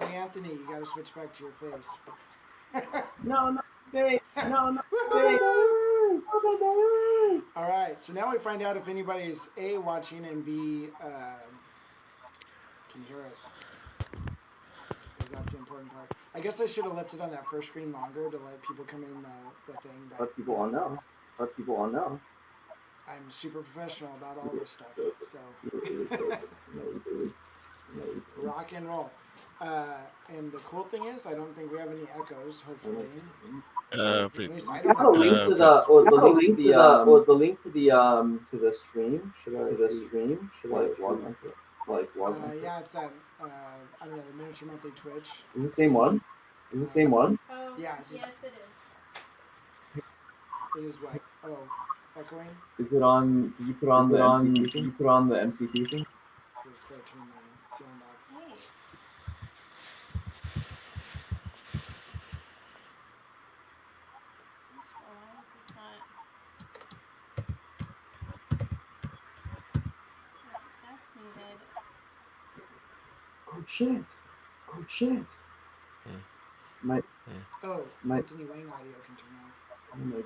Hey, Anthony, you got to switch back to your face. No, face. No, face. Woohoo! All right, so now we find out if anybody is A, watching, and B, can hear us. Because that's the important part. I guess I should have left it on that first screen longer to let people come in the thing, but, Let people on now. Let people on now. I'm super professional about all this stuff. So, rock and roll. And the cool thing is, I don't think we have any echoes, hopefully. At least I don't Have have a any link to echoes. the link to the stream. Should I log onto it? Yeah, it's that, I don't know, the miniature monthly Twitch. Is it the same one? Oh, Yeah, yes, it is. it is what? Oh, echoing? Is it on? Did you put on the MCQ thing? You put on the MCQ thing? So just gotta turn the sound off. Hey. Why is this not? That's muted. Oh shit! My Oh, My- Anthony Wang audio can turn off. my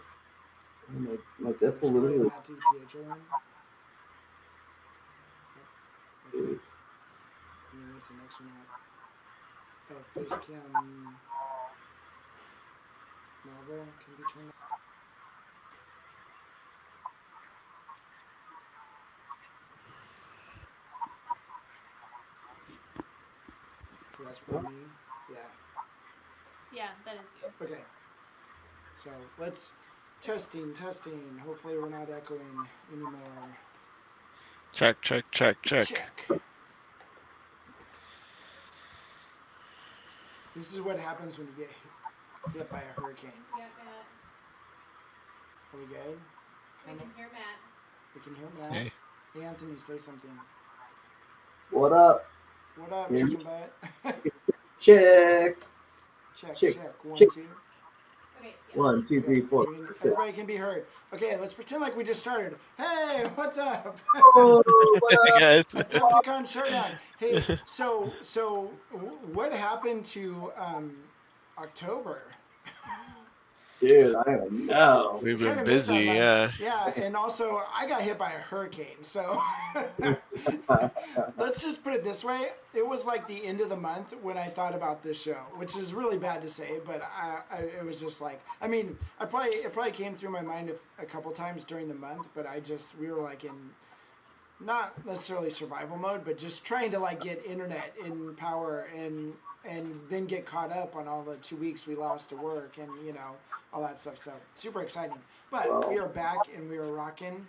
There's Deadpool probably literally. Matt DiPietro one. Yep. Okay. And then what's the next one at? Oh, Facecam Marvel can be turned off. So that's probably me. Yeah. Yeah, that is you. Okay. So let's testing. Hopefully we're not echoing anymore. Check. Check. This is what happens when you get hit by a hurricane. Yeah, Matt. Are we good? We can hear Matt. We can hear Matt. Hey. Hey, Anthony, say something. What up? What up, Hear chicken butt? Check. Check. 1, 2. Okay, yeah. 1, 2, 3, 4. Everybody can be heard. Okay, let's pretend like we just started. Hey, what's up? Oh, what Hey up? guys. Adepticon Showdown. Hey, so what happened to October? Dude, I don't know. We've Kind been of missed that busy, month. yeah. Yeah, and also I got hit by a hurricane, so let's just put it this way: it was like the end of the month when I thought about this show, which is really bad to say, but it was just like, I mean, it probably came through my mind a couple times during the month, but we were like in not necessarily survival mode, but just trying to like get internet in power and then get caught up on all the 2 weeks we lost to work and all that stuff. So super exciting. But we are back and we are rocking.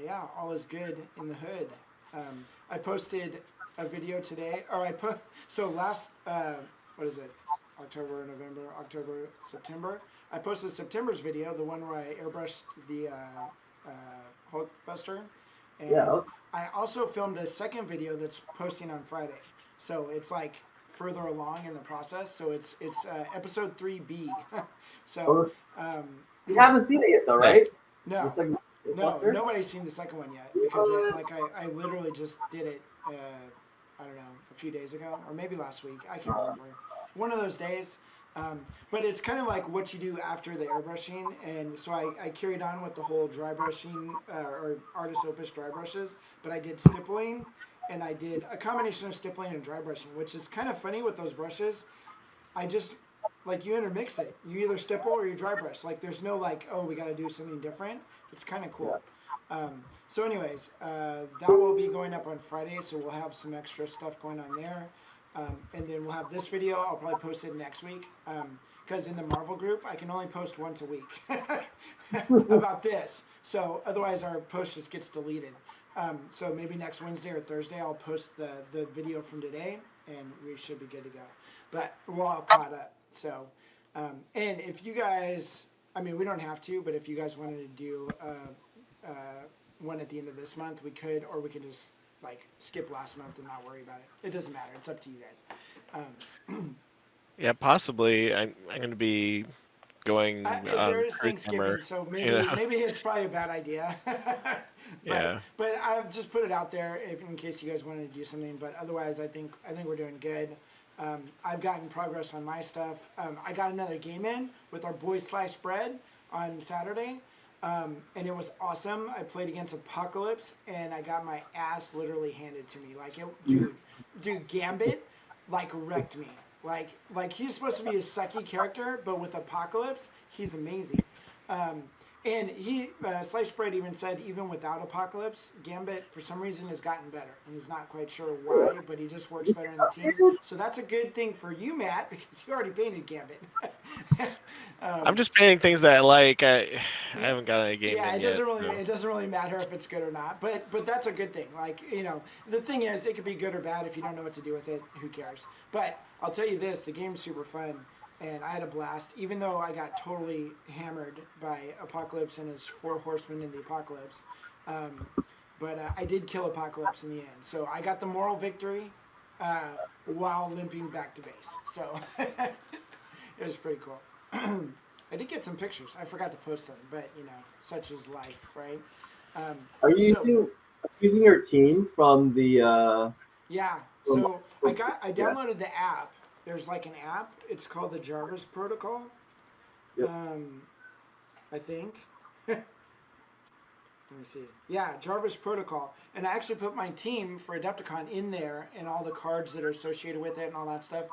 Yeah, all is good in the hood. I posted a video today, or so last, what is it? October, November, October, September. I posted September's video, the one where I airbrushed the Hulkbuster. And Yeah. I also filmed a second video that's posting on Friday. So it's like further along in the process. So it's episode 3B. So You haven't seen it yet, though, right? no, nobody's seen the second one yet because I literally just did it. I don't know, a few days ago or maybe last week. I can't remember. One of those days. But it's kind of like what you do after the airbrushing, and so I carried on with the whole dry brushing or artist opus dry brushes, but I did stippling, and I did a combination of stippling and dry brushing, which is kind of funny with those brushes. I just, like, you intermix it. You either stipple or you dry brush. Like, there's no like, oh, we got to do something different. It's kind of cool. So anyways, that will be going up on Friday, so we'll have some extra stuff going on there. And then we'll have this video. I'll probably post it next week because in the Marvel group, I can only post once a week about this. So otherwise, our post just gets deleted. So maybe next Wednesday or Thursday, I'll post the video from today, and we should be good to go. But we're all caught up. So, and if you guys, I mean, we don't have to, but if you guys wanted to do one at the end of this month, we could, or we could just like skip last month and not worry about it. It doesn't matter. It's up to you guys. Yeah, possibly. I'm going to be going There is cruise summer. Thanksgiving, so You know? maybe it's probably a bad idea. Yeah. But I've just put it out there in case you guys wanted to do something. But otherwise, I think we're doing good. I've gotten progress on my stuff. I got another game in with our boy Sliced Bread on Saturday, and it was awesome. I played against Apocalypse, and I got my ass literally handed to me. Like, dude, Gambit, like, wrecked me. Like he's supposed to be a sucky character, but with Apocalypse, he's amazing. And Sliced Bread even said, even without Apocalypse, Gambit for some reason has gotten better, and he's not quite sure why, but he just works better in the teams. So that's a good thing for you, Matt, because you already painted Gambit. I'm just painting things that I like. I haven't got any game Yeah, in it yet. doesn't really matter if it's good or not, but that's a good thing. Like, the thing is, it could be good or bad if you don't know what to do with it. Who cares? But I'll tell you this: the game's super fun, and I had a blast. Even though I got totally hammered by Apocalypse and his 4 horsemen in the Apocalypse, but I did kill Apocalypse in the end. So I got the moral victory while limping back to base. So it was pretty cool. I did get some pictures. I forgot to post them, but such is life, right? Are you using your team from the? Yeah. So I downloaded the app. There's like an app. It's called the Jarvis Protocol. Yep. I think. Let me see. Yeah, Jarvis Protocol. And I actually put my team for Adepticon in there and all the cards that are associated with it and all that stuff.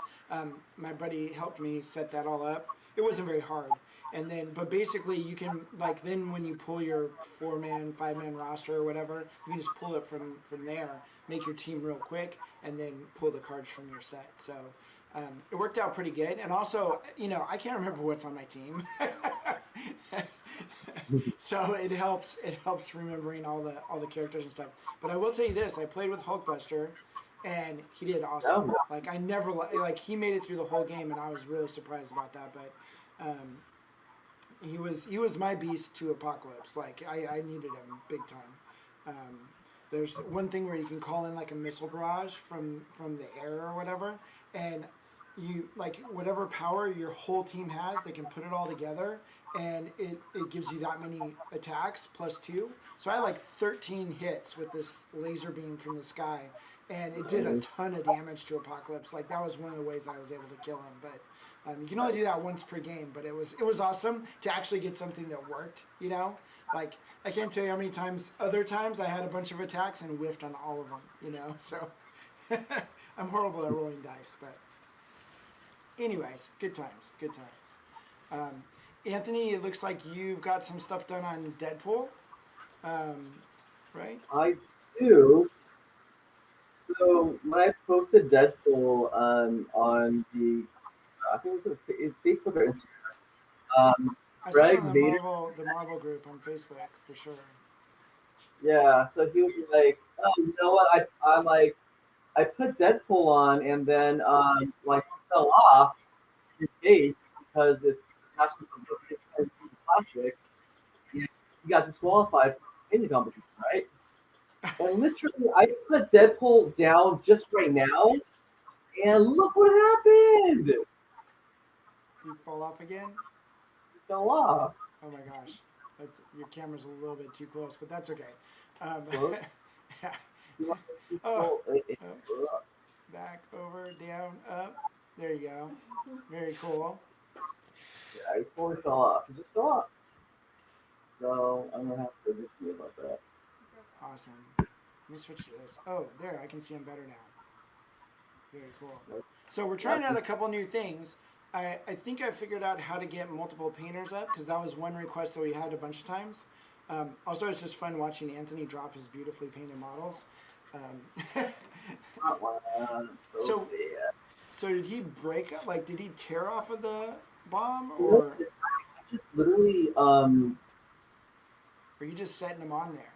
My buddy helped me set that all up. It wasn't very hard. And then, but basically you can, like, then when you pull your 4-man, 5-man roster or whatever, you can just pull it from there, make your team real quick, and then pull the cards from your set. So it worked out pretty good. And also, I can't remember what's on my team. So it helps remembering all the characters and stuff. But I will tell you this: I played with Hulkbuster, and he did awesome. Like, I never like he made it through the whole game, and I was really surprised about that. But he was my beast to Apocalypse. Like, I needed him big time. There's one thing where you can call in like a missile barrage from the air or whatever, and you, like, whatever power your whole team has, they can put it all together, and it gives you that many attacks plus 2. So I had like 13 hits with this laser beam from the sky, and it did a ton of damage to Apocalypse. Like, that was one of the ways I was able to kill him. But you can only do that once per game. But it was awesome to actually get something that worked. Like, I can't tell you how many times. Other times I had a bunch of attacks and whiffed on all of them. So I'm horrible at rolling dice, but. Anyways, good times. Anthony, it looks like you've got some stuff done on Deadpool, right? I do. So when I posted Deadpool on the, I think it was Facebook or Instagram. I saw it Greg on Vader. the Marvel group on Facebook for sure. Yeah, so he was like, "Oh, you know what? I put Deadpool on, and then like it fell off his face because it's attached to the plastic. And he got disqualified from the painting competition, right? And literally, I put Deadpool down just right now, and look what happened! He You fall off again? fell off. Oh my gosh, your camera's a little bit too close, but that's okay. Close? Yeah. He wants to Oh, go up. back, over, down, up. There you go. Very cool. Yeah, he totally fell off. He just fell off. So I'm gonna have to do something about that. Awesome. Let me switch to this. Oh, there, I can see him better now. Very cool. So we're trying out a couple new things. I think I figured out how to get multiple painters up, because that was one request that we had a bunch of times. Also, it's just fun watching Anthony drop his beautifully painted models. So did he break up? Like, did he tear off of the bomb, or Just literally are you just setting him on there?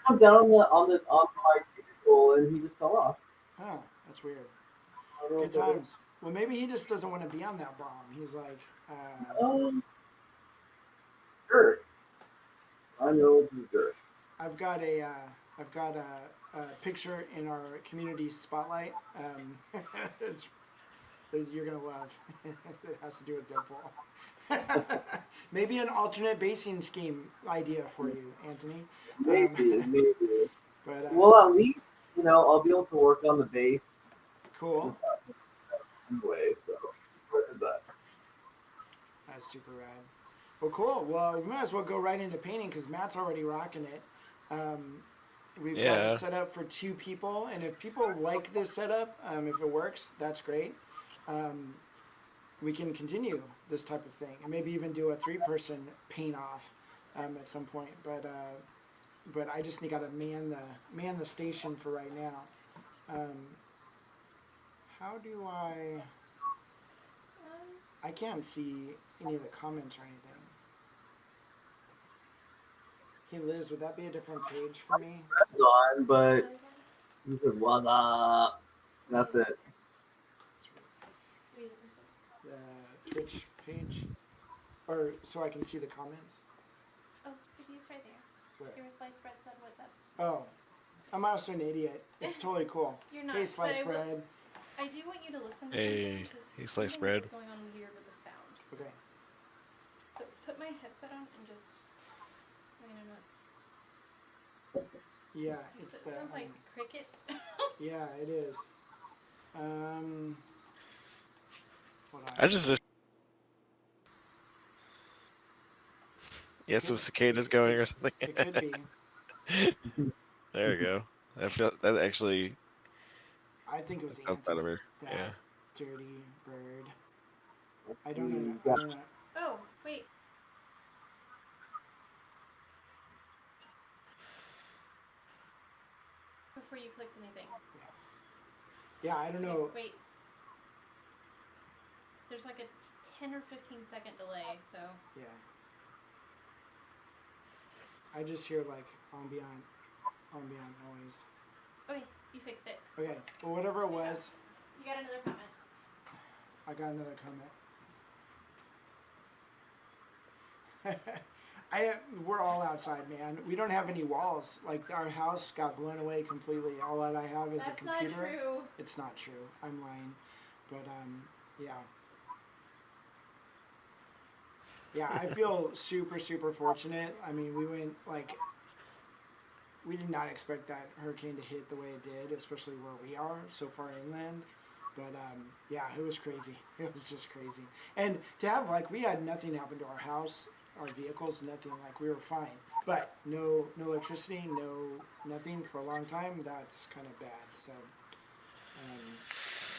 come down on my table and he just fell off. Huh, that's weird. I don't know Good what it times. Well, maybe he just doesn't want to be on that bomb. He's like, is. Dirt. I know it's dirt. I've got a picture in our community spotlight. You're gonna love. It has to do with Deadpool. Maybe an alternate basing scheme idea for you, Anthony. Maybe. But Well, at least I'll be able to work on the base cool. anyway. So where is that? That's super rad. Well, cool. Well, we might as well go right into painting because Matt's already rocking it. We've got it Yeah. set up for 2 people, and if people like this setup, if it works, that's great. We can continue this type of thing, and maybe even do a 3-person paint off at some point. But I just got to man the station for right now. How do I can't see any of the comments or anything. Hey Liz, would that be a different page for me? That's on, but he said what up. That's it. The Twitch page, or so I can see the comments. Oh, it's right there. Where? Your sliced bread said what's up. Oh, I'm also an idiot. It's totally cool. You're not. Hey, sliced bread. I do want you to listen to Hey, something because hey, sliced something bread. is going on weird with the sound. Okay. So put my headset on and just. I mean, Yeah, it's it the. sounds like crickets. Yeah, it is. Hold on. I just some cicadas going or something. It could be. There we go. I feel that actually I think it was felt Anthony. better. That Yeah. dirty bird. I don't know. I don't know. Oh, wait. Before you clicked anything. Yeah, I don't know. Wait. There's like a 10 or 15-second delay, so. Yeah. I just hear like ambient noise. Okay, you fixed it. Okay, well whatever it was, You got another comment. I got another comment. We're all outside, man. We don't have any walls. Like our house got blown away completely. All that I have is That's a computer. not true. It's not true. I'm lying. But yeah. Yeah, I feel super, super fortunate. I mean, we did not expect that hurricane to hit the way it did, especially where we are, so far inland. But yeah, it was crazy. It was just crazy. And to have we had nothing happen to our house, our vehicles, nothing. We were fine. But no electricity, nothing for a long time. That's kind of bad. So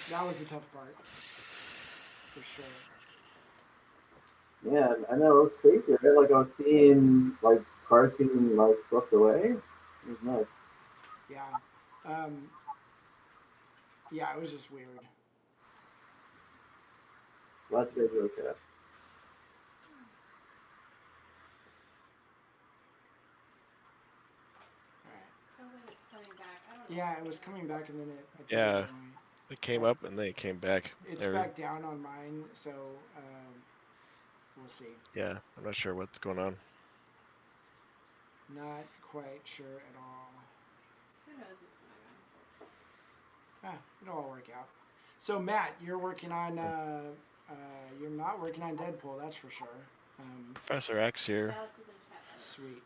that was the tough part, for sure. Yeah, I know, it was crazy, right? Like I was seeing cars getting swept away. It was nuts. Yeah. Yeah, it was just weird. Glad you guys are okay. Oh, wait, it's coming back. I don't know. Yeah, it was coming back and then it Yeah. It came up and then it came back. It's back down on mine, so we'll see. Yeah, I'm not sure what's going on. Not quite sure at all. Who knows what's going on? It'll all work out. So Matt, you're working on you're not working on Deadpool, that's for sure. Professor X here. Dallas is in chat. Sweet.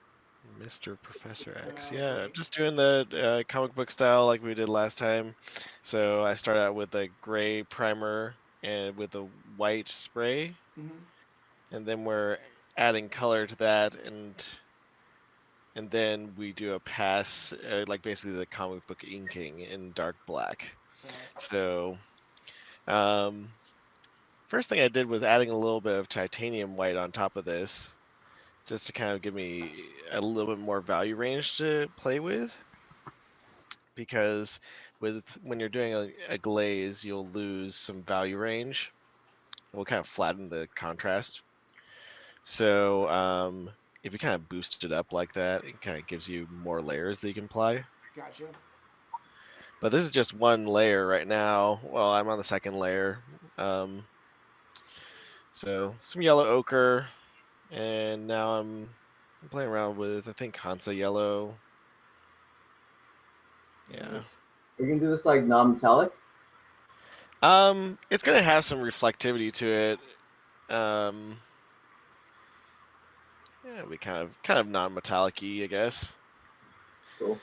Mr. Professor X. Yeah, I'm just doing the comic book style like we did last time. So I start out with a gray primer and with a white spray. Mm-hmm. And then we're adding color to that, and then we do a pass, basically the comic book inking in dark black. Right. So, first thing I did was adding a little bit of titanium white on top of this, just to kind of give me a little bit more value range to play with. Because when you're doing a glaze, you'll lose some value range. It will kind of flatten the contrast. So if you kind of boost it up like that, it kind of gives you more layers that you can apply. Gotcha. But this is just one layer right now. Well, I'm on the second layer. So some yellow ochre, and now I'm playing around with, I think, Hansa yellow. Yeah. You're gonna do this non-metallic? It's gonna have some reflectivity to it. Yeah, it'll be kind of non-metallic-y, I guess. Cool.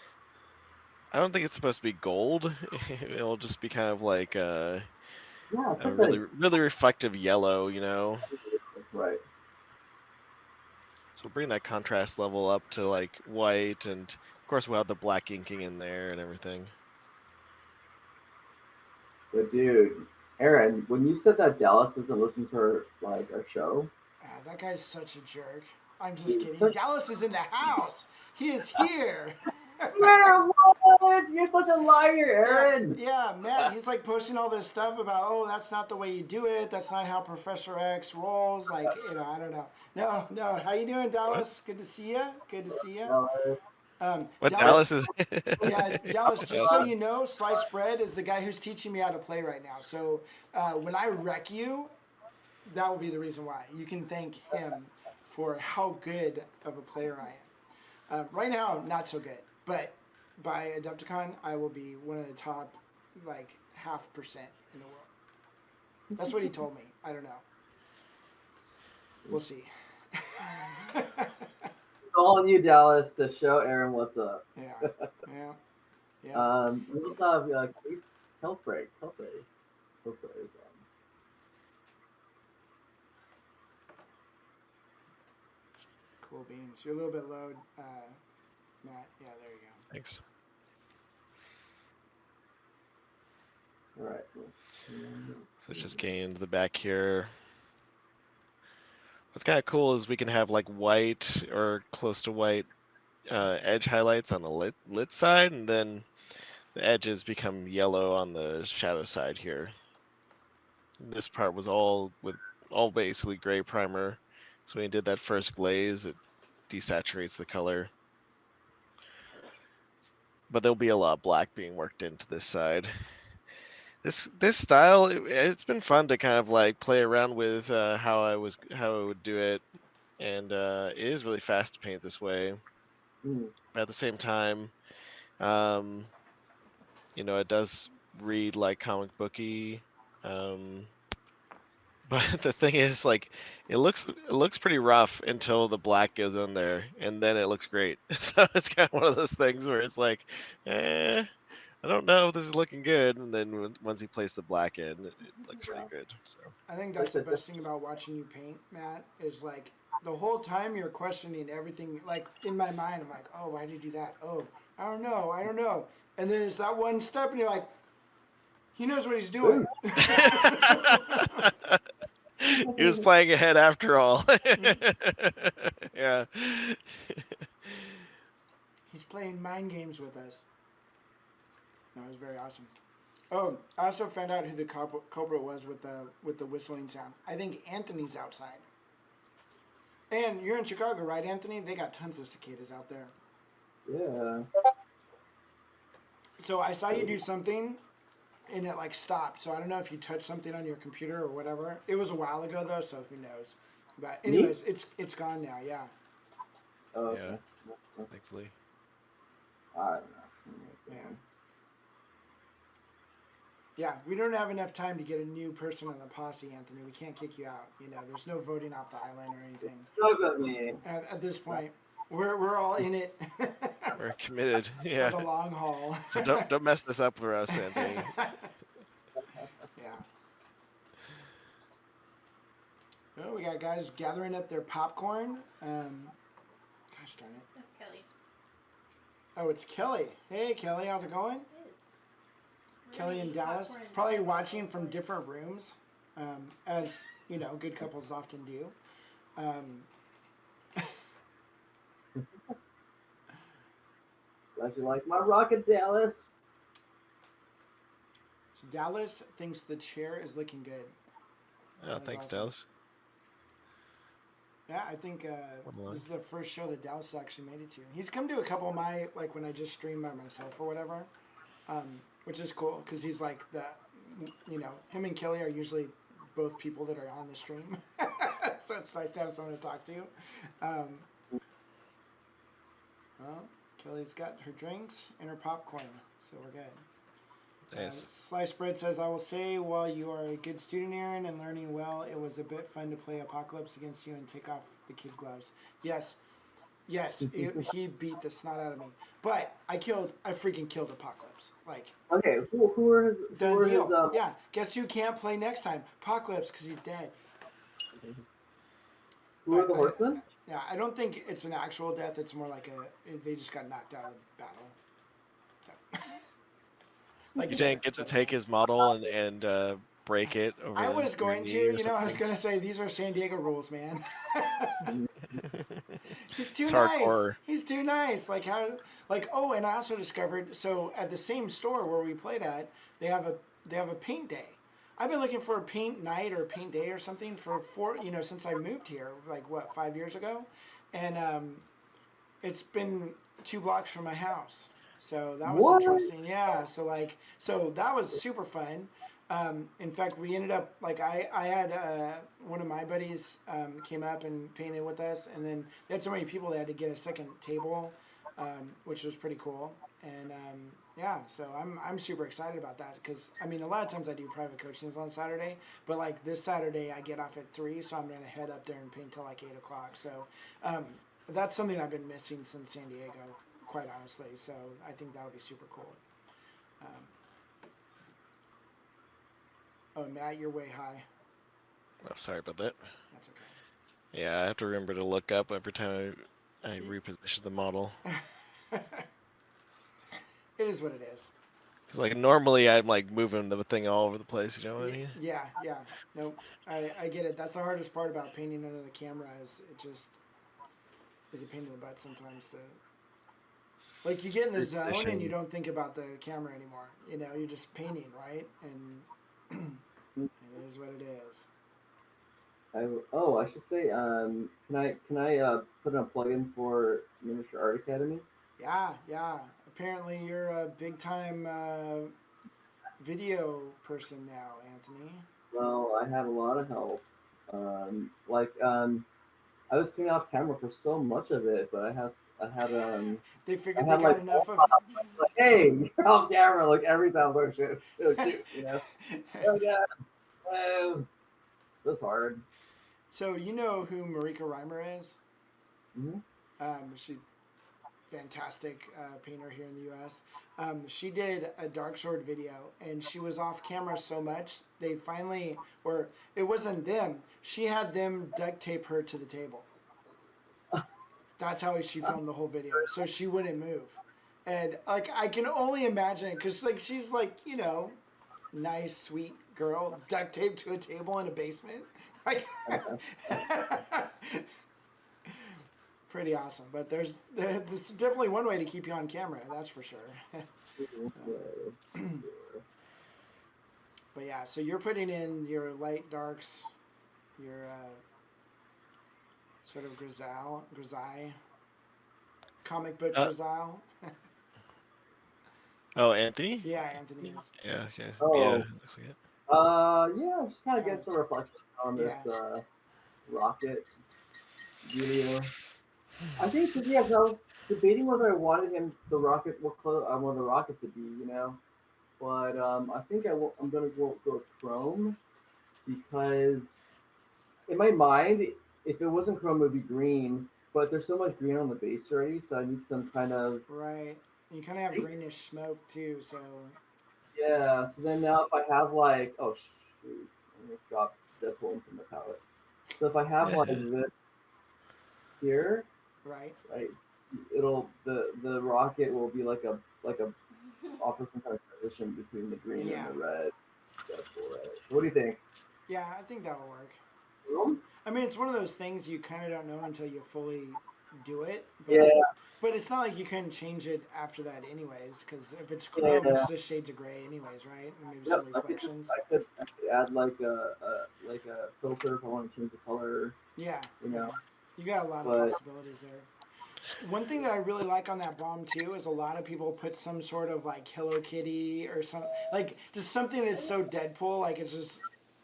I don't think it's supposed to be gold. It'll just be kind of like Yeah, it's a like really reflective yellow, you know. right. So bring that contrast level up to like white, and of course we'll have the black inking in there and everything. So, dude, Aaron, when you said that Dallas doesn't listen to our show, That guy's such a jerk. I'm just dude, kidding. Dallas is in the house. He is here. what? You're such a liar, Aaron. Yeah, Matt, he's like posting all this stuff about, oh, that's not the way you do it. That's not how Professor X rolls. Like, I don't know. No. How you doing, Dallas? Good to see you. Good to see you. What Dallas, Dallas is? yeah, Dallas, just so you know, Sliced Bread is the guy who's teaching me how to play right now. So when I wreck you, that will be the reason why. You can thank him for how good of a player I am. Right now, not so good, but by Adepticon, I will be one of the top, like, 0.5% in the world. That's what he told me. I don't know. We'll see. Calling you, Dallas, to show Aaron what's up. Yeah. We also have Kelfrey. Cool beans. You're a little bit low, Matt. Yeah, there you go. Thanks. All right. So it's just getting into the back here. What's kind of cool is we can have like white or close to white edge highlights on the lit side, and then the edges become yellow on the shadow side here. This part was all basically gray primer. So when you did that first glaze, it desaturates the color. But there'll be a lot of black being worked into this side. This style, it's been fun to kind of like play around with how I would do it, and it is really fast to paint this way. But at the same time, it does read like comic booky. But the thing is, like, it looks pretty rough until the black goes on there, and then it looks great. So it's kind of one of those things where it's like, I don't know if this is looking good, and then once you place the black in, it looks really good. So I think that's the best thing about watching you paint, Matt, is like the whole time you're questioning everything. Like in my mind, I'm like, oh, why did you do that? Oh, I don't know. And then it's that one step, and you're like, he knows what he's doing. He was playing ahead after all. Yeah. He's playing mind games with us. No, it was very awesome. Oh, I also found out who the culprit was with the whistling sound. I think Anthony's outside. And you're in Chicago, right, Anthony? They got tons of cicadas out there. Yeah. So I saw you do something, and it like stopped. So I don't know if you touched something on your computer or whatever. It was a while ago though, so who knows? But anyways, it's gone now. Yeah. Oh, okay. Yeah. Thankfully. I don't know. Yeah. Yeah, we don't have enough time to get a new person on the posse, Anthony. We can't kick you out. There's no voting off the island or anything. Look at me. At this point, we're all in it. We're committed. Yeah. For the long haul. So don't mess this up for us, Anthony. Yeah. Oh, we got guys gathering up their popcorn. Gosh darn it. That's Kelly. Oh, it's Kelly. Hey, Kelly, how's it going? Kelly and Dallas, probably watching from different rooms, as good couples often do. Glad you like my rocket, Dallas. So Dallas thinks the chair is looking good. Oh, thanks, awesome. Dallas. Yeah, I think this is the first show that Dallas actually made it to. He's come to a couple of my, like when I just stream by myself or whatever. Which is cool because he's like him and Kelly are usually both people that are on the stream. So it's nice to have someone to talk to. Well, Kelly's got her drinks and her popcorn, so we're good. Nice. Sliced Bread says, I will say, while you are a good student, Aaron, and learning well, it was a bit fun to play Apocalypse against you and take off the kid gloves. Yes, yes, he beat the snot out of me. But I freaking killed Apocalypse. Like, Okay, who are his? Who done are his? deal. Yeah, guess who can't play next time? Apocalypse, because he's dead. Who are But the horsemen? yeah, I don't think it's an actual death. It's more like they just got knocked out of the battle. So, like You didn't get to take his model and break it over I was your going to, knee or I was something. going to say these are San Diego rules, man. He's too It's nice. hardcore. He's too nice. Like how, like oh, and I also discovered so at the same store where we played at, they have a paint day. I've been looking for a paint night or a paint day or something for since I moved here, like what 5 years ago, and it's been 2 blocks from my house. So that was What? interesting. Yeah. So that was super fun. In fact, we ended up like I had one of my buddies came up and painted with us, and then they had so many people they had to get a second table, which was pretty cool. And yeah, so I'm super excited about that because I mean a lot of times I do private coachings on Saturday, but like this Saturday I get off at 3, so I'm gonna head up there and paint till like 8 o'clock. So that's something I've been missing since San Diego, quite honestly. So I think that'll be super cool. Oh, Matt, you're way high. Oh, sorry about that. That's okay. Yeah, I have to remember to look up every time I reposition the model. It is what it is. Cause like normally I'm like moving the thing all over the place. You know what I mean? Yeah. Nope. I get it. That's the hardest part about painting under the camera is it just is a pain in the butt sometimes to. Like you get in the zone and you don't think about the camera anymore. You know, you're just painting, right? And it is what it is. I should say, can I put in a plugin for Miniature Art Academy? Yeah. Apparently you're a big time video person now, Anthony. Well, I had a lot of help. I was putting off camera for so much of it, but They I figured they had got like, enough of. like, hey, you're off camera like every time we're shoot, you know. Oh yeah, that's hard. So you know who Marika Reimer is? Mm-hmm. She's fantastic painter here in the U.S. She did a Dark Sword video, and she was off camera so much they finally, or it wasn't them. She had them duct tape her to the table. That's how she filmed the whole video, so she wouldn't move. And like I can only imagine, cause like she's like nice, sweet girl, duct taped to a table in a basement, like. Pretty awesome, but there's definitely one way to keep you on camera, that's for sure. But yeah, so you're putting in your light darks, your sort of grisaille, comic book grisaille. Oh, Anthony? Yeah, Anthony is. Yeah, okay. Oh. Yeah, looks like it. Yeah, just kind of get some reflection on this rocket video. I think because I was debating whether I wanted the rocket, what color I want the rocket to be, But I think I'm gonna go chrome because in my mind, if it wasn't chrome, it would be green. But there's so much green on the base already, so I need some kind of right. You kind of have greenish smoke too, so. Yeah. So then now if I have like, oh shoot, I just dropped Deadpool into my palette. So if I have like this here. Right. The rocket will be like a offer some kind of transition between the green and the red. What do you think? Yeah, I think that will work. Room? I mean, it's one of those things you kind of don't know until you fully do it. But, yeah. But it's not like you can change it after that, anyways. Because if it's chrome, it's just shades of gray, anyways, right? And maybe some reflections. I could add like a filter if I want to change the color. Yeah. You got a lot of possibilities there. One thing that I really like on that bomb too is a lot of people put some sort of like Hello Kitty or some like just something that's so Deadpool, like it's just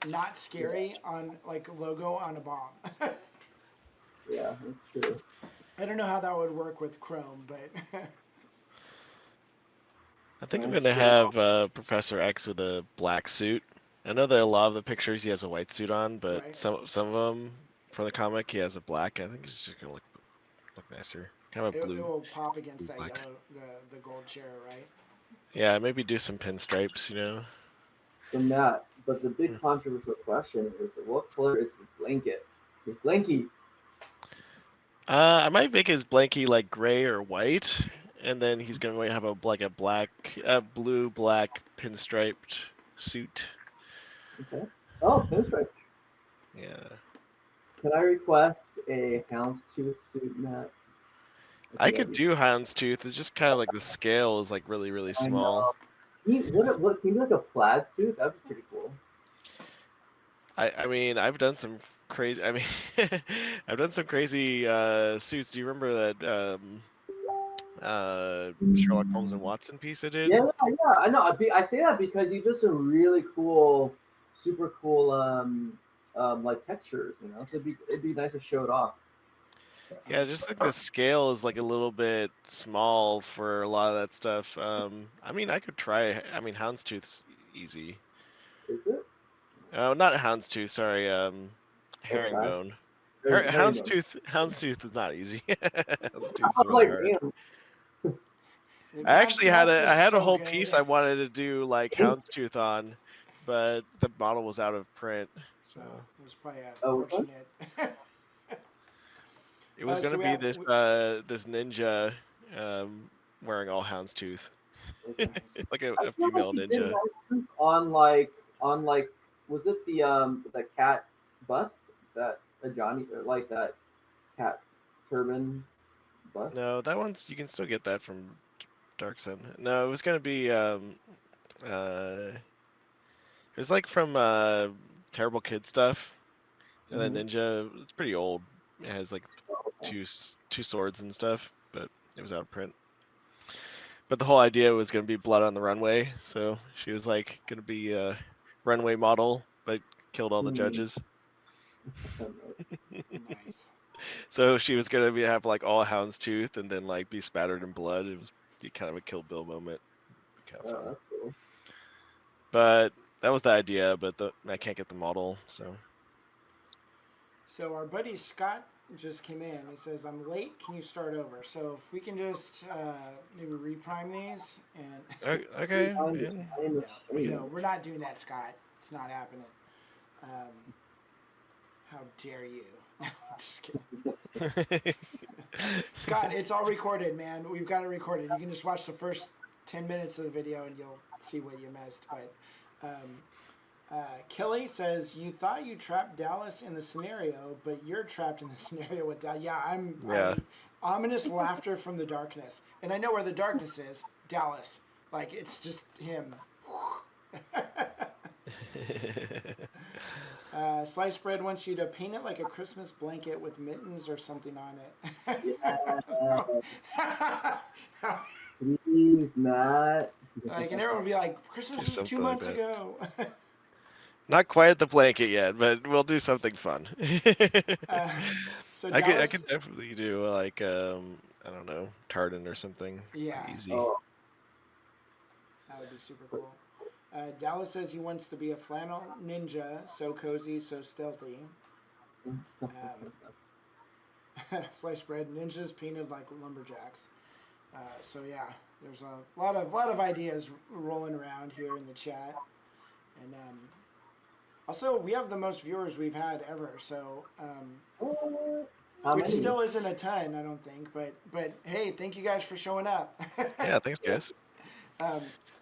not scary on like a logo on a bomb. Yeah, that's true. I don't know how that would work with Chrome, but I think I'm gonna have Professor X with a black suit. I know that a lot of the pictures he has a white suit on, but some of them for the comic, he has a black. I think it's just gonna look nicer. Kind of a It blue. will pop against that black. yellow, the gold chair, right? Yeah, maybe do some pinstripes. So Matt, but the big controversial question is, what color is his blanket? His blankie. I might make his blankie like gray or white, and then he's gonna have a blue black pinstriped suit. Okay. Oh, pinstripe. Yeah. Can I request a houndstooth suit, Matt? I think could that'd be do houndstooth. It's just kind of like the scale is like really, really I small. know. Can you do like a plaid suit? That'd be pretty cool. I mean, I've done some crazy. I mean, I've done some crazy suits. Do you remember that Sherlock Holmes and Watson piece I did? Yeah, yeah. I know. I say that because you do some really cool, super cool, like textures. So it'd be nice to show it off. Yeah, just like the scale is like a little bit small for a lot of that stuff. I mean, I could try. I mean, houndstooth's easy. Is it? Oh, not houndstooth. Sorry, Or plaid? herringbone. Herringbone. Houndstooth is not easy. I Houndstooth's was really like, hard. damn. I actually had Matt's I just had a so whole good. piece I wanted to do like houndstooth on, but the model was out of print, so It was probably Which one? unfortunate. it was So gonna we be have this this ninja wearing all houndstooth, Okay. like I a feel like female you did ninja. nice soup on like was it the cat bust that Johnny or like that cat turban bust? No, that one's you can still get that from Dark Sun. No, it was gonna be uh it was like from Terrible Kid stuff. And then Mhm. ninja, it's pretty old. It has like Oh, okay. two swords and stuff, but it was out of print. But the whole idea was going to be blood on the runway, so she was like going to be a runway model, but killed all the Hmm. judges. Nice. So she was going to have like all houndstooth and then like be spattered in blood. It was be kind of a Kill Bill moment. Be kind of Oh, fun. that's cool. But that was the idea, but I can't get the model, so. So our buddy Scott just came in. He says, "I'm late. Can you start over?" So if we can just maybe reprime these and Okay, man. no, we're not doing that, Scott. It's not happening. How dare you? No, I'm just kidding. Scott, it's all recorded, man. We've got it recorded. You can just watch the first 10 minutes of the video and you'll see what you missed. But Kelly says, "You thought you trapped Dallas in the scenario, but you're trapped in the scenario with Dallas." Yeah, Yeah. I'm ominous laughter from the darkness. And I know where the darkness is. Dallas. Like, it's just him. Sliced Bread wants you to paint it like a Christmas blanket with mittens or something on it. Yeah. Please, Matt. Like, and everyone will be like, "Christmas Do was 2 something like months that. ago." Not quite the blanket yet, but we'll do something fun. So I Dallas, could definitely do like I don't know, tartan or something. yeah, Pretty easy. Oh, that would be super cool. Dallas says he wants to be a flannel ninja, so cozy, so stealthy. Sliced bread, ninjas painted like lumberjacks. So yeah, there's a lot of ideas rolling around here in the chat, and also we have the most viewers we've had ever. So how which many? still isn't a ton, I don't think, but hey, thank you guys for showing up. Yeah, thanks guys.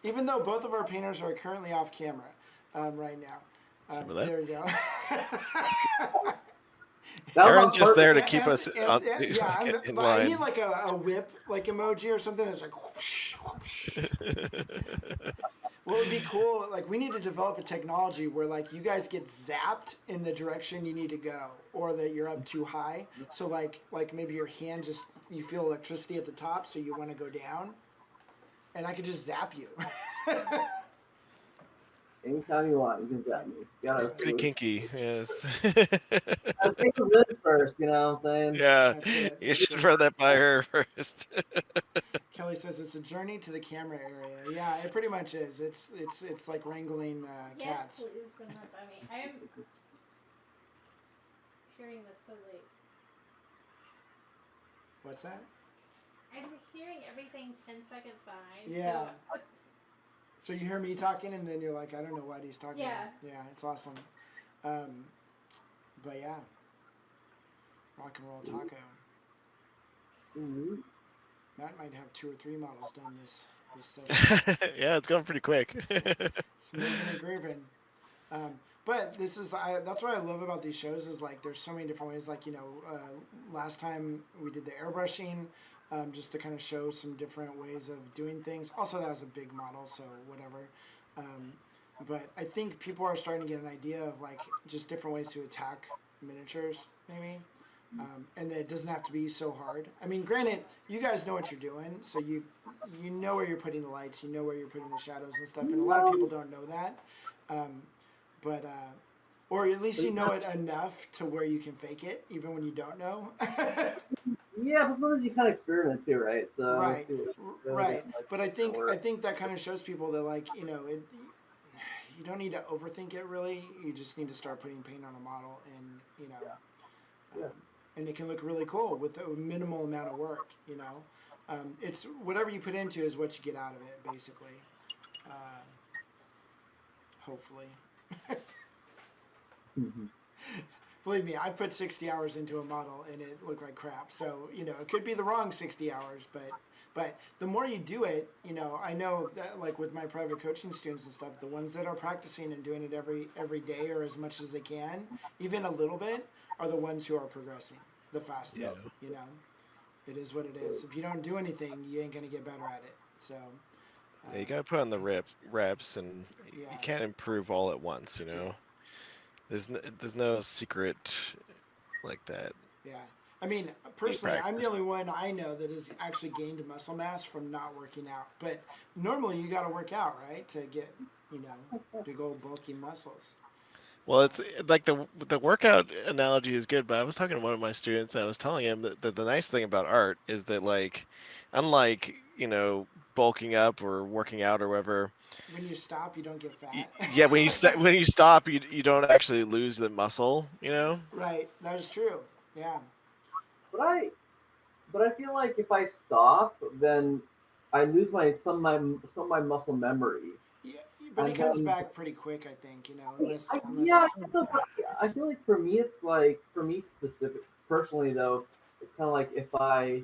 Even though both of our painters are currently off camera right now. Some of that. There you go. That was Aaron's on just purpose. there to keep us on, Yeah, in I need line. like a whip like emoji or something that's like whoosh, whoosh. What would be cool, like we need to develop a technology where like you guys get zapped in the direction you need to go, or that you're up too high. So like maybe your hand just, you feel electricity at the top, so you want to go down, and I could just zap you. Anytime you want, you can zap me. It's pretty kinky. Yes. Let's take the list first, you know what I'm saying? Yeah, That's it. you That's should it. run that by her first. Kelly says it's a journey to the camera area. Yeah, it pretty much is. It's like wrangling Yes, cats. please run that by me. I am. hearing this so late. What's that? I'm hearing everything 10 seconds behind. Yeah. So. So you hear me talking, and then you're like, I don't know what he's talking Yeah. about. Yeah, it's awesome. But yeah, rock and roll taco. Sweet. Matt might have 2 or 3 models done this session. Yeah, it's going pretty quick. It's moving and grooving. But this is that's what I love about these shows is like there's so many different ways. Like last time we did the airbrushing, just to kind of show some different ways of doing things. Also, that was a big model, so whatever. But I think people are starting to get an idea of like just different ways to attack miniatures, maybe. And that it doesn't have to be so hard. I mean, granted, you guys know what you're doing, so you know where you're putting the lights, you know where you're putting the shadows and stuff, and a lot of people don't know that. Or at least you know it enough to where you can fake it, even when you don't know. Yeah, but sometimes you kind of experiment too, right? So Right, right. like, But I think that kind of shows people that like you don't need to overthink it really. You just need to start putting paint on a model, and and it can look really cool with a minimal amount of work. It's whatever you put into is what you get out of it, basically. Hopefully. Mm-hmm. Believe me, I've put 60 hours into a model and it looked like crap. So, it could be the wrong 60 hours, but the more you do it, I know that like with my private coaching students and stuff, the ones that are practicing and doing it every day or as much as they can, even a little bit, are the ones who are progressing the fastest, It is what it is. If you don't do anything, you ain't going to get better at it. So, Yeah, you gotta put on the reps, and you can't improve all at once. Yeah. There's no secret like that. Yeah. I mean, personally, I'm the only one I know that has actually gained muscle mass from not working out. But normally you got to work out, right, to get, big old bulky muscles. Well, it's like the workout analogy is good, but I was talking to one of my students and I was telling him that the nice thing about art is that like, unlike, bulking up or working out or whatever, when you stop, you don't get fat. Yeah, when you stop, you don't actually lose the muscle, Right, that is true. Yeah. But I feel like if I stop, then I lose some of my muscle memory. Yeah, but it comes back pretty quick, I think. Unless... Yeah, I feel like for me, it's like for me specific personally though, it's kind of like if I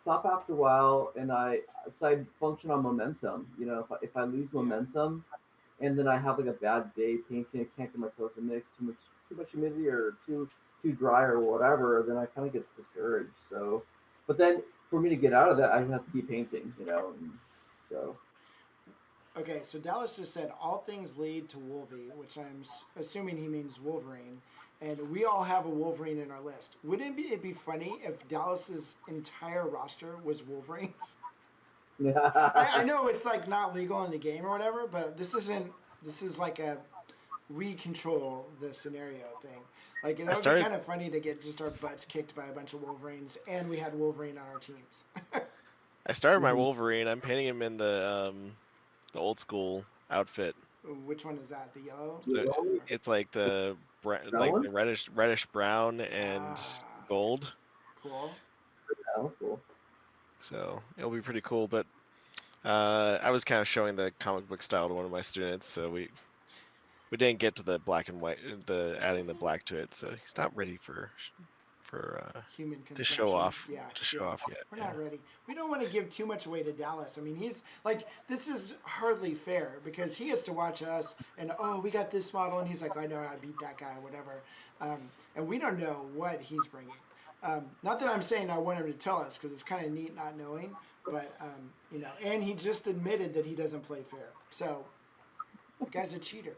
stop after a while and I function on momentum. If I lose momentum, and then I have like a bad day painting, I can't get my colors mixed, too much humidity or too dry or whatever, then I kind of get discouraged. So, but then for me to get out of that, I have to keep painting, and so. Okay, so Dallas just said all things lead to Wolvie, which I'm assuming he means Wolverine, and we all have a Wolverine in our list. Wouldn't it be funny if Dallas's entire roster was Wolverines? I know it's like not legal in the game or whatever, but this is like we control the scenario thing. Like that would be kind of funny to get just our butts kicked by a bunch of Wolverines, and we had Wolverine on our teams. I started my Wolverine. I'm painting him in the old school outfit. Which one is that? The yellow? So it's like the reddish brown and gold. Cool. That was cool. So it'll be pretty cool. But I was kind of showing the comic book style to one of my students, so we didn't get to the black and white, adding the black to it. So he's not ready for human consumption. to show off. Yeah, to show off yet. We're not ready. We don't want to give too much away to Dallas. I mean, he's like, this is hardly fair because he gets to watch us and we got this model, and he's like, I know how to beat that guy, whatever. And we don't know what he's bringing. Not that I'm saying I want him to tell us because it's kind of neat not knowing, but and he just admitted that he doesn't play fair. So, the guy's a cheater.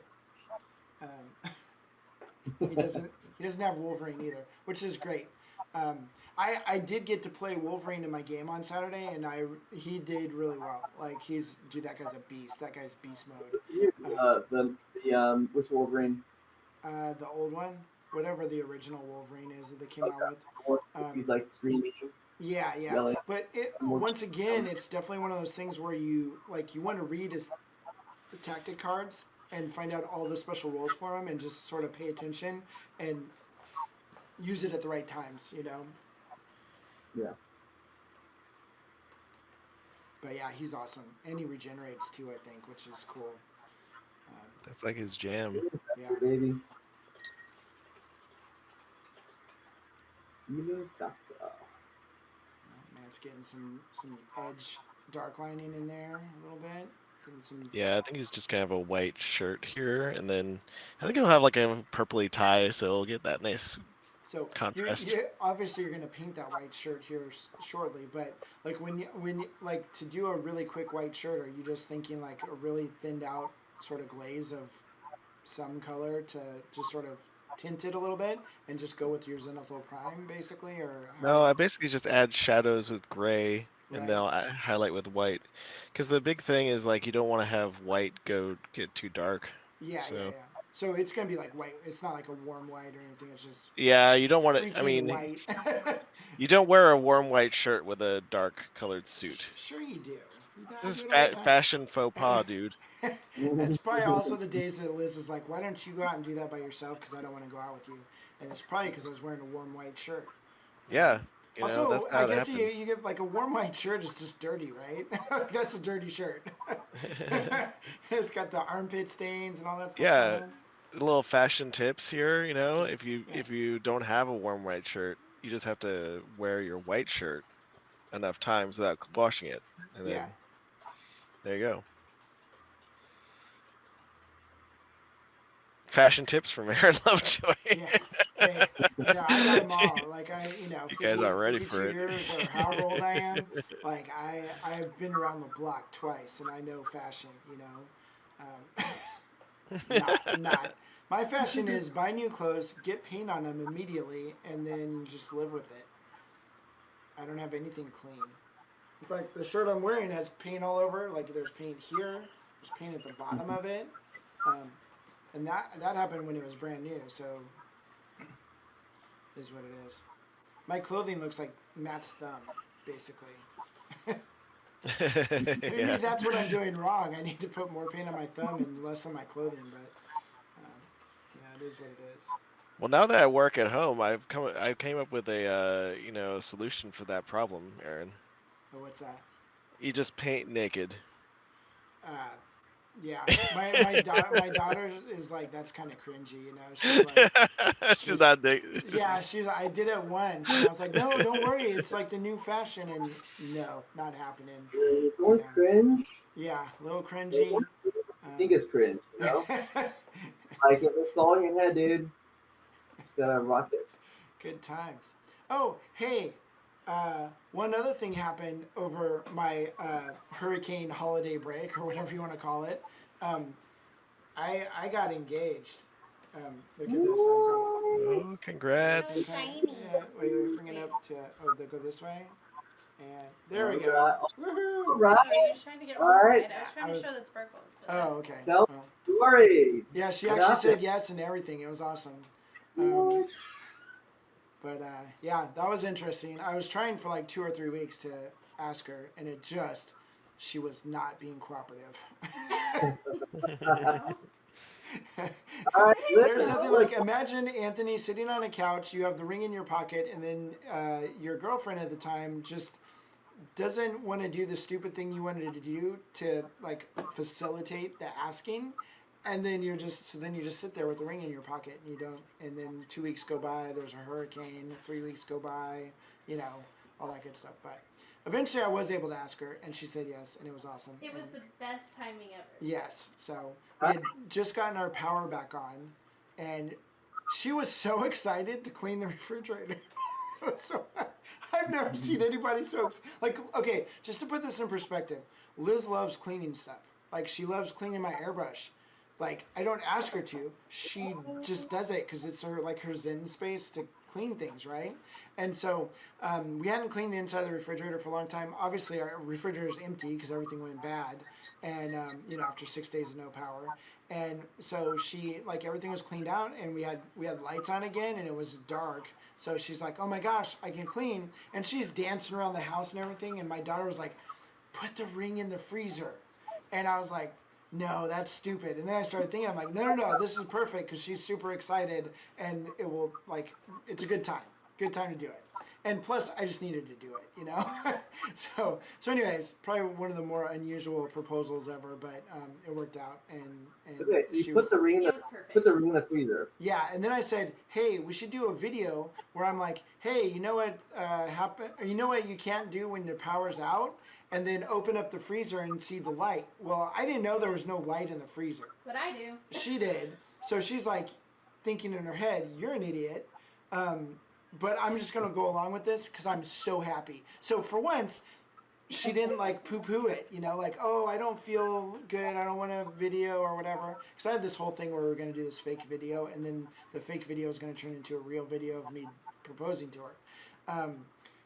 He doesn't have Wolverine either, which is great. I did get to play Wolverine in my game on Saturday, and he did really well. Like that guy's a beast. That guy's beast mode. Which Wolverine? The old one, whatever the original Wolverine is that they came out with. He's like screaming. Yeah. Yelling. But once again, it's definitely one of those things where you want to read the tactic cards and find out all the special rules for him and just sort of pay attention. And use it at the right times, you know. Yeah. But yeah, he's awesome, and he regenerates too, I think, which is cool. That's like his jam. Yeah. Baby. Evening's doctor. Matt's getting some edge dark lining in there a little bit. Getting some. Yeah, I think he's just kind of a white shirt here, and then I think he'll have like a purpley tie, so he'll get that nice So contrast. obviously you're gonna paint that white shirt here shortly, but like when you like to do a really quick white shirt, are you just thinking like a really thinned out sort of glaze of some color to just sort of tint it a little bit and just go with your zenithal prime basically, or No, I basically just add shadows with gray, and right? then I'll highlight with white. Because the big thing is like you don't want to have white get too dark. Yeah, yeah, So yeah. So it's gonna be like white. It's not like a warm white or anything. It's just yeah, you don't want to. I freaking mean, white. you don't wear a warm white shirt with a dark colored suit. Sure you do. This I is do it all the time. fashion faux pas, dude. It's probably also the days that Liz is like, "Why don't you go out and do that by yourself? Because I don't want to go out with you." And it's probably because I was wearing a warm white shirt. Yeah, you know Also, that's I how it guess happens. you get like a warm white shirt is just dirty, right? That's a dirty shirt. It's got the armpit stains and all that stuff. Yeah, on little fashion tips here. You know, Yeah. if you don't have a warm white shirt, you just have to wear your white shirt enough times without washing it, and Yeah. then there you go. Fashion tips from Aaron Lovejoy. Yeah. Hey, I got them all. Like You guys aren't ready 52 for it. years or however old I am. Like I've been around the block twice, and I know fashion. Not. My fashion is buy new clothes, get paint on them immediately, and then just live with it. I don't have anything clean. In fact, the shirt I'm wearing has paint all over. Like there's paint here, there's paint at the bottom of it, and that happened when it was brand new. So is what it is. My clothing looks like Matt's thumb, basically. Maybe Yeah. that's what I'm doing wrong. I need to put more paint on my thumb and less on my clothing, but yeah, it is what it is. Well, now that I work at home, I came up with a solution for that problem, Aaron. Oh, what's that? You just paint naked. Uh, yeah, my daughter is like, that's kind of cringy, you know. She's like, She's not naked. yeah, I did it once, and I was like, no, don't worry, it's like the new fashion, and no, not happening. It's more cringe. Yeah, a little cringy. I think it's cringe, you know? Like, if it's all in your head, dude, just gotta rock it. Good times. Oh, hey, one other thing happened over my hurricane holiday break, or whatever you want to call it. I got engaged. Look at this. Oh, congrats. So shiny. Yeah, wait, bring it up to. Oh, they go this way. And there we go. Woohoo! Right. Are you trying to get All right. I was trying to show the sparkles. But Oh, okay. No. Oh. Sorry. Yeah, she Get actually out said there. yes and everything. It was awesome. But yeah, that was interesting. I was trying for like 2 or 3 weeks to ask her, and she was not being cooperative. All right, There's nothing like, imagine Anthony sitting on a couch, you have the ring in your pocket, and then your girlfriend at the time just doesn't want to do the stupid thing you wanted to do to like facilitate the asking. And then you just sit there with the ring in your pocket, and you don't. And then 2 weeks go by. There's a hurricane. 3 weeks go by. All that good stuff. But eventually, I was able to ask her, and she said yes, and it was awesome. it was the best timing ever. Yes. So we had just gotten our power back on, and she was so excited to clean the refrigerator. So I've never seen anybody so like. Okay, just to put this in perspective, Liz loves cleaning stuff. Like she loves cleaning my airbrush. Like, I don't ask her to. She just does it because it's her zen space to clean things, right? And so we hadn't cleaned the inside of the refrigerator for a long time. Obviously, our refrigerator is empty because everything went bad. And, after 6 days of no power. And so she, like, everything was cleaned out, and we had lights on again, and it was dark. So she's like, oh my gosh, I can clean. And she's dancing around the house and everything. And my daughter was like, put the ring in the freezer. And I was like, no, that's stupid. And then I started thinking, I'm like, no, this is perfect because she's super excited and it will, like, it's a good time to do it. And plus, I just needed to do it, you know? so anyways, probably one of the more unusual proposals ever, but it worked out. And Okay, so you she put was, the ring. It was perfect. Put the ring in the freezer. yeah, and then I said, hey, we should do a video where I'm like, hey, you know what you know what you can't do when the power's out? And then open up the freezer and see the light. Well, I didn't know there was no light in the freezer. But I do. She did. So she's like thinking in her head, you're an idiot. But I'm just going to go along with this because I'm so happy. So for once, she didn't like poo-poo it, you know, like, oh, I don't feel good, I don't want a video or whatever. Because I had this whole thing where we were going to do this fake video, and then the fake video is going to turn into a real video of me proposing to her.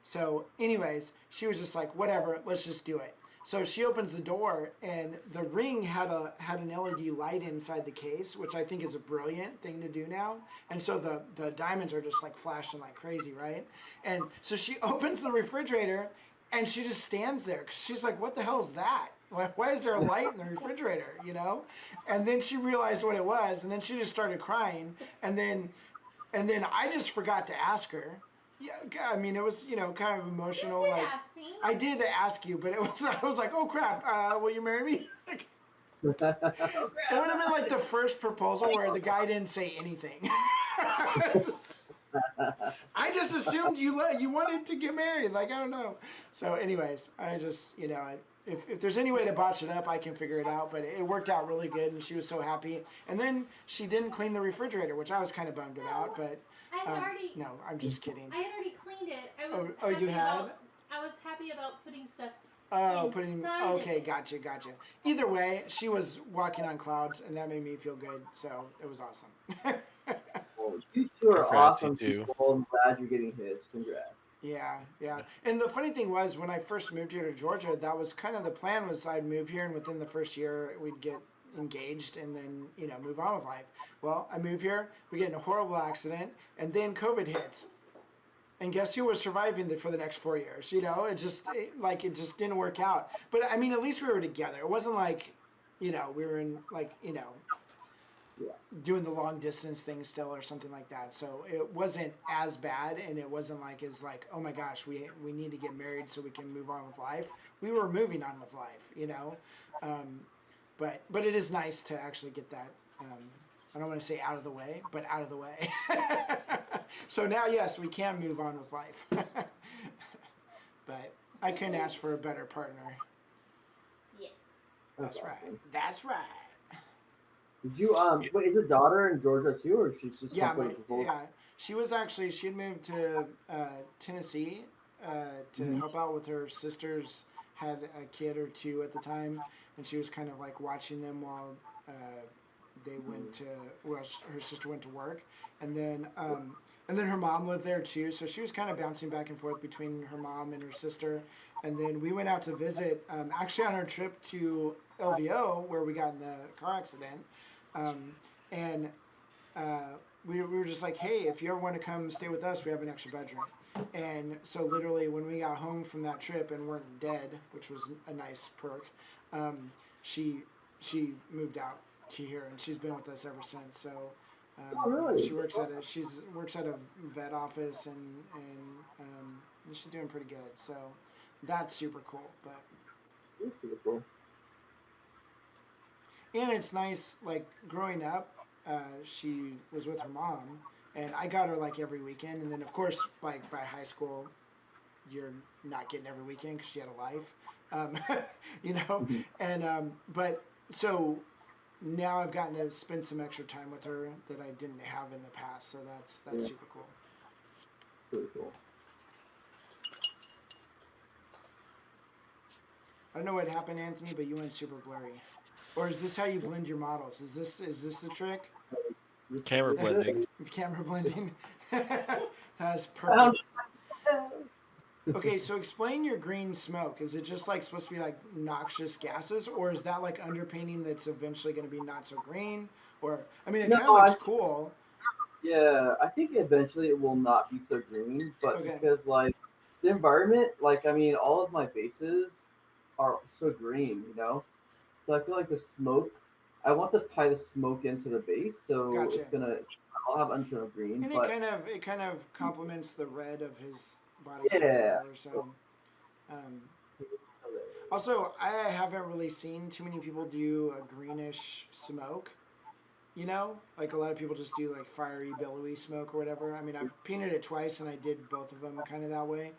So anyways, she was just like, whatever, let's just do it. So she opens the door, and the ring had an LED light inside the case, which I think is a brilliant thing to do now. And so the diamonds are just like flashing like crazy, right? And so she opens the refrigerator, and she just stands there. 'Cause she's like, what the hell is that? Why is there a light in the refrigerator, you know? And then she realized what it was, and then she just started crying. And then I just forgot to ask her. Yeah, I mean, it was, you know, kind of emotional. You did like, ask me. I did ask you, but I was like, oh crap, will you marry me? Like, it would have been like the first proposal where the guy didn't say anything. I just assumed you wanted to get married. Like, I don't know. So anyways, I just, you know, if there's any way to botch it up, I can figure it out. But it worked out really good, and she was so happy. And then she didn't clean the refrigerator, which I was kind of bummed about. But I had already. no, I'm just kidding. I had already cleaned it. I was. Oh, you had? I was happy about putting stuff. Oh, putting. inside Okay, it. gotcha. Either way, she was walking on clouds, and that made me feel good. So it was awesome. Well, you two are Congrats, you awesome two. people. I'm glad you're getting hitched. Congrats. Yeah. And the funny thing was, when I first moved here to Georgia, that was kind of the plan. Was I'd move here, and within the first year, we'd get engaged, and then, you know, move on with life. Well, I move here, we get in a horrible accident, and then COVID hits. And guess who was surviving for the next 4 years? You know, it just didn't work out. But I mean, at least we were together. It wasn't like, you know, we were in, like, you know, doing the long distance thing still or something like that. So it wasn't as bad, and it wasn't like, it's like, oh my gosh, we need to get married so we can move on with life. We were moving on with life, you know. But it is nice to actually get that, I don't want to say out of the way, but out of the way. So now, yes, we can move on with life. But I couldn't ask for a better partner. Yeah. That's awesome. right. That's right. Did you wait? Is your daughter in Georgia too, or she's just Yeah, completely full? she had moved to Tennessee to help out with her sisters. Had a kid or two at the time, and she was kind of like watching them while they went to, well, her sister went to work, and then her mom lived there too, so she was kind of bouncing back and forth between her mom and her sister. And then we went out to visit, actually on our trip to LVO, where we got in the car accident, and we were just like, hey, if you ever want to come stay with us, we have an extra bedroom. And so literally when we got home from that trip and weren't dead, which was a nice perk, she moved out to here, and she's been with us ever since. So Oh, really? she works at a vet office, and she's doing pretty good. So that's super cool. But That's super cool. and it's nice, like, growing up, she was with her mom, and I got her like every weekend. And then of course, like, by high school, you're not getting every weekend because she had a life, you know. And but so now I've gotten to spend some extra time with her that I didn't have in the past. So that's Yeah. super cool. Pretty cool. I don't know what happened, Anthony, but you went super blurry. Or is this how you blend your models? Is this the trick? Camera blending. Camera blending. That's perfect. Okay, so explain your green smoke. Is it just like supposed to be like noxious gases, or is that like underpainting that's eventually going to be not so green? Or, I mean, it No, kind of looks cool. Yeah, I think eventually it will not be so green, but Okay. because like the environment, like I mean, all of my bases are so green, you know. So I feel like the smoke. I want to tie the smoke into the base, so Gotcha. it's gonna. I'll have undertone green, And but it kind of complements the red of his bodysuit or yeah. whatever. So, um, also, I haven't really seen too many people do a greenish smoke. You know, like a lot of people just do like fiery, billowy smoke or whatever. I mean, I've painted it twice and I did both of them kind of that way.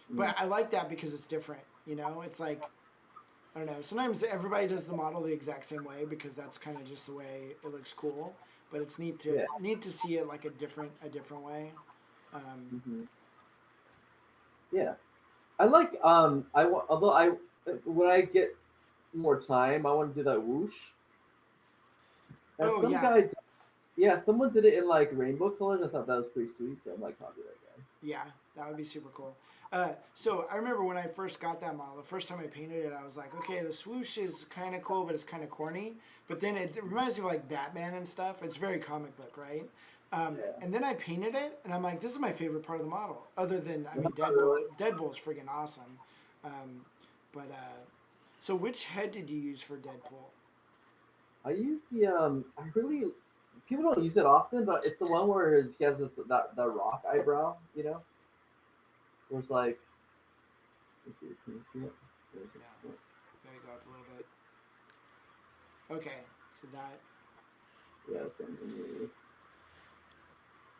But I like that because it's different. You know, it's like I don't know. Sometimes everybody does the model the exact same way because that's kind of just the way it looks cool. But it's Yeah. neat to see it like a different way. Um, Hmm. Yeah. I like although I when I get more time, I want to do that whoosh. And oh some yeah, guy, yeah, someone did it in like rainbow colors. I thought that was pretty sweet, so I'm like, copy that guy. yeah, that would be super cool. So I remember when I first got that model, the first time I painted it, I was like, okay, the swoosh is kind of cool, but it's kind of corny. But then it reminds me of like Batman and stuff. It's very comic book, right? Yeah. And then I painted it, and I'm like, this is my favorite part of the model. Other than, I mean, Not really. Deadpool's friggin' awesome. Um, but so which head did you use for Deadpool? I use the I really people don't use it often, but it's the one where he has this that rock eyebrow, you know, where it's like, let's see, can you see it? Yeah, gotta go up a little bit. Okay, so that, Yeah, it's from the,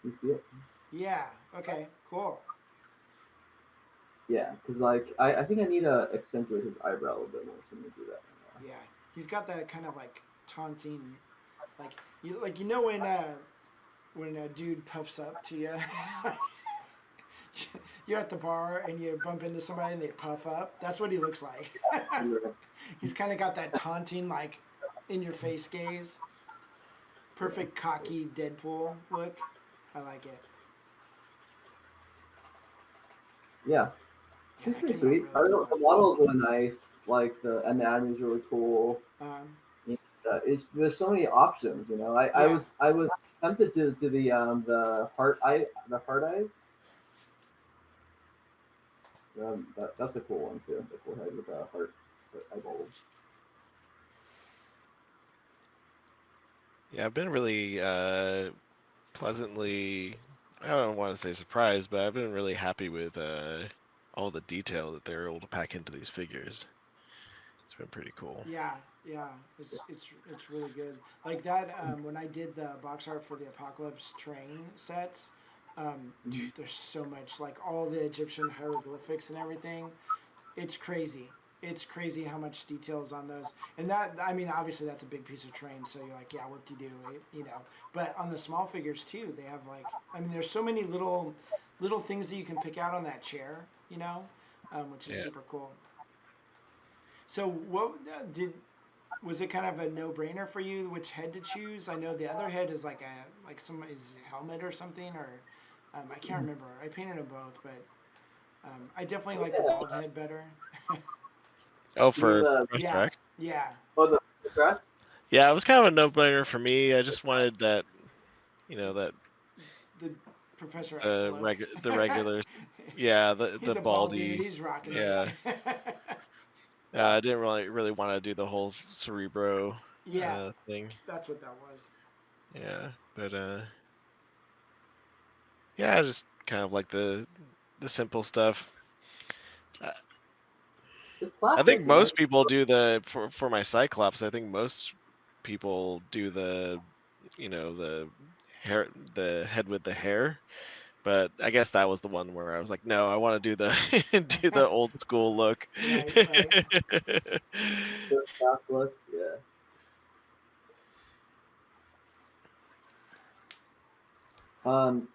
you see it? yeah, okay, cool. Yeah, because like I think I need to accentuate his eyebrow a little bit more, so I'm gonna do that right Yeah, he's got that kind of like taunting, like you know when a dude puffs up to you, you're at the bar and you bump into somebody and they puff up. That's what he looks like. now. He's kind of got that taunting, like in your face gaze. Perfect cocky Deadpool look. I like it. Yeah, Yeah, it's that pretty came out sweet. I really don't know, cool. the model is really nice. Like the anatomy is really cool. Um, And, it's there's so many options. You know, yeah, I was tempted to do the heart eyes. That's a cool one too. The cool head with the heart eyeballs. Yeah, I've been really pleasantly, I don't want to say surprised, but I've been really happy with all the detail that they're able to pack into these figures. It's been pretty cool. yeah, yeah. It's really good. Like that. When I did the box art for the Apocalypse Train sets, dude, Mm-hmm. there's so much. Like all the Egyptian hieroglyphics and everything. It's crazy. It's crazy how much detail is on those. And that, I mean, obviously that's a big piece of terrain, so you're like, yeah, what do you do, you know? But on the small figures too, they have like, I mean, there's so many little things that you can pick out on that chair, you know, which is Yeah. super cool. So what did was it kind of a no brainer for you which head to choose? I know the other head is like some is helmet or something, or I can't remember. I painted them both, but I definitely like the bald head better. Oh, You mean for the Professor Yeah, X? yeah. the cracks? Yeah, it was kind of a no-brainer for me. I just wanted that, that The Professor X the look. regular, yeah, the He's a bald dude. baldy, He's rocking yeah. it. I didn't really want to do the whole Cerebro Yeah, thing. that's what that was. Yeah, but yeah, I just kind of like the simple stuff. Uh, It's I think classic, you know. most people do the for my Cyclops. I think most people do the hair, the head with the hair. But I guess that was the one where I was like, no, I want to do the do the old school look. Right, right. The stock look, yeah.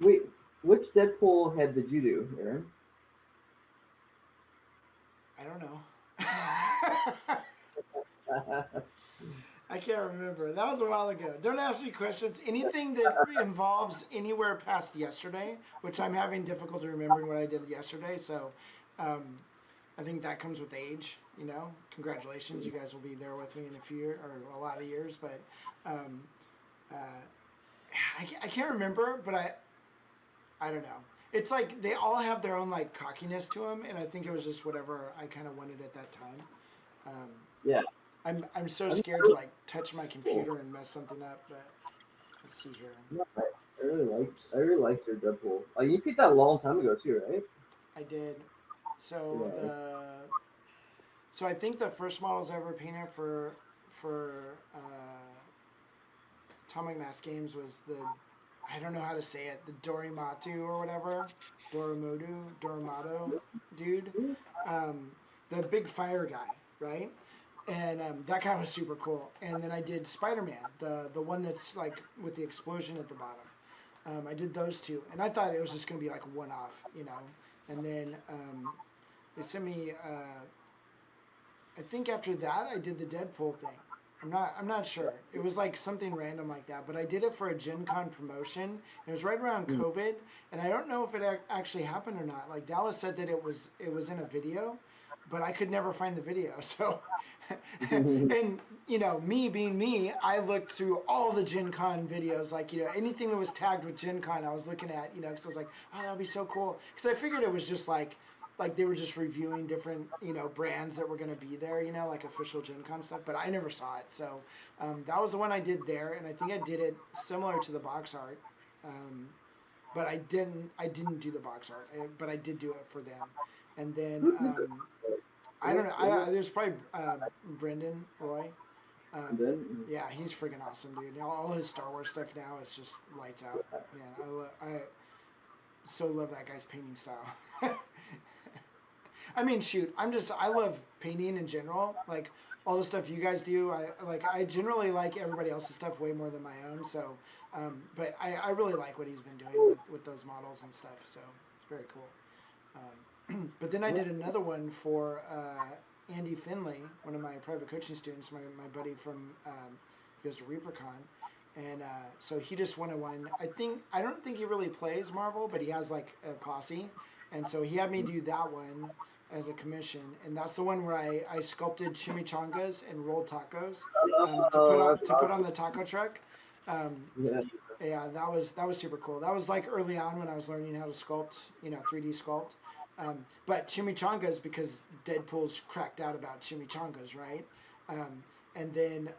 Wait, which Deadpool head did you do, Aaron? I don't know. I can't remember. That was a while ago. Don't ask me questions. Anything that involves anywhere past yesterday, which I'm having difficulty remembering what I did yesterday. So, um, I think that comes with age. You know, congratulations. You guys will be there with me in a few or a lot of years. But um, uh, I can't remember. But I don't know. It's like they all have their own like cockiness to them, and I think it was just whatever I kind of wanted at that time. Um, Yeah. I'm so scared to like touch my computer and mess something up. But let's see here. No, Oops, I really liked your Deadpool. You picked that a long time ago too, right? I did. So Yeah. so I think the first models I ever painted for Atomic Mass Games was the, I don't know how to say it, the Dorimatu or whatever, Doramato dude, um, the big fire guy, right? And that guy was super cool. And then I did Spider Man, the one that's like with the explosion at the bottom. I did those two, and I thought it was just gonna be like a one off, you know. And then they sent me. I think after that I did the Deadpool thing. I'm not sure. It was like something random like that, but I did it for a Gen Con promotion. It was right around COVID, and I don't know if it actually happened or not. Like Dallas said that it was in a video, but I could never find the video. So, and you know, me being me, I looked through all the Gen Con videos, like, you know, anything that was tagged with Gen Con, I was looking at, you know, because I was like, oh, that would be so cool. Because I figured it was just like they were just reviewing different, you know, brands that were going to be there, you know, like official Gen Con stuff, but I never saw it. So that was the one I did there, and I think I did it similar to the box art. But I didn't do the box art, but I did do it for them. And then I don't know. There's probably Brendan Roy. And then Yeah, he's freaking awesome, dude. All his Star Wars stuff now is just lights out. Man, I so love that guy's painting style. I mean, shoot, I love painting in general. Like all the stuff you guys do, I generally like everybody else's stuff way more than my own. So, but I really like what he's been doing with those models and stuff. So it's very cool. But then I did another one for Andy Finley, one of my private coaching students, my buddy from he goes to ReaperCon, and so he just wanted one. I don't think he really plays Marvel, but he has like a posse, and so he had me do that one as a commission, and that's the one where I sculpted chimichangas and rolled tacos to put on the taco truck. yeah. Yeah, that was super cool. That was like early on when I was learning how to sculpt, you know, 3D sculpt. But chimichangas, because Deadpool's cracked out about chimichangas, right? And then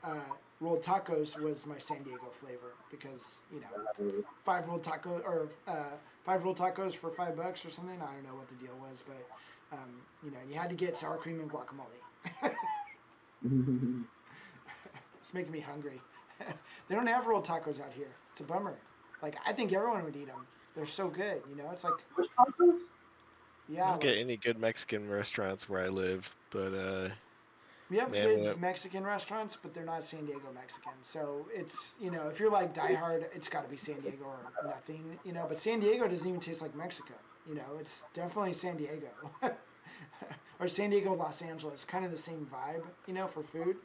rolled tacos was my San Diego flavor because, you know, five rolled tacos for $5 or something. I don't know what the deal was, but you know, you had to get sour cream and guacamole. It's making me hungry. They don't have rolled tacos out here. It's a bummer. Like, I think everyone would eat them. They're so good, you know? It's like, I yeah. don't get any good Mexican restaurants where I live, but We have man, good Mexican restaurants, but they're not San Diego Mexican. So it's, you know, if you're like diehard, it's got to be San Diego or nothing, you know? But San Diego doesn't even taste like Mexico, you know? It's definitely San Diego. Or San Diego, Los Angeles. Kind of the same vibe, you know, for food.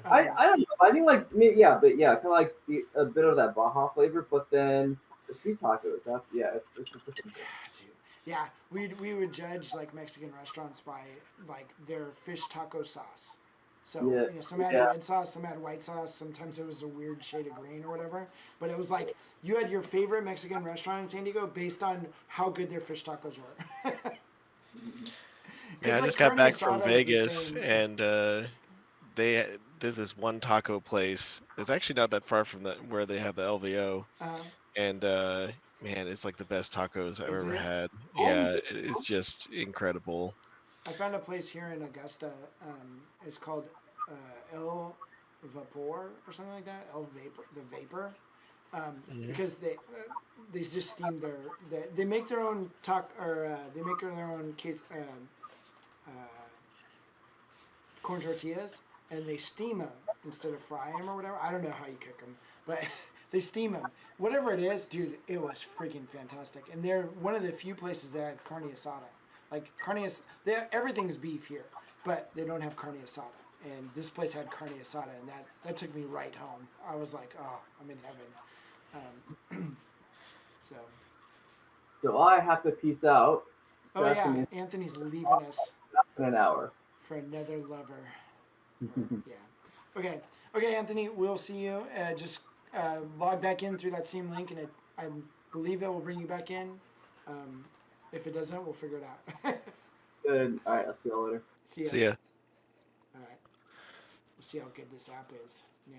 I don't know. I think like yeah, but yeah, kind of like a bit of that Baja flavor, but then the street tacos. That's it's a different thing. Dude. Yeah, we would judge like Mexican restaurants by like their fish taco sauce. So Yeah, you know, some had red sauce, some had white sauce. Sometimes it was a weird shade of green or whatever. But it was like you had your favorite Mexican restaurant in San Diego based on how good their fish tacos were. yeah, I like just got carne back from asada was the Vegas, same. and there's this one taco place. It's actually not that far from where they have the LVO, and man, it's like the best tacos I've Is ever it? had. Yeah, it's just incredible. I found a place here in Augusta. It's called El Vapor or something like that. El Vapor, the Vapor. Because they just steam they make their own they make their own corn tortillas, and they steam them instead of fry them or whatever. I don't know how you cook them, but they steam them. Whatever it is, dude, it was freaking fantastic. And they're one of the few places that had carne asada. Like everything's beef here, but they don't have carne asada. And this place had carne asada, and that took me right home. I was like, oh, I'm in heaven. So I have to peace out. Oh yeah, Anthony's leaving us In an hour. for another lover. Yeah. Okay, Anthony. We'll see you. Just log back in through that same link, and I believe it will bring you back in. If it doesn't, we'll figure it out. Good. All right. I'll see y'all later. See ya. See ya. All right. We'll see see how good this app is now.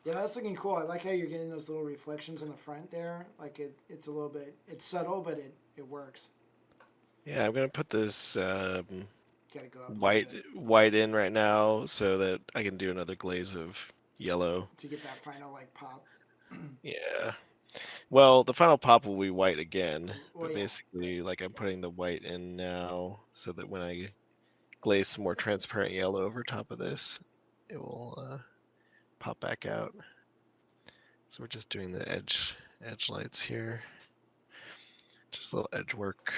Yeah, that's looking cool. I like how you're getting those little reflections on the front there. Like it's a little bit, it's subtle, but it works. Yeah, I'm gonna put this Got to go up a white little white in right now so that I can do another glaze of yellow. bit to get that final like pop. Yeah. Well, the final pop will be white again, Well, but yeah, basically, like I'm putting the white in now so that when I glaze some more transparent yellow over top of this, it will pop back out. So we're just doing the edge lights here. Just a little edge work.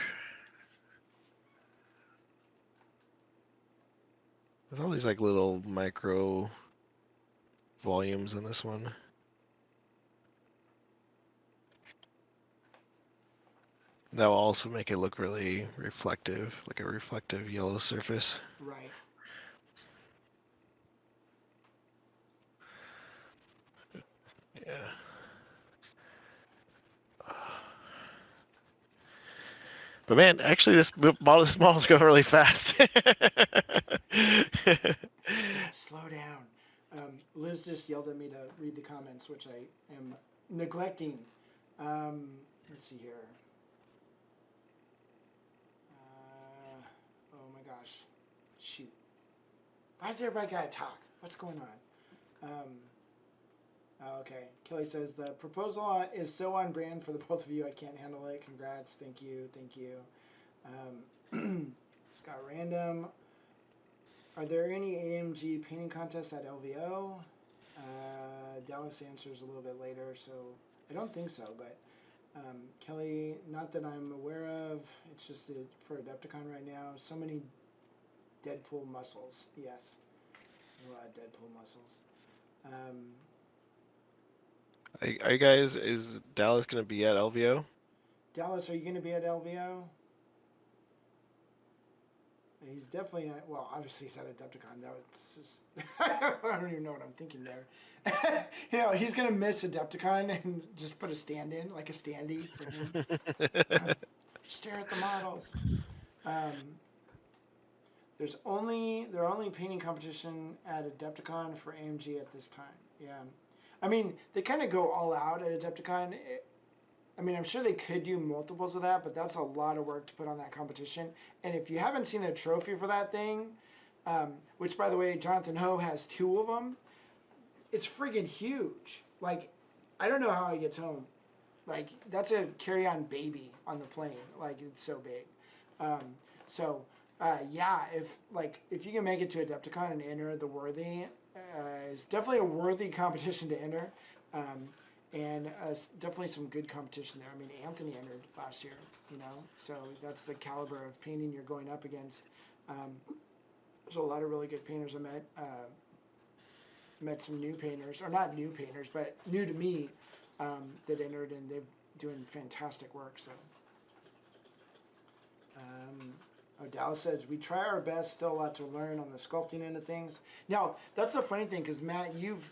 There's all these like little micro volumes in this one. That will also make it look really reflective, like a reflective yellow surface. right. Yeah. But man, actually, this model's going really fast. Yeah, slow down. Liz just yelled at me to read the comments, which I am neglecting. Let's see here. Oh my gosh. Shoot. Why does everybody gotta talk? What's going on? Okay. Kelly says the proposal is so on brand for the both of you. I can't handle it. Congrats. Thank you. Thank you. Scott Random. Are there any AMG painting contests at LVO? Dallas answers a little bit later, so I don't think so. But Kelly, not that I'm aware of. It's just for Adepticon right now. So many Deadpool muscles. Yes, a lot of Deadpool muscles. Are you guys? Is Dallas gonna be at LVO? Dallas, are you going to be at LVO? He's definitely at, well, obviously he's at Adepticon. That was just, I don't even know what I'm thinking there. You know, he's going to miss Adepticon and just put a stand in, like a standee for him. Stare at the models. There are only painting competition at Adepticon for AMG at this time. Yeah. I mean, they kind of go all out at Adepticon. I mean, I'm sure they could do multiples of that, but that's a lot of work to put on that competition. And if you haven't seen the trophy for that thing, which, by the way, Jonathan Ho has 2 of them, it's friggin' huge. Like, I don't know how he gets home. Like, that's a carry-on baby on the plane. Like, it's so big. Yeah, if you can make it to Adepticon and enter the worthy, it's definitely a worthy competition to enter. And definitely some good competition there. I mean, Anthony entered last year, you know, so that's the caliber of painting you're going up against. There's a lot of really good painters I met some new painters, or not new painters, but new to me, that entered, and they're doing fantastic work. So, Dallas says, we try our best, still a lot to learn on the sculpting end of things. Now, that's the funny thing, because Matt, you've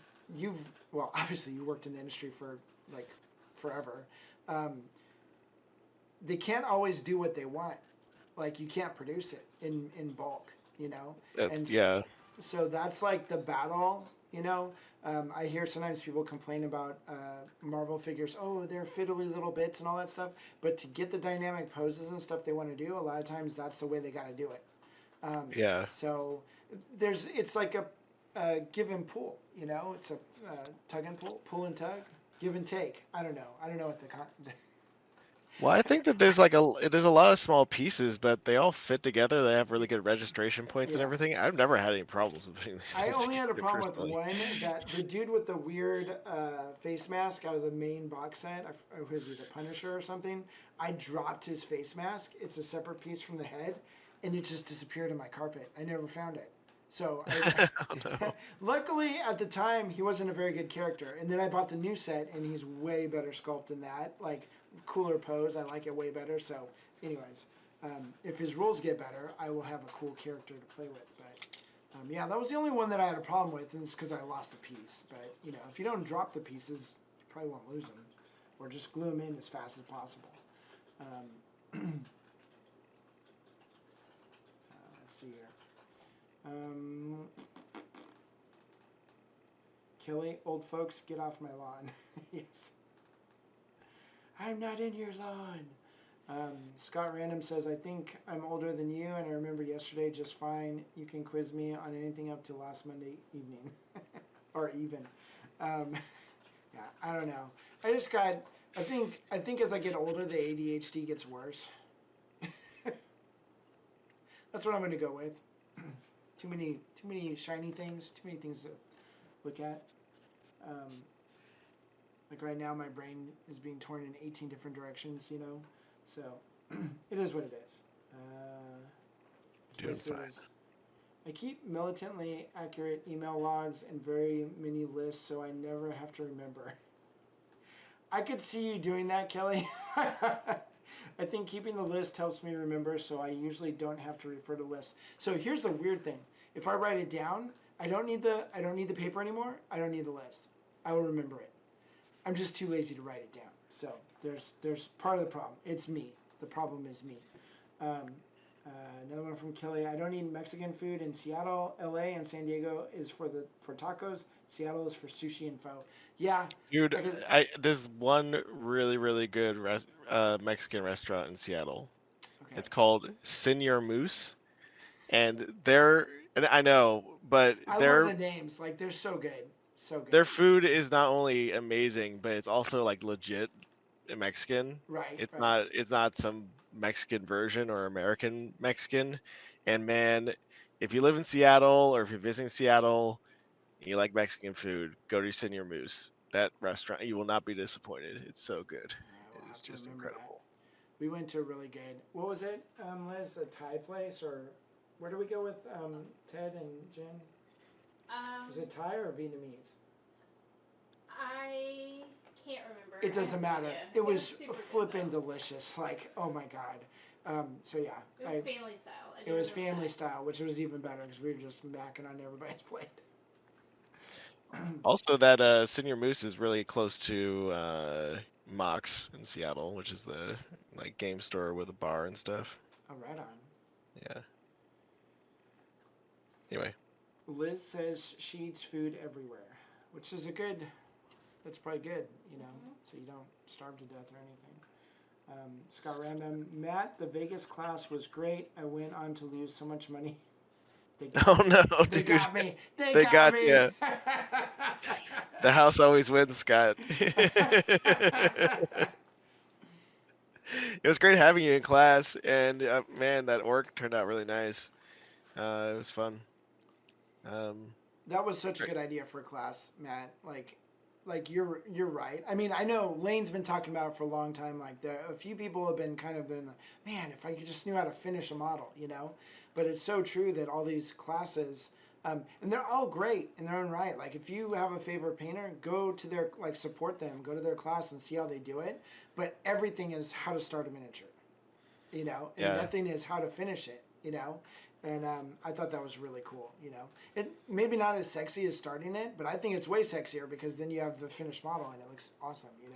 well, obviously you worked in the industry for like forever. They can't always do what they want. Like, you can't produce it in bulk, you know? Yeah. So that's like the battle, you know? I hear sometimes people complain about Marvel figures, oh, they're fiddly little bits and all that stuff. But to get the dynamic poses and stuff they want to do, a lot of times that's the way they got to do it. Yeah. So it's like a give and pull, you know? It's a tug and pull and tug, give and take. I don't know what the Well, I think that there's a lot of small pieces, but they all fit together. They have really good registration points and Yeah. everything. I've never had any problems with putting these I things only had a together problem with personally. one, that the dude with the weird face mask out of the main box set, who is he, the Punisher or something? I dropped his face mask. It's a separate piece from the head, and it just disappeared in my carpet. I never found it. So, Oh, no. luckily at the time he wasn't a very good character. And then I bought the new set, and he's way better sculpted than that. Like, cooler pose. I like it way better. So, anyways, if his rules get better, I will have a cool character to play with. But yeah, that was the only one that I had a problem with, and it's because I lost the piece. But you know, if you don't drop the pieces, you probably won't lose them, or just glue them in as fast as possible. Let's see here. Kelly, old folks, get off my lawn. Yes. I'm not in your lawn. Scott Random says, I think I'm older than you, and I remember yesterday just fine. You can quiz me on anything up to last Monday evening. Or even. Yeah, I don't know. I think as I get older, the ADHD gets worse. That's what I'm going to go with. Too many shiny things, too many things to look at. Like right now, my brain is being torn in 18 different directions, you know? So, it is what it is. Doing fine. I keep militantly accurate email logs and very many lists so I never have to remember. I could see you doing that, Kelly. I think keeping the list helps me remember, so I usually don't have to refer to lists. So here's the weird thing. If I write it down, I don't need the paper anymore. I don't need the list. I will remember it. I'm just too lazy to write it down. So there's part of the problem. It's me. The problem is me. Another one from Kelly. I don't eat Mexican food in Seattle, LA, and San Diego is for tacos. Seattle is for sushi and pho. Yeah, Dude, there's one really, really good Mexican restaurant in Seattle. okay. It's called Senor Moose, and I know, but I love the names. Like they're so good, so good. Their food is not only amazing, but it's also like legit Mexican. Right. It's not some Mexican version or American Mexican. And man, if you live in Seattle or if you're visiting Seattle and you like Mexican food, go to Senor Moose. That restaurant, you will not be disappointed. It's so good. It's just incredible. That. We went to a really good. What was it, Liz? A Thai place, or where do we go with Ted and Jen? Is it Thai or Vietnamese? I can't remember. It doesn't matter. Yeah. It was flippin' delicious. Like, oh my god. So yeah. It was family style. It was family style, which was even better because we were just macking on everybody's plate. Also, that Senor Moose is really close to Mox in Seattle, which is the like game store with a bar and stuff. Oh, right on. Yeah. Anyway. Liz says she eats food everywhere, which is that's probably good, you know, so you don't starve to death or anything. Scott Random, Matt, the Vegas class was great. I went on to lose so much money. They got me. They got me. You. The house always wins, Scott. It was great having you in class, and man, that org turned out really nice. It was fun. That was such a good idea for a class, Matt. Like you're right. I mean, I know Lane's been talking about it for a long time. Like a few people have been man, if I just knew how to finish a model, you know. But it's so true that all these classes, and they're all great in their own right. Like if you have a favorite painter, go to their support them, go to their class and see how they do it. But everything is how to start a miniature, you know, and nothing is how to finish it, you know. And I thought that was really cool, you know. It maybe not as sexy as starting it, but I think it's way sexier because then you have the finished model and it looks awesome, you know.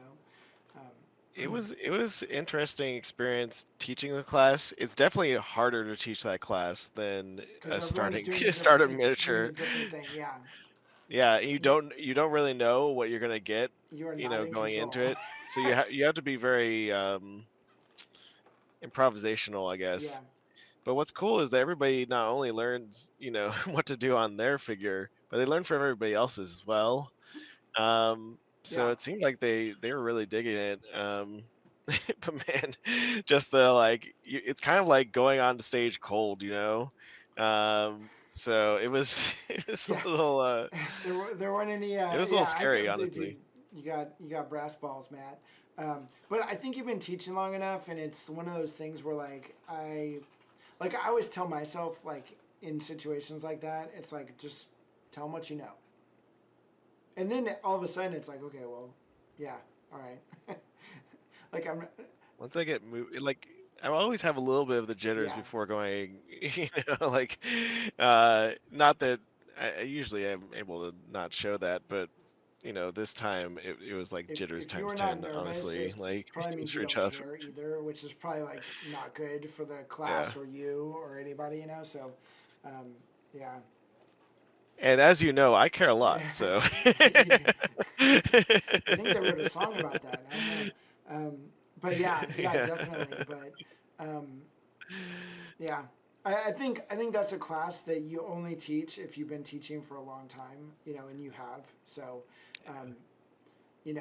It was interesting experience teaching the class. It's definitely harder to teach that class than start a miniature. Yeah. Yeah, you don't really know what you're gonna get, you know, going into it. So you have to be very improvisational, I guess. Yeah. But what's cool is that everybody not only learns, you know, what to do on their figure, but they learn from everybody else's as well. So it seemed like they were really digging it. But man, just the it's kind of like going on stage cold, you know. So it was a little. There weren't any. It was a little scary, honestly. You got brass balls, Matt. But I think you've been teaching long enough, and it's one of those things where I always tell myself, like in situations like that, it's like just tell them what you know. And then all of a sudden it's like, okay, well, yeah, all right. Once I get moved, like I always have a little bit of the jitters before going, you know, like not that I usually am able to not show that, but you know, this time it was like jitters times 10, nervous, honestly. Like probably means you don't care either, which is probably like not good for the class or you or anybody, you know. So, yeah. And as you know, I care a lot. So. I think they wrote a song about that. I don't know, but yeah, Yeah. definitely. But yeah, I think that's a class that you only teach if you've been teaching for a long time, and you have. So, um,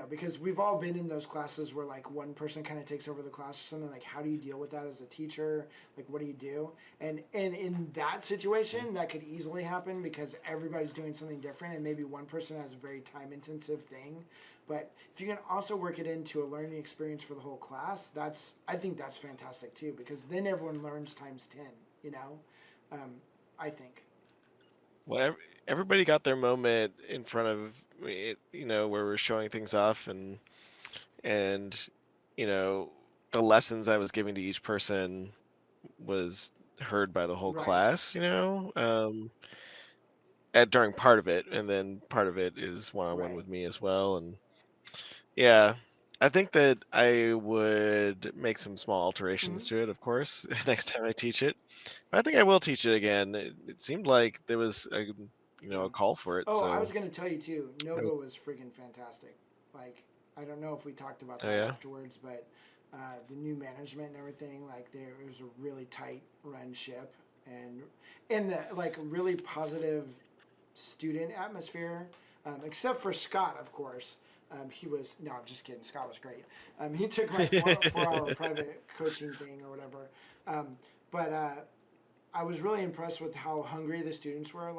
because we've all been in those classes where like one person kind of takes over the class or something. Like, how do you deal with that as a teacher? Like, what do you do? And in that situation, that could easily happen because everybody's doing something different, and maybe one person has a very time intensive thing. But if you can also work it into a learning experience for the whole class, I think that's fantastic too, because then everyone learns times 10. You know, um, I think. Well, everybody got their moment in front of where we're showing things off, and you know, the lessons I was giving to each person was heard by the whole Right. class, during part of it, and then part of it is one-on-one Right. with me as well. And yeah, I think that I would make some small alterations Mm-hmm. to it, of course, next time I teach it. But I think I will teach it again. It seemed like there was Yeah. a call for it, Oh, I was so. gonna tell you too. I Nova was- was friggin' fantastic. Like, I don't know if we talked about Oh that yeah. afterwards, but the new management and everything, like, there it was a really tight run ship, and the like really positive student atmosphere, except for Scott, of course. He was no, I'm just kidding. Scott was great. He took my 4 hour private coaching thing or whatever, but I was really impressed with how hungry the students were.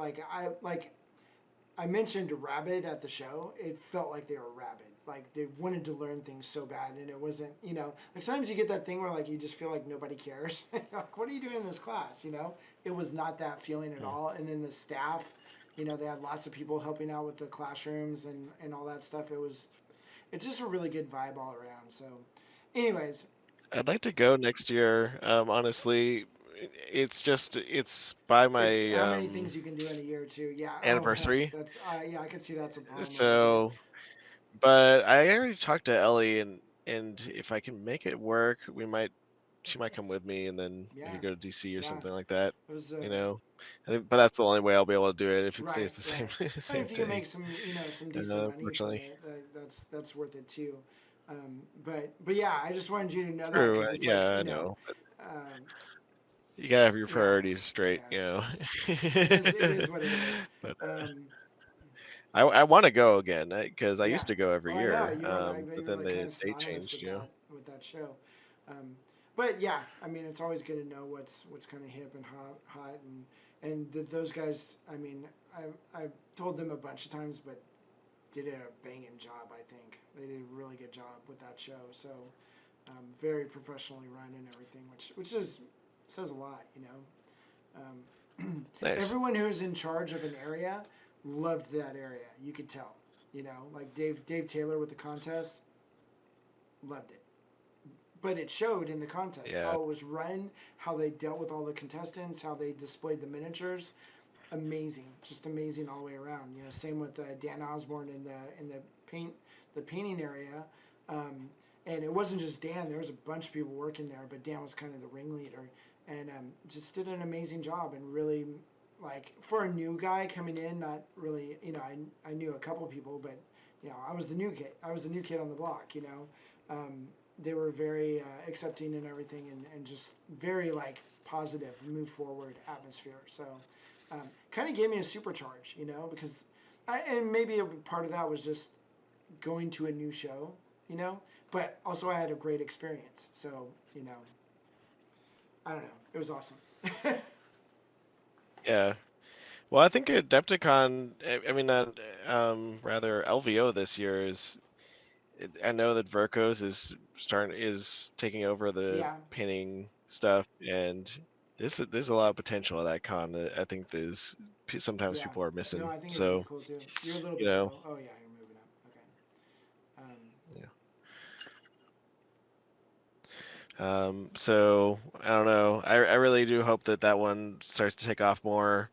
I mentioned rabid at the show. It felt like they were rabid. Like they wanted to learn things so bad, and it wasn't. Like sometimes you get that thing where like you just feel like nobody cares. Like, what are you doing in this class? It was not that feeling at all. And then the staff, they had lots of people helping out with the classrooms and all that stuff. It's just a really good vibe all around. So, anyways, I'd like to go next year. Honestly, it's by it's my how many things you can do in a year or two. Yeah. Oh, anniversary. that's yeah. I could see that's a problem a little bit. So, but I already talked to Ellie, and if I can make it work, she might come with me, and then we Yeah. could go to DC or Yeah. something like that. It was You know, but that's the only way I'll be able to do it if it right, stays the same right. And same if you can day. make some decent money from Unfortunately, it, that's worth it too. But yeah, I just wanted you to know that true. because it's like Yeah, I know. um, You gotta have your yeah, priorities straight, yeah. you know. It is what it is. But Um, I want to go again because I yeah. used to go every Oh, I know year. you But were then like kind the of date synonymous changed, with that show. Um, but yeah, I mean, it's always good to know what's kind of hip and hot, and those guys. I mean, I told them a bunch of times, but did a banging job. I think they did a really good job with that show. So very professionally run and everything, which is says a lot. Nice. Everyone who's in charge of an area loved that area. You could tell. Like Dave Taylor with the contest, loved it. But it showed in the contest Yeah. how it was run, how they dealt with all the contestants, how they displayed the miniatures. Amazing, just amazing all the way around. Same with Dan Osborne in the painting area, and it wasn't just Dan. There was a bunch of people working there, but Dan was kind of the ringleader, and just did an amazing job. And really, like for a new guy coming in, not really. I knew a couple people, but I was the new kid. I was the new kid on the block. They were very accepting and everything, and just very like positive, move forward atmosphere. So kind of gave me a supercharge, because and maybe a part of that was just going to a new show, but also I had a great experience. So, I don't know. It was awesome. Yeah. Well, I think Adepticon, I mean, rather LVO this year is. I know that Verkos is taking over the Yeah, painting stuff, and there's a lot of potential at that con that I think sometimes yeah. people are No, missing. I think it'll be So, cool too. You're a little you bit know, low. Oh, yeah, you're moving up. Okay. yeah. So I don't know. I really do hope that that one starts to take off more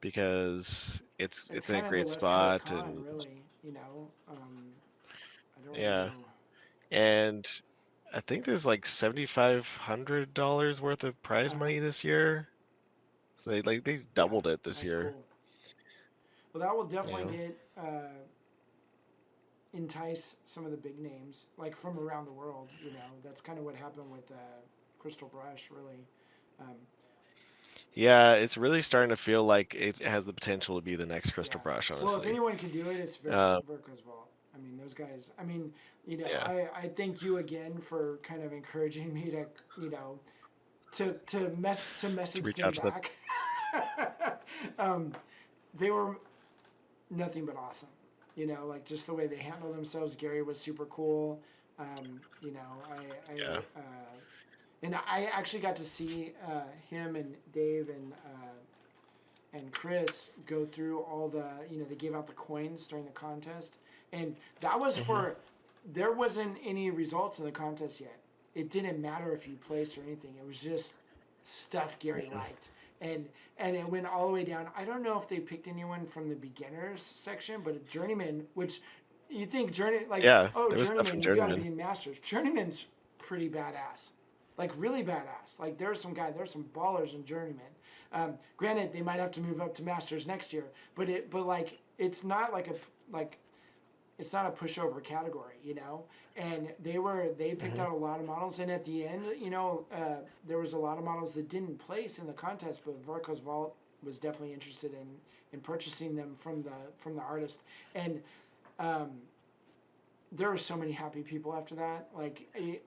because It's it's in a kind of the great West Coast spot, con, and really, I don't really yeah, know. and I think there's like $7,500 worth of prize Uh-huh. money this year. So they Yeah, doubled it this that's year. cool. Well, that will definitely Yeah. get entice some of the big names, like from around the world. You know, that's kind of what happened with Crystal Brush, really. Um, Yeah, it's really starting to feel like it has the potential to be the next yeah. Crystal Brush, Well, if honestly. anyone can do it, it's Um, Verko's vault. I mean, those guys. I mean, yeah, I thank you again for kind of encouraging me to, to to message reach them out to them. back. um, they were nothing but awesome. Like just the way they handled themselves. Gary was super cool. Yeah. And I actually got to see him and Dave and Chris go through all the, they gave out the coins during the contest, and that was Hmm. there wasn't any results in the contest yet. It didn't matter if you placed or anything. It was just stuff Gary liked. And it went all the way down. I don't know if they picked anyone from the beginners section, but a journeyman, which you think Yeah, oh, there was stuff from journeyman, you got to Journeyman. be in masters. Journeyman's pretty badass, like really badass. Like there's some ballers in journeyman. Granted, they might have to move up to masters next year, but like it's not like it's not a pushover category, And they picked Hmm. out a lot of models, and at the end, there was a lot of models that didn't place in the contest, but Verko's Vault was definitely interested in purchasing them from the artist, and there were so many happy people after that. They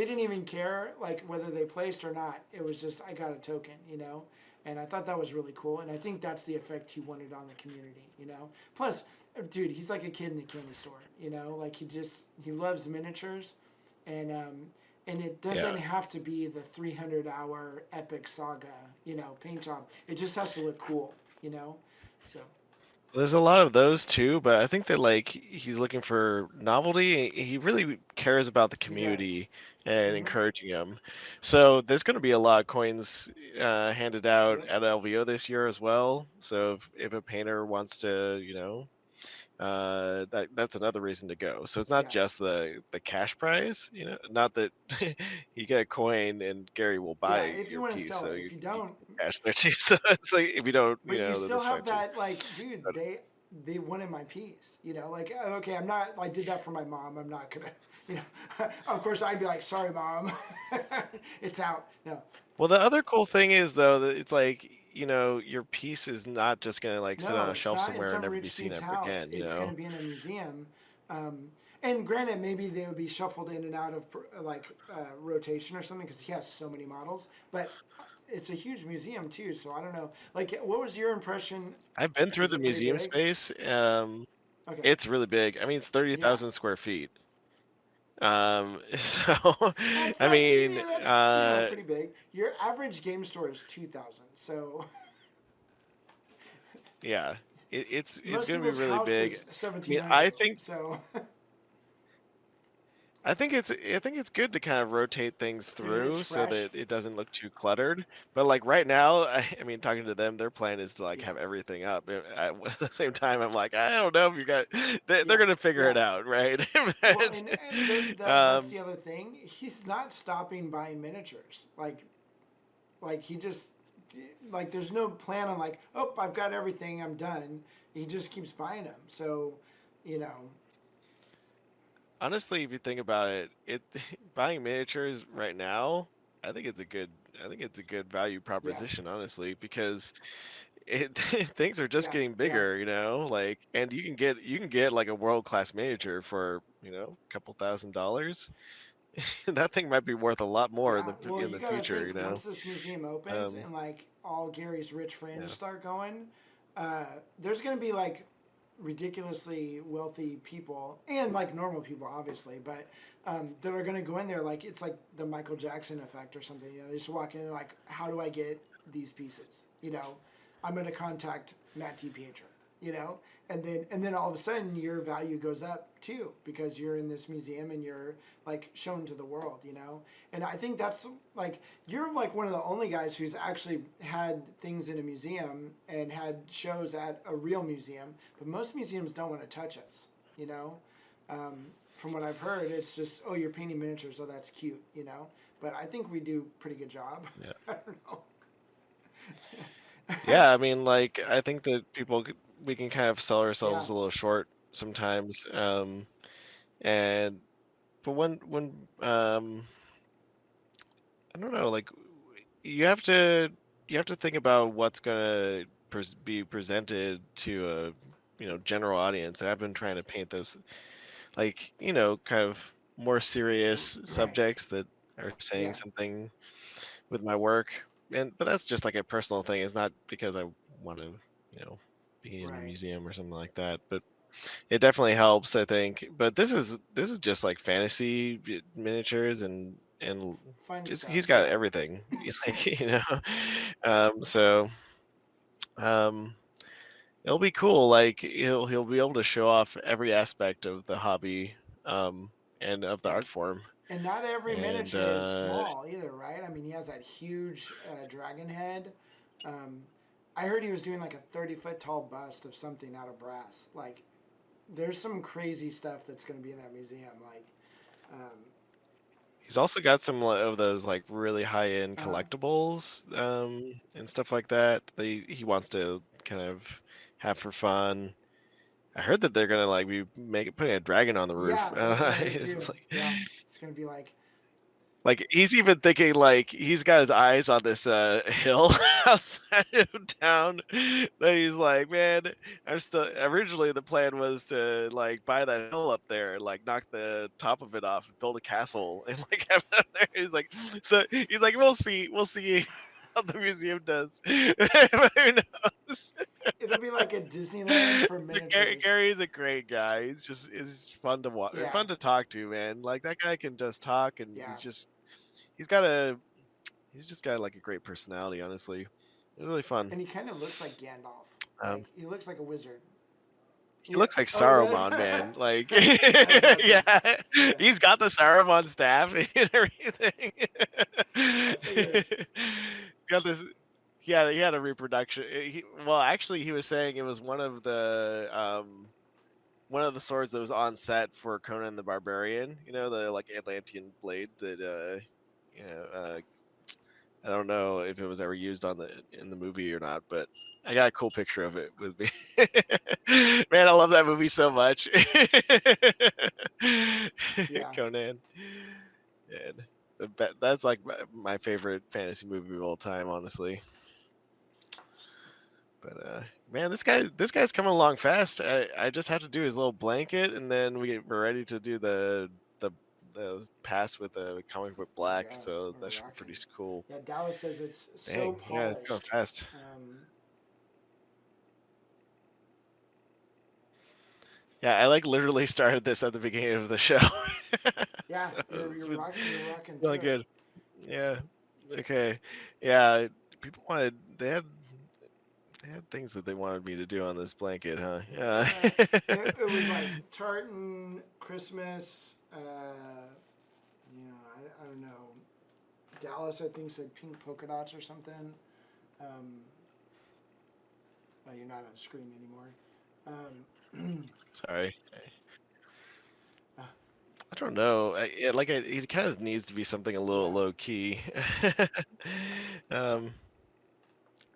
didn't even care like whether they placed or not. It was just I got a token, and I thought that was really cool. And I think that's the effect he wanted on the community. Plus, dude, he's like a kid in the candy store. Like he loves miniatures, and it doesn't Yeah. have to be the 300-hour epic saga, paint job. It just has to look cool, So There's a lot of those too, but I think that like he's looking for novelty. He really cares about the he does. community and Mm-hmm. encouraging them. So there's going to be a lot of coins handed out Yep. at LVO this year as well. So if a painter wants to, that's another reason to go. So it's not Yeah. just the cash prize, not that you get a coin and Gary will Yeah. buy If you your want to piece, sell so it, you if you can don't, get cash there too. So it's like if you don't, but you then still that's have fine too. that, like, dude, But they wanted my piece, like, okay, I'm not, I did that for my mom, I'm not gonna, of course I'd be like, sorry mom, it's out. No, well, the other cool thing is though that it's like your piece is not just gonna like sit on no, a it's shelf not in somewhere and some never be rich seen dude's ever house, again. it's gonna be in a museum. um, and granted, maybe they would be shuffled in and out of rotation or something because he has so many models, but it's a huge museum too, so I don't know, like, what was your impression? I've been through Is the it pretty museum big? space. Okay. It's really big. I mean, it's thirty Yeah. thousand square feet. So That's I that's mean, yeah, that's pretty big. Your average game store is 2,000. So yeah, it's most gonna be people's really house big. is I mean, 1,700. So I think it's good to kind of rotate things it's through so fresh. that it doesn't look too cluttered. But like right now, I mean, talking to them, their plan is to like Yeah. have everything up. At the same time, I'm like, I don't know if you got. They're Yeah. gonna figure Yeah. it out, right? Well, But, and that's um, the other thing. He's not stopping buying miniatures. Like he just like there's no plan on like, oh, I've got everything, I'm done. He just keeps buying them. So, you know, honestly, if you think about it, buying miniatures right now, I think it's a good value yeah. proposition, honestly, because it things are just Yeah. getting Yeah. bigger, like, and you can get like a world class manager for a couple $1,000. That thing might be worth a lot more Yeah, well, in you the got to future. think once this museum opens Um, and like all Gary's rich friends yeah, start going, there's going to be like ridiculously wealthy people and like normal people, obviously, but that are going to go in there like it's like the Michael Jackson effect or something. They just walk in and like, how do I get these pieces? I'm going to contact Matt T. Pietro. And then all of a sudden your value goes up too because you're in this museum and you're like shown to the world. And I think that's like you're like one of the only guys who's actually had things in a museum and had shows at a real museum, but most museums don't want to touch us. you know from what I've heard, it's just, oh, you're painting miniatures, oh, that's cute. But I think we do a pretty good job. yeah, I don't know. yeah. I mean, like, I think that people we can kind of sell ourselves a little short sometimes. And but when I don't know, like you have to think about what's gonna be presented to a general audience. And I've been trying to paint those like kind of more serious subjects that are saying something with my work, but that's just like a personal thing. It's not because I want to be in a museum or something like that, but it definitely helps, I think. But this is just like fantasy miniatures and Fun stuff. he's got everything. He's like so it'll be cool. Like he'll be able to show off every aspect of the hobby and of the art form. And not every And, miniature is small either, right? I mean, he has that huge dragon head. I heard he was doing like a 30-foot tall bust of something out of brass. Like, there's some crazy stuff that's going to be in that museum. Like, he's also got some of those like really high-end collectibles and stuff like that. He wants to kind of have for fun. I heard that they're gonna like be putting a dragon on the roof. Yeah, that's what I heard too. It's like, it's gonna be like he's even thinking like he's got his eyes on this hill outside of town. That he's like, man, I'm still. Originally, the plan was to like buy that hill up there and like knock the top of it off and build a castle and like have it up there. He's like, we'll see how the museum does. Who knows? it'll be like a Disneyland for miniatures. Gary's a great guy. He's fun to watch, fun to talk to, man. Like that guy can just talk, and he's just got like a great personality. Honestly, it's really fun. And he kind of looks like Gandalf. Like he looks like a wizard. He looks like Saruman, man. Like, yeah, he's got the Saruman staff and everything. He's got this. He had a reproduction. Actually, he was saying it was one of the swords that was on set for Conan the Barbarian. You know, the like Atlantean blade that I don't know if it was ever used in the movie or not, but I got a cool picture of it with me. Man, I love that movie so much. Conan. And that's like my favorite fantasy movie of all time, honestly. But man, this guy's coming along fast. I just have to do his little blanket, and then we're ready to do the pass with the comic book black. So that should be pretty cool. Yeah, Dallas says it's so polished. Yeah, it's going fast. Yeah, I like literally started this at the beginning of the show. Yeah, so you're rocking. Really good. Yeah. Okay. Yeah. People they had things that they wanted me to do on this blanket, huh? Yeah. It was like tartan, Christmas. I don't know. Dallas, I think, said pink polka dots or something. You're not on screen anymore. Sorry. I don't know. It kind of needs to be something a little low key.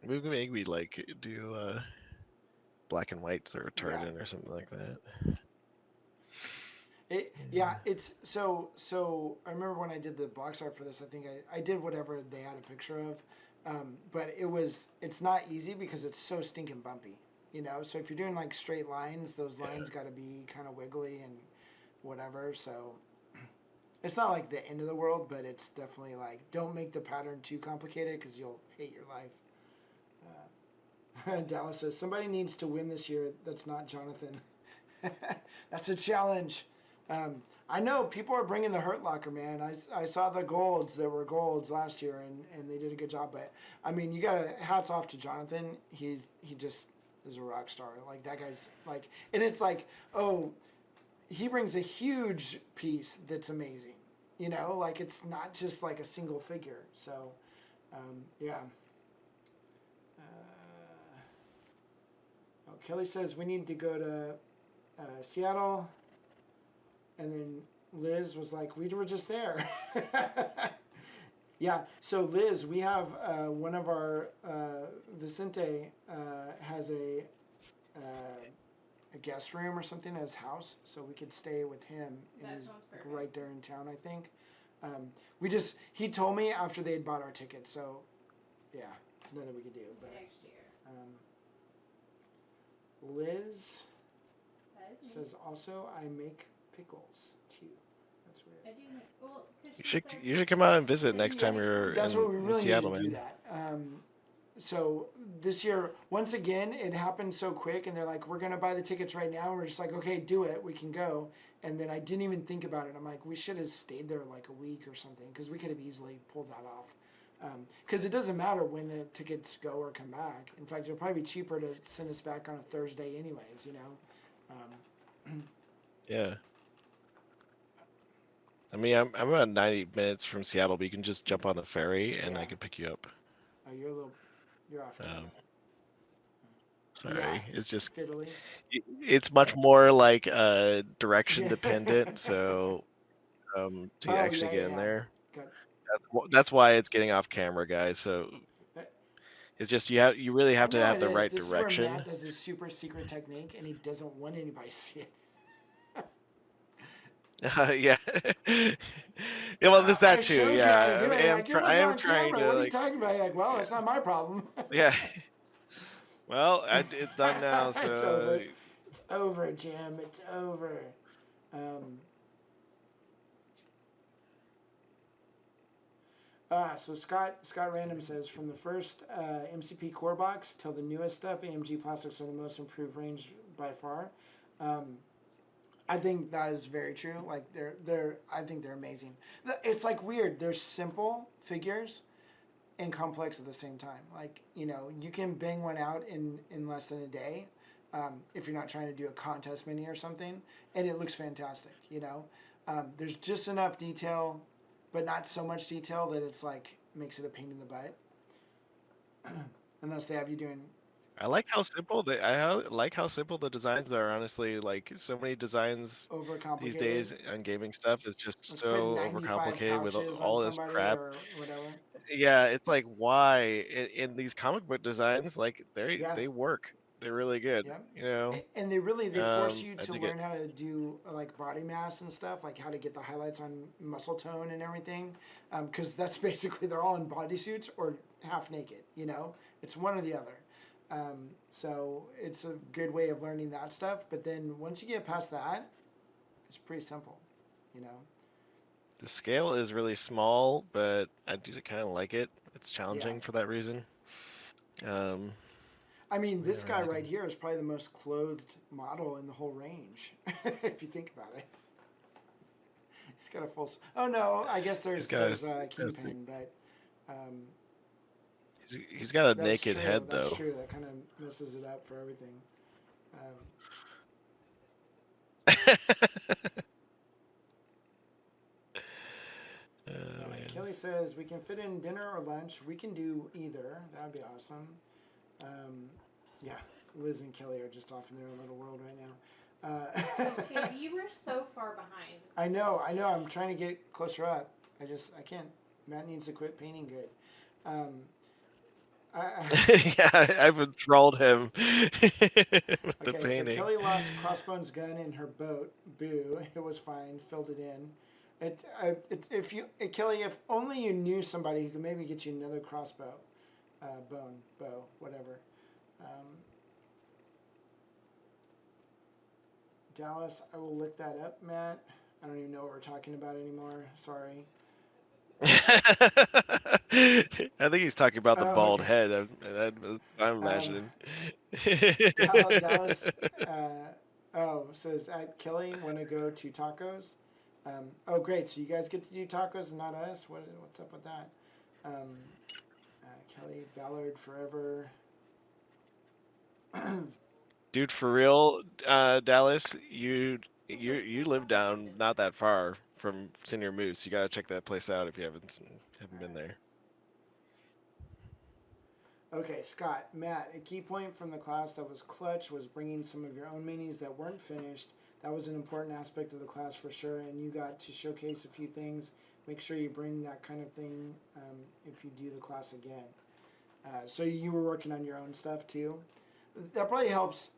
Maybe like do black and whites or tartan or something like that. It's so. I remember when I did the box art for this. I think I did whatever they had a picture of, but it's not easy because it's so stinking bumpy. So if you're doing like straight lines, those lines got to be kind of wiggly and whatever. So it's not like the end of the world, but it's definitely like don't make the pattern too complicated because you'll hate your life. Dallas says somebody needs to win this year. That's not Jonathan. That's a challenge. I know people are bringing the Hurt Locker, man. I saw the golds that were golds last year, and they did a good job. But I mean, you got hats off to Jonathan. He just is a rock star. Like that guy's like, and it's like, he brings a huge piece that's amazing. Like it's not just like a single figure. So, yeah. Kelly says we need to go to Seattle. And then Liz was like, we were just there. Yeah, so Liz, we have one of our, Vicente has a a guest room or something at his house, so we could stay with him. And That he's sounds like perfect. right there in town, I think. He told me after they had bought our ticket, so yeah, nothing we could do. But Next year. Liz That is me. says also I make pickles too. That's weird. I do. Well, because You should come out and visit next time you're That's what we in really Seattle, need to do man. that. So this year, once again, it happened so quick, and they're like, "We're gonna buy the tickets right now." And we're just like, "Okay, do it. We can go." And then I didn't even think about it. I'm like, we should have stayed there like a week or something, because we could have easily pulled that off. Because it doesn't matter when the tickets go or come back. In fact, it'll probably be cheaper to send us back on a Thursday, anyways. You know. Yeah. I mean, I'm about 90 minutes from Seattle, but you can just jump on the ferry and I Yeah. can pick you up. Oh, you're off camera. Sorry, Yeah. it's just Fiddly. it's much more like direction Yeah. dependent. So to actually get in there, Got that's why it's getting off camera, guys. So it's just you really have I to know have it the is. right This is where direction. Matt does his super secret technique, and he doesn't want anybody to see it. Yeah. Yeah, well, there's I that too. showed you how to Yeah, do it. Like, it I wasn't am on trying camera. to What are you like. talking about? You're like, well, that's not my problem. Yeah. Well, it's done now, It's so over. It's over, Jim. It's over. So Scott Random says, from the first MCP core box till the newest stuff, AMG plastics are the most improved range by far. I think that is very true. Like I think they're amazing. It's like weird. They're simple figures and complex at the same time. Like, you know, you can bang one out in less than a day, if you're not trying to do a contest mini or something, and it looks fantastic. You know, there's just enough detail, but not so much detail that it's like makes it a pain in the butt. Unless they have you doing. I like how simple the designs are. Honestly, like so many designs these days Overcomplicated. on gaming stuff is just Let's put so 95 overcomplicated with pouches on all this somebody crap. or whatever. Yeah, it's like why in these comic book designs, like Yeah. they work. They're really good. Yep. You know. And they force you I to dig it. learn how to do like body mass and stuff, like how to get the highlights on muscle tone and everything, because that's basically they're all in bodysuits or half naked. You know, it's one or the other. So it's a good way of learning that stuff. But then once you get past that, it's pretty simple. You know. The scale is really small, but I do kind of like it. It's Yeah. challenging for that reason. I mean, this Yeah, guy really right good. here is probably the most clothed model in the whole range, if you think about it. He's got a full. Oh no, I guess there's Kingpin, but He's got a that's naked true. head That's though. true. That kind of messes it up for everything. Man. Kelly says we can fit in dinner or lunch. We can do either. That would be awesome. Yeah, Liz and Kelly are just off in their own little world right now. Okay, you were so far behind. I know. I'm trying to get closer up. I can't. Matt needs to quit painting good. Yeah, I've enthralled him with the Okay, so painting. Kelly lost Crossbone's gun in her boat. Boo! It was fine. Filled it in. Kelly, if only you knew somebody who could maybe get you another crossbow, bow, whatever. Dallas, I will look that up, Matt. I don't even know what we're talking about anymore. Sorry. I think he's talking about the bald Okay. head. I'm imagining. Dallas, says at Kelly want to go to tacos. Oh, great! So you guys get to do tacos and not us. What's up with that? Kelly Ballard forever. Dude, for real, Dallas, you live down not that far from Senior Moose. You gotta check that place out if you haven't been there. Okay, Scott, Matt, a key point from the class that was clutch was bringing some of your own minis that weren't finished. That was an important aspect of the class for sure, and you got to showcase a few things. Make sure you bring that kind of thing if you do the class again. So you were working on your own stuff too. That probably helps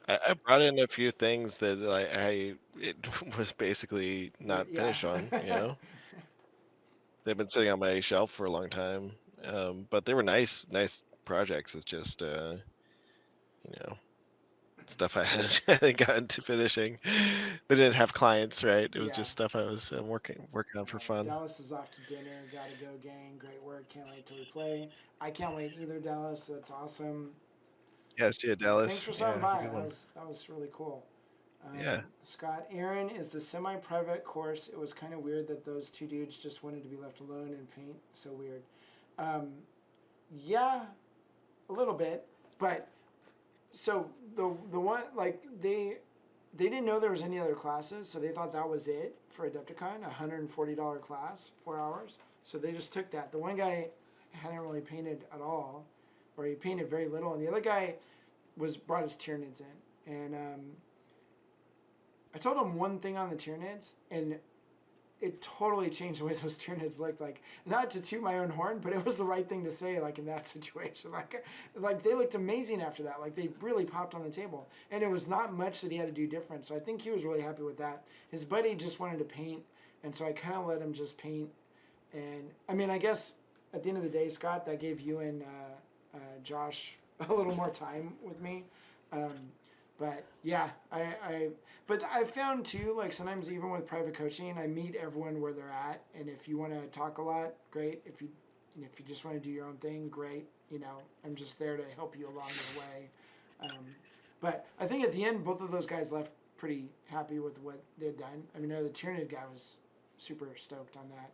I brought in a few things that it was basically not Yeah. finished on. They've been sitting on my shelf for a long time, but they were nice projects. It's just stuff I hadn't gotten to finishing. They didn't have clients, right? It was Yeah. just stuff I was working on for fun. Dallas is off to dinner. Gotta go, gang. Great work. Can't wait till we play. I can't wait either, Dallas. That's awesome. Yeah, see you, Thanks Dallas. for Yeah, stopping have a by. good one. That was really cool. Yeah. Scott, Aaron is the semi-private course. It was kind of weird that those two dudes just wanted to be left alone and paint. So weird. Yeah, a little bit, but so the one like they didn't know there was any other classes, so they thought that was it for Adepticon, $140 class, 4 hours. So they just took that. The one guy hadn't really painted at all, or he painted very little, and the other guy brought his Tyranids in, and I told him one thing on the Tyranids, and it totally changed the way those Tyranids looked. Like, not to toot my own horn, but it was the right thing to say. Like in that situation, like they looked amazing after that. Like they really popped on the table, and it was not much that he had to do different. So I think he was really happy with that. His buddy just wanted to paint, and so I kind of let him just paint. And I mean, I guess at the end of the day, Scott, that gave you and Josh a little more time with me. But yeah, but I found too, like sometimes even with private coaching, I meet everyone where they're at, and if you want to talk a lot, great. If you just want to do your own thing, great. I'm just there to help you along the way. But I think at the end, both of those guys left pretty happy with what they'd done. I mean, the Tyranid guy was super stoked on that.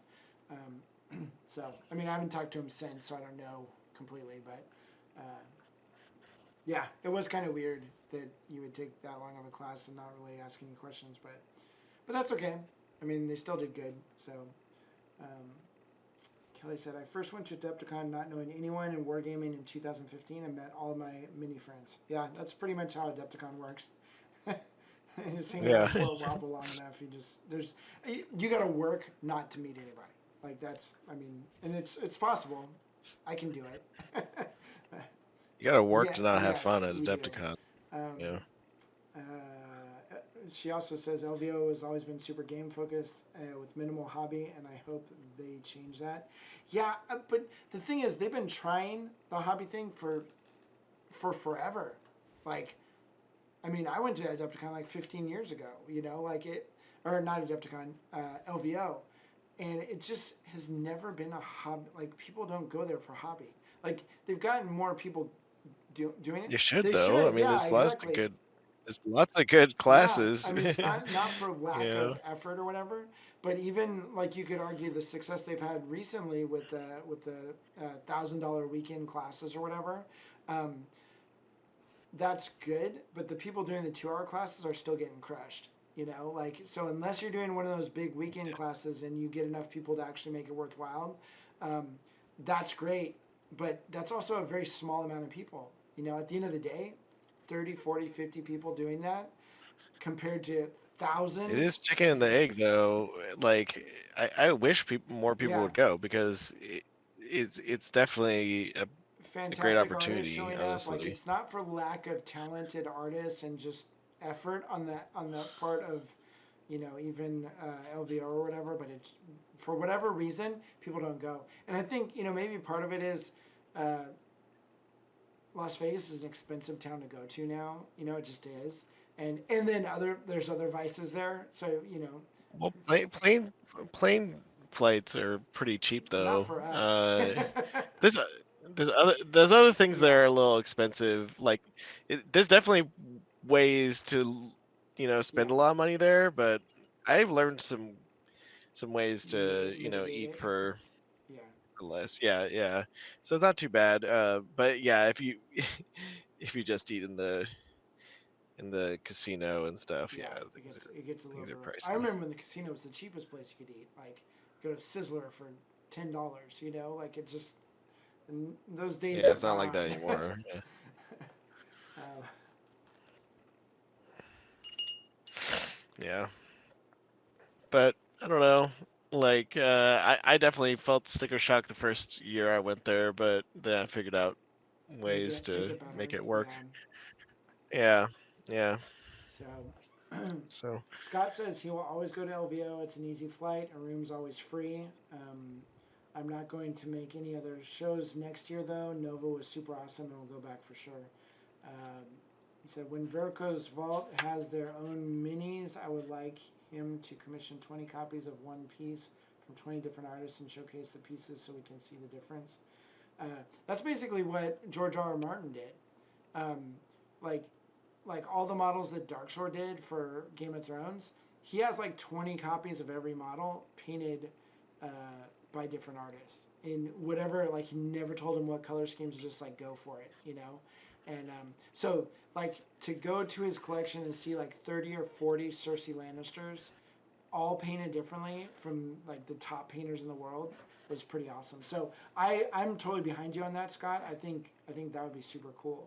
So I mean, I haven't talked to him since, so I don't know completely, but. Yeah, it was kind of weird that you would take that long of a class and not really ask any questions, but that's okay. I mean, they still did good. So, Kelly said, I first went to Adepticon not knowing anyone in wargaming in 2015 and met all of my mini friends. Yeah, that's pretty much how Adepticon works. You just hang out at Fort Wapple long enough. You got to work not to meet anybody. Like and it's possible. I can do it. You gotta work to not have fun at you Adepticon. do. She also says LVO has always been super game focused with minimal hobby, and I hope they change that. Yeah, but the thing is, they've been trying the hobby thing for forever. Like, I mean, I went to Adepticon like 15 years ago. Or not Adepticon, LVO, and it just has never been a hobby. Like, people don't go there for hobby. Like, they've gotten more people doing it. You should, They though. should, I mean, yeah, there's lots exactly. of good. There's lots of good classes. Yeah, I mean, it's not for lack Yeah. of effort or whatever, but even like you could argue the success they've had recently with the $1,000 weekend classes or whatever, that's good. But the people doing the 2 hour classes are still getting crushed. So unless you're doing one of those big weekend classes and you get enough people to actually make it worthwhile, that's great. But that's also a very small amount of people. At the end of the day, 30, 40, 50 people doing that compared to thousands. It is chicken and the egg, though. Like, I wish more people would go, because it's definitely a fantastic great artists opportunity, showing honestly. up. Like, it's not for lack of talented artists and just effort on the part of even LVO or whatever, but it's for whatever reason people don't go. And I think maybe part of it is Las Vegas is an expensive town to go to now. It just is. And then there's other vices there. So Well, plane flights are pretty cheap, though. not for us. There's other things that are a little expensive. Like, there's definitely ways to spend a lot of money there, but I've learned some ways to eat for less. Yeah. So it's not too bad. But yeah, if you if you just eat in the casino and stuff, it gets a little bit rough. pricey. I remember when the casino was the cheapest place you could eat. Like, go to Sizzler for $10. Like, it just those days. Yeah, it's not like that anymore. Yeah. But I don't know. Like, I definitely felt sticker shock the first year I went there, but then I figured out ways to make it work. Yeah. Yeah. So So Scott says he will always go to LVO. It's an easy flight. A room's always free. I'm not going to make any other shows next year though. Nova was super awesome, and we'll go back for sure. He said when Verico's Vault has their own minis, I would like him to commission 20 copies of one piece from 20 different artists and showcase the pieces so we can see the difference. That's basically what George R. R. Martin did. Like all the models that Darkshore did for Game of Thrones, he has like 20 copies of every model painted by different artists. In whatever, like he never told him what color schemes, just like go for it, you know? And so like to go to his collection and see like 30 or 40 Cersei Lannisters all painted differently from like the top painters in the world was pretty awesome. So I'm totally behind you on that, Scott. I think that would be super cool.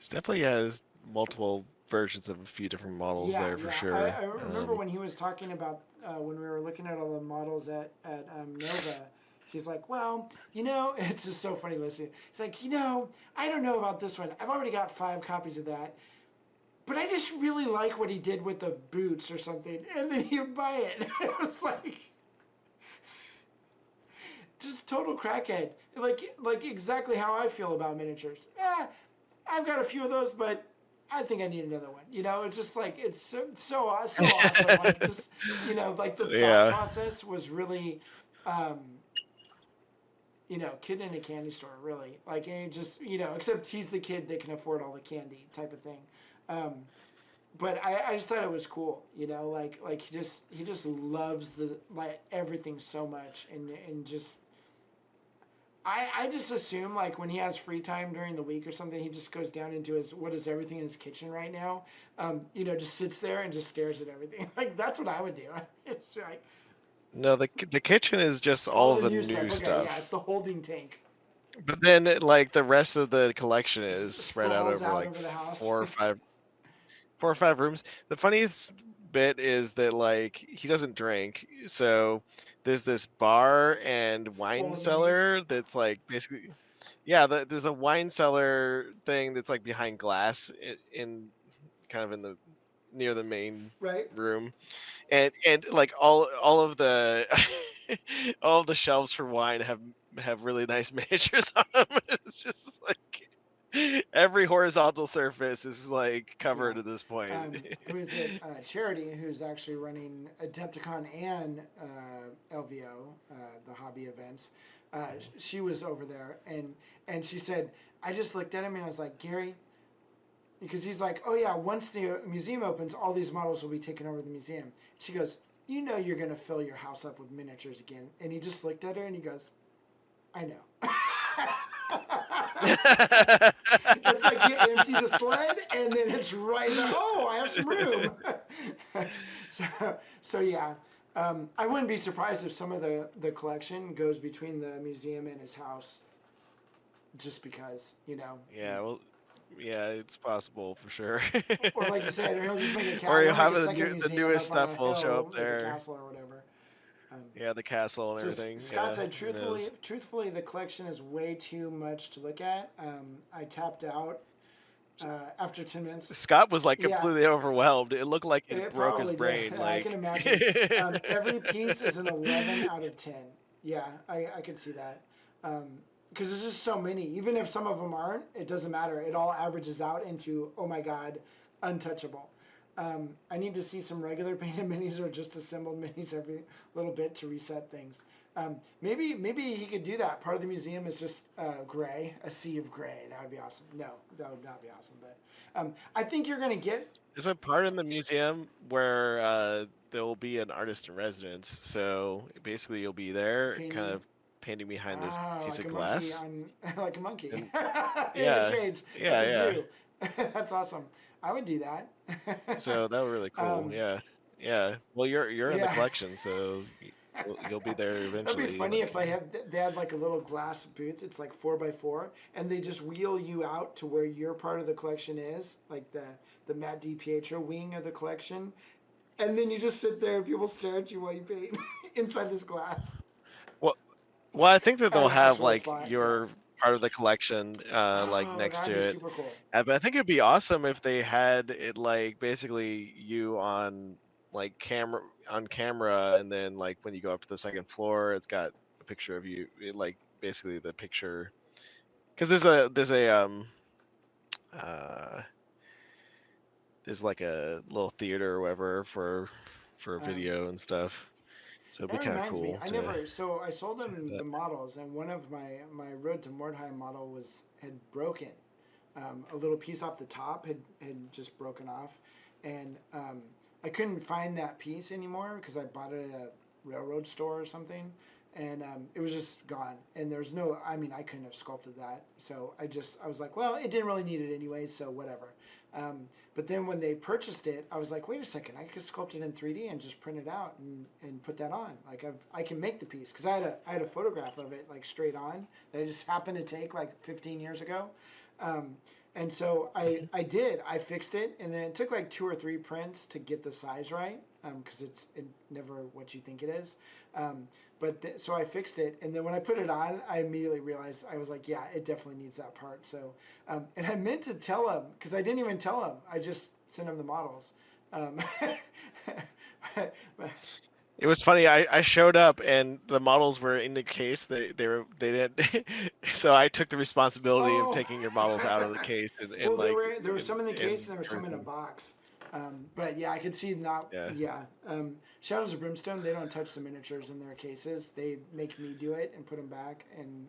it definitely has multiple versions of a few different models there for sure. I remember when he was talking about when we were looking at all the models at Nova. He's like, well, you know, it's just so funny listening. He's like, you know, I don't know about this one. I've already got 5 copies of that. But I just really like what he did with the boots or something. And then you buy it. It was like, just total crackhead. Like exactly how I feel about miniatures. I've got a few of those, but I think I need another one. You know, it's just like, it's so awesome. Like just, you know, like the thought process was really, you know, kid in a candy store, really. Like, and just, you know, except he's the kid that can afford all the candy type of thing. But I just thought it was cool, you know, like he just loves like everything so much, and just I just assume like when he has free time during the week or something, he just goes down into everything in his kitchen right now, you know, just sits there and just stares at everything. Like that's what I would do. It's like no, the kitchen is just all the new stuff. Okay, yeah, it's the holding tank. But then like the rest of the collection is spread out over like over the house. 4 or 5 rooms. The funniest bit is that like he doesn't drink, so there's this bar and wine cellar that's like basically, yeah, there's a wine cellar thing that's like behind glass in kind of in the near the main room, and like all of the all of the shelves for wine have really nice miniatures on them. It's just like every horizontal surface is like covered at this point. Who is it? Charity, who's actually running Adepticon and LVO, the hobby events. She was over there, and she said, I just looked at him and I was like, Gary, because he's like, oh yeah, once the museum opens, all these models will be taken over the museum. She goes, you know you're going to fill your house up with miniatures again. And he just looked at her and he goes, I know. It's like you empty the sled and then it's right there. Oh, I have some room. so yeah, I wouldn't be surprised if some of the collection goes between the museum and his house, just because, you know. Yeah, well, yeah, it's possible for sure. Or like you said, he'll just make a castle. Or you'll have the newest stuff will show up there. A castle or whatever. Yeah, the castle and everything. Scott said, truthfully, the collection is way too much to look at. I tapped out after 10 minutes. Scott was like completely overwhelmed. It looked like it broke his brain. Did. Like I can imagine. Every piece is an 11 out of 10. Yeah, I could see that. Because there's just so many. Even if some of them aren't, it doesn't matter. It all averages out into, oh my God, untouchable. I need to see some regular painted minis or just assembled minis every little bit to reset things. Maybe he could do that. Part of the museum is just gray, a sea of gray. That would be awesome. No, that would not be awesome. But I think you're going to get... There's a part in the museum where there will be an artist in residence. So basically you'll be there kind of painting behind this piece of glass. Like a monkey. And, in a cage at the zoo. That's awesome. I would do that. So that would be really cool. Yeah. Well, you're in the collection, so you'll be there eventually. That'd be funny if they had like a little glass booth. It's like 4x4, and they just wheel you out to where your part of the collection is, like the Matt DiPietro wing of the collection, and then you just sit there and people stare at you while you paint inside this glass. Well, I think that they'll have like your part of the collection, like Oh, next to that'd be it. super cool. But I think it'd be awesome if they had it like basically you on like camera, and then like when you go up to the second floor, it's got a picture of you, like basically the picture. Because uh, there's like a little theater or whatever for video and stuff. So it'd be That kind of reminds me, cool to so I sold have him that. the models, and one of my Road to Mordheim model had broken. A little piece off the top had just broken off, and I couldn't find that piece anymore because I bought it at a railroad store or something, and it was just gone. And there's no, I mean, I couldn't have sculpted that, so I was like, well, it didn't really need it anyway, so whatever. But then when they purchased it, I was like, wait a second, I could sculpt it in 3D and just print it out and put that on. Like I can make the piece because I had a photograph of it like straight on that I just happened to take like 15 years ago. And so I did. I fixed it, and then it took like 2 or 3 prints to get the size right because it's never what you think it is. So I fixed it, and then when I put it on, I immediately realized I was like, yeah, it definitely needs that part. So, and I meant to tell him because I didn't even tell him. I just sent him the models. But It was funny. I showed up and the models were in the case. They didn't. So I took the responsibility of oh, taking your models out of the case and well, like there were some in the case and and there were some in a everything. box. But yeah, I could see not. Yeah. Yeah. Shadows of Brimstone, they don't touch the miniatures in their cases. They make me do it and put them back. And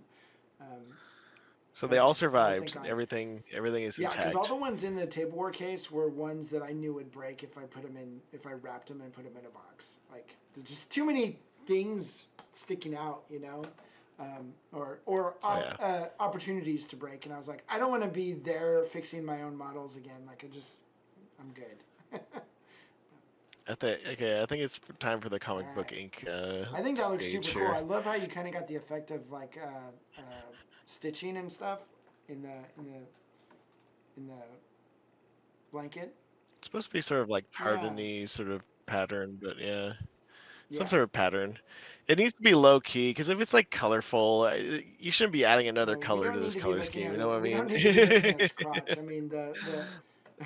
So they all thank survived. God. Everything is Yeah, because all intact. the ones in the tableware case were ones that I knew would break if I wrapped them and put them in a box. Like there's just too many things sticking out, you know, opportunities to break. And I was like, I don't want to be there fixing my own models again. Like I'm good. I think it's time for the comic book ink I think that looks stage super cool. here. I love how you kind of got the effect of like stitching and stuff in the blanket. It's supposed to be sort of like Yeah. tartany sort of pattern, but yeah, some Yeah. sort of pattern. It needs to be low key because if it's like colorful, you shouldn't be adding another We color don't to need this to be color looking scheme. at You know what it. I We don't mean? need to be looking at his crotch. I mean,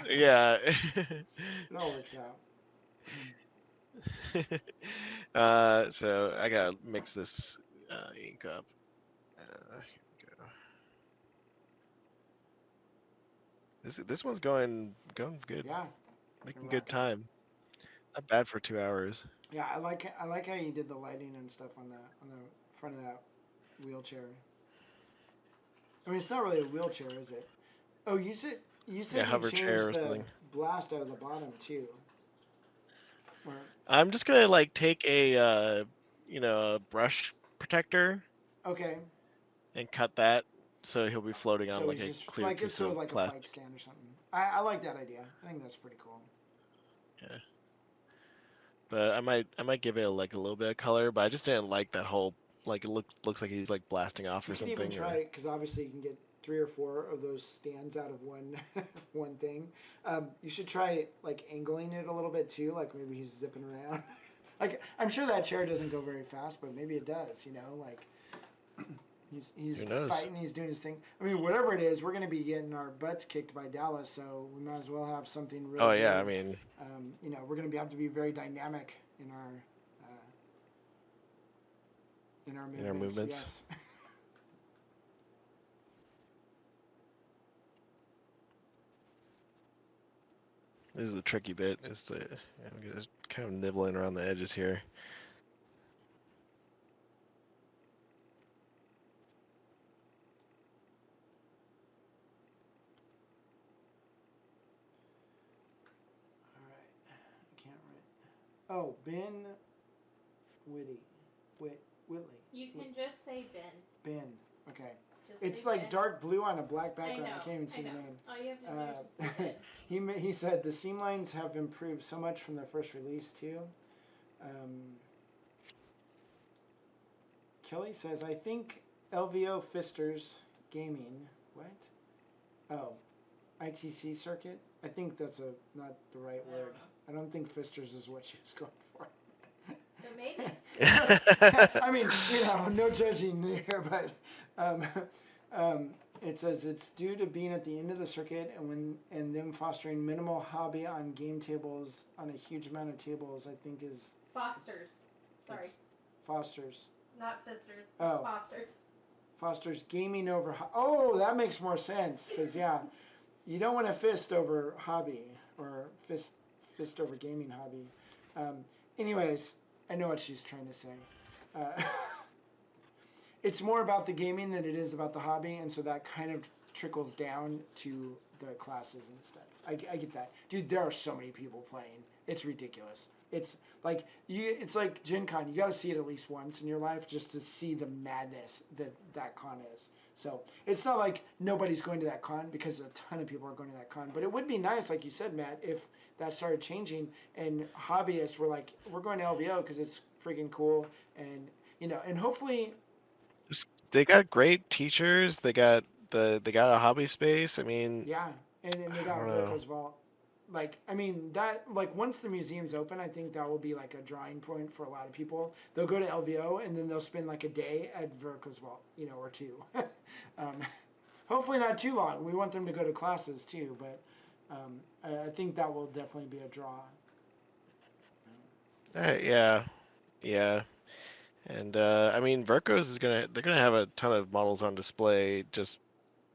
Yeah. it all works out. So I gotta mix this ink up. Here we go. This one's going good, Yeah. making You're good rocking. time. Not bad for 2 hours. Yeah, I like how you did the lighting and stuff on the front of that wheelchair. I mean, it's not really a wheelchair, is it? Oh, you said Yeah, you hover chair changed or the something. blast out of the bottom too. Or, I'm just gonna like take a a brush protector okay, and cut that so he'll be floating on so like he's a just clear it's piece sort of of like a flight plastic. stand or something. I like that idea. I think that's pretty cool. Yeah. But I might give it like a little bit of color, but I just didn't like that whole like it looks like he's like blasting off You or could even something try because obviously you can get 3 or 4 of those stands out of one one thing. You should try like angling it a little bit too, like maybe he's zipping around. Like I'm sure that chair doesn't go very fast, but maybe it does. You know, like he's Who knows? fighting, he's doing his thing. I mean, whatever it is, we're gonna be getting our butts kicked by Dallas, so we might as well have something really. Oh yeah, good. I mean, You know, we're gonna have to be very dynamic in our movements. in our movements. Yes. This is the tricky bit. I'm just kind of nibbling around the edges here. All right. I can't write. Oh, Ben Whitley. You can just say Ben. Ben. Okay. Just It's say like Ben. dark blue on a black I background. know. I can't even see I know. the name. All you have to do is just say Ben. He said the seam lines have improved so much from their first release too. Kelly says, I think LVO Fisters Gaming. What? Oh, ITC circuit. I think that's not the right I don't word. know. I don't think Fisters is what she was going for. But maybe. I mean, you know, no judging here, but It says it's due to being at the end of the circuit and them fostering minimal hobby on game tables on a huge amount of tables. I think is Fosters. Sorry. fosters. Not fisters. It's Oh. fosters. Fosters gaming over. Oh, that makes more sense because yeah, you don't want to fist over hobby or fist over gaming hobby. Anyways, I know what she's trying to say. It's more about the gaming than it is about the hobby, and so that kind of trickles down to the classes and stuff. I get that, dude. There are so many people playing; it's ridiculous. It's like it's like Gen Con. You got to see it at least once in your life just to see the madness that con is. So it's not like nobody's going to that con because a ton of people are going to that con. But it would be nice, like you said, Matt, if that started changing and hobbyists were like, we're going to LVO because it's freaking cool, and and hopefully. They got great teachers. They got a hobby space. I mean, Yeah, and they got Virko's Vault. Like, I mean, that, like, once the museum's open, I think that will be, like, a drawing point for a lot of people. They'll go to LVO, and then they'll spend, like, a day at Virko's Vault, or two. Hopefully not too long. We want them to go to classes, too, but I think that will definitely be a draw. yeah. And I mean, Verco's they're gonna have a ton of models on display. Just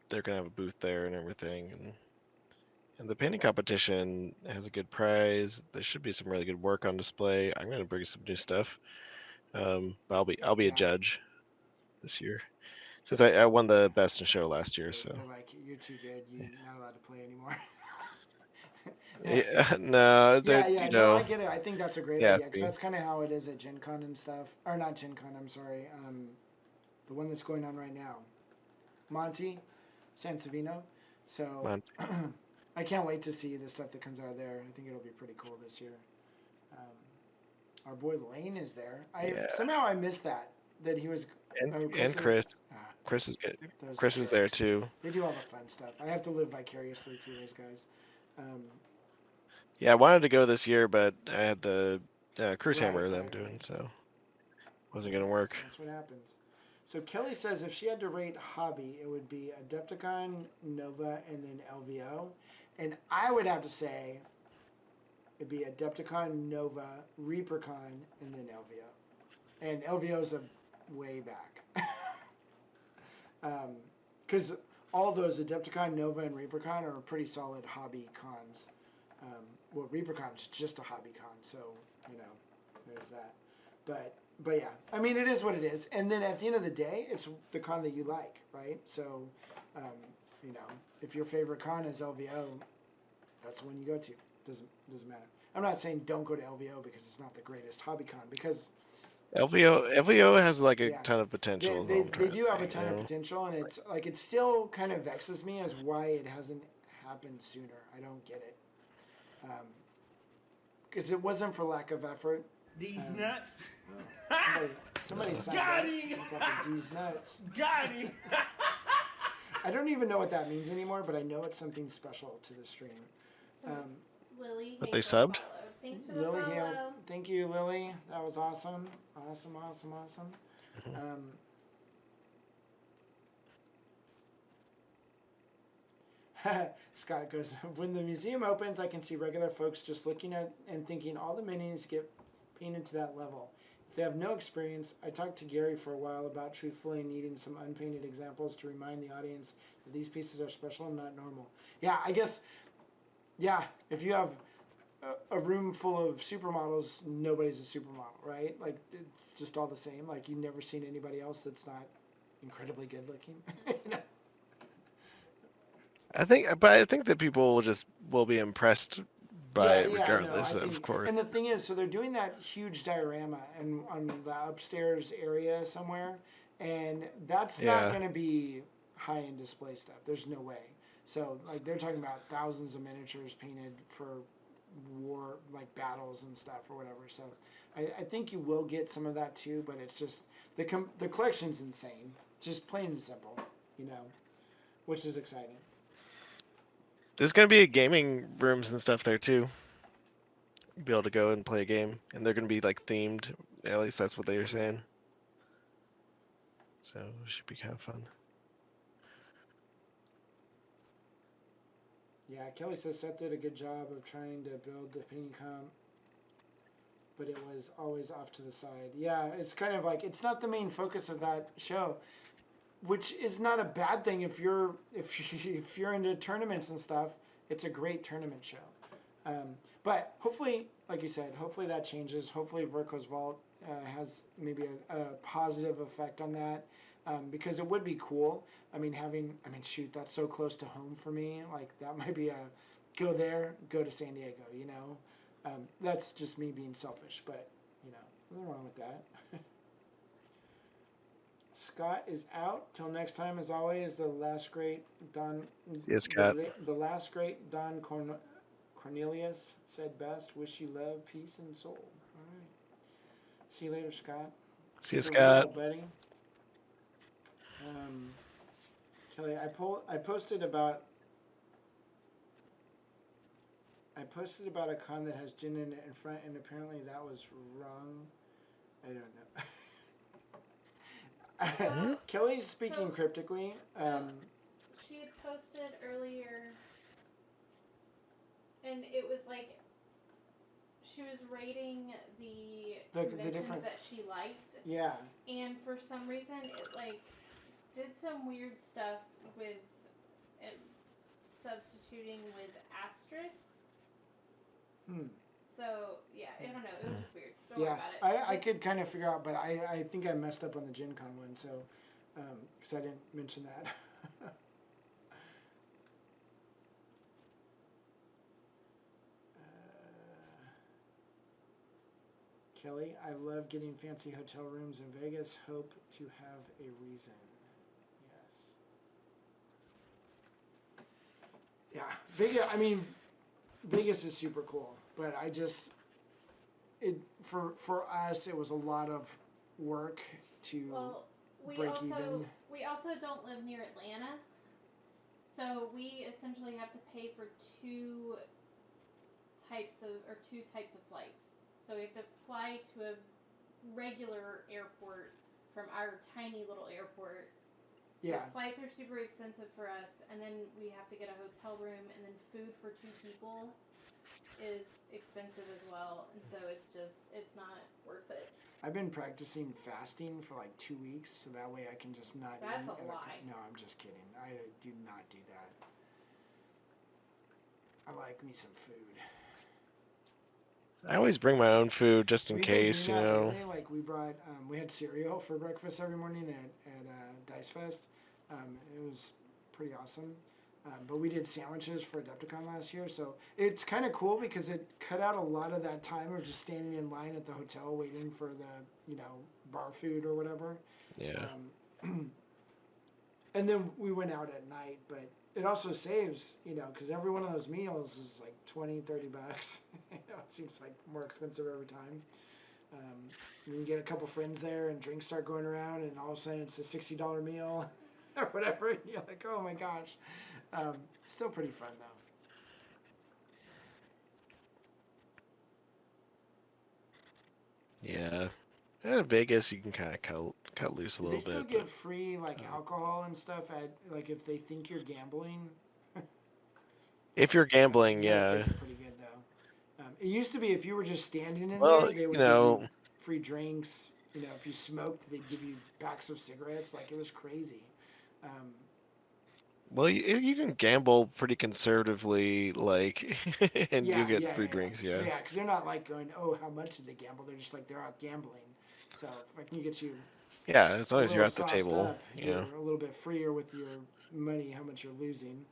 they're gonna have a booth there and everything. And the painting competition has a good prize. There should be some really good work on display. I'm gonna bring some new stuff. But I'll be a judge this year since I won the best in show last year. So they're like, you're too good. You're not allowed to play anymore. Yeah, no, no, I get it. I think that's a great idea because me. that's kind of how it is at Gen Con and stuff. Or not Gen Con, I'm sorry. The one that's going on right now. Monty Sansevino. So I can't wait to see the stuff that comes out of there. I think it'll be pretty cool this year. Our boy Lane is there. Somehow I missed that he was. And Chris. Chris is good. Chris is there too. They do all the fun stuff. I have to live vicariously through those guys. Yeah, I wanted to go this year, but I had the cruise hammer that I'm doing, so wasn't gonna work. That's what happens. So Kelly says if she had to rate hobby, it would be Adepticon, Nova, and then LVO. And I would have to say it'd be Adepticon, Nova, ReaperCon, and then LVO. And LVO's a way back. Because all those Adepticon, Nova, and ReaperCon are pretty solid hobby cons. Well, ReaperCon's just a hobby con, so there's that. But yeah, I mean it is what it is. And then at the end of the day, it's the con that you like, right? So, if your favorite con is LVO, that's the one you go to. Doesn't matter. I'm not saying don't go to LVO because it's not the greatest hobby con because. LVO has like a ton of potential. They do have a ton of potential, and it's like it still kind of vexes me as why it hasn't happened sooner. I don't get it. Because it wasn't for lack of effort. These nuts. Somebody signed Got up. him. Look up these nuts. Got him. I don't even know what that means anymore, but I know it's something special to the stream. Lily. But they subbed? Thanks for the Lily follow. Hale, thank you, Lily. That was awesome. Awesome. Scott goes, when the museum opens, I can see regular folks just looking at and thinking all the minis get painted to that level. If they have no experience, I talked to Gary for a while about truthfully needing some unpainted examples to remind the audience that these pieces are special and not normal. Yeah, I guess, if you have a room full of supermodels, nobody's a supermodel, right? Like, it's just all the same. Like, you've never seen anybody else that's not incredibly good looking. I think that people will be impressed by it regardless, of course. And the thing is, so they're doing that huge diorama and on the upstairs area somewhere, and that's not going to be high-end display stuff. There's no way. So, like, they're talking about thousands of miniatures painted for war, like battles and stuff or whatever. So, I think you will get some of that too, but it's just the collection's insane, just plain and simple, which is exciting. There's gonna be gaming rooms and stuff there too. You'll be able to go and play a game, and they're gonna be like themed. At least that's what they were saying. So it should be kind of fun. Yeah, Kelly says Seth did a good job of trying to build the painting comp, but it was always off to the side. Yeah, it's kind of like it's not the main focus of that show, which is not a bad thing if you're if you're into tournaments and stuff. It's a great tournament show. But hopefully, like you said, hopefully that changes. Hopefully Verko's Vault has maybe a positive effect on that. Because it would be cool. I mean, shoot, that's so close to home for me. Like, that might be go there, go to San Diego, you know? That's just me being selfish, but, you know, nothing wrong with that. Scott is out. Till next time, as always, the last great Don... Yes, Scott. The last great Don Cornelius said best, wish you love, peace, and soul. All right. See you later, Scott. See you, Keep it Scott. real, buddy. Kelly, I posted about a con that has gin in it in front, and apparently that was wrong. I don't know. Kelly's speaking cryptically. She had posted earlier, and it was like she was rating the conventions that she liked. Yeah. And for some reason, it like did some weird stuff with it substituting with asterisks. So yeah, I don't know. It was just weird. Don't worry about it. I could kind of figure out, but I think I messed up on the Gen Con one, so because I didn't mention that. Kelly, I love getting fancy hotel rooms in Vegas. Hope to have a reason. Yes. Yeah, Vegas is super cool, but for us it was a lot of work to break even. We also don't live near Atlanta, so we essentially have to pay for two types of flights. So we have to fly to a regular airport from our tiny little airport. Yeah. The flights are super expensive for us, and then we have to get a hotel room, and then food for 2 people is expensive as well, and so it's not worth it. I've been practicing fasting for like 2 weeks, so that way I can just not eat. That's a lie. No, I'm just kidding. I do not do that. I like me some food. I always bring my own food just in case, you know. Lately. Like we brought, we had cereal for breakfast every morning at Dice Fest. It was pretty awesome. But we did sandwiches for Adepticon last year, so it's kind of cool because it cut out a lot of that time of just standing in line at the hotel waiting for the, bar food or whatever. Yeah. And then we went out at night, but it also saves, because every one of those meals is like $20, $30. It seems like more expensive every time. You get a couple friends there and drinks start going around, and all of a sudden it's a $60 meal or whatever. And you're like, oh my gosh. Still pretty fun though. Yeah. At Vegas, you can kind of cut loose a little bit. They still give free alcohol and stuff at if they think you're gambling. If you're gambling, yeah. Think pretty good though. It used to be if you were just standing in there, they would give you free drinks. If you smoked, they'd give you packs of cigarettes. It was crazy. Well, you can gamble pretty conservatively, and you get free drinks, Yeah, because they're not going, oh, how much did they gamble? They're just they're out gambling. So if I can get you... Yeah, as long as you're at the table. You're a little bit freer with your money, how much you're losing.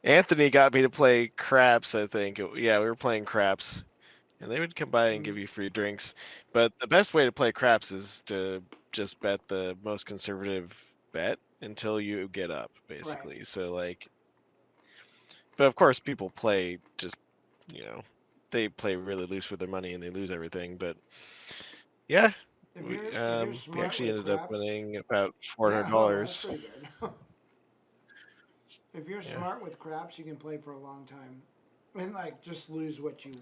Anthony got me to play craps, I think. Yeah, we were playing craps. And they would come by and give you free drinks. But the best way to play craps is to just bet the most conservative bet until you get up, basically. Right. So, but of course, people play just, they play really loose with their money and they lose everything. But yeah, we actually ended up winning about $400. That's pretty good. If you're smart with craps, you can play for a long time. And just lose what you,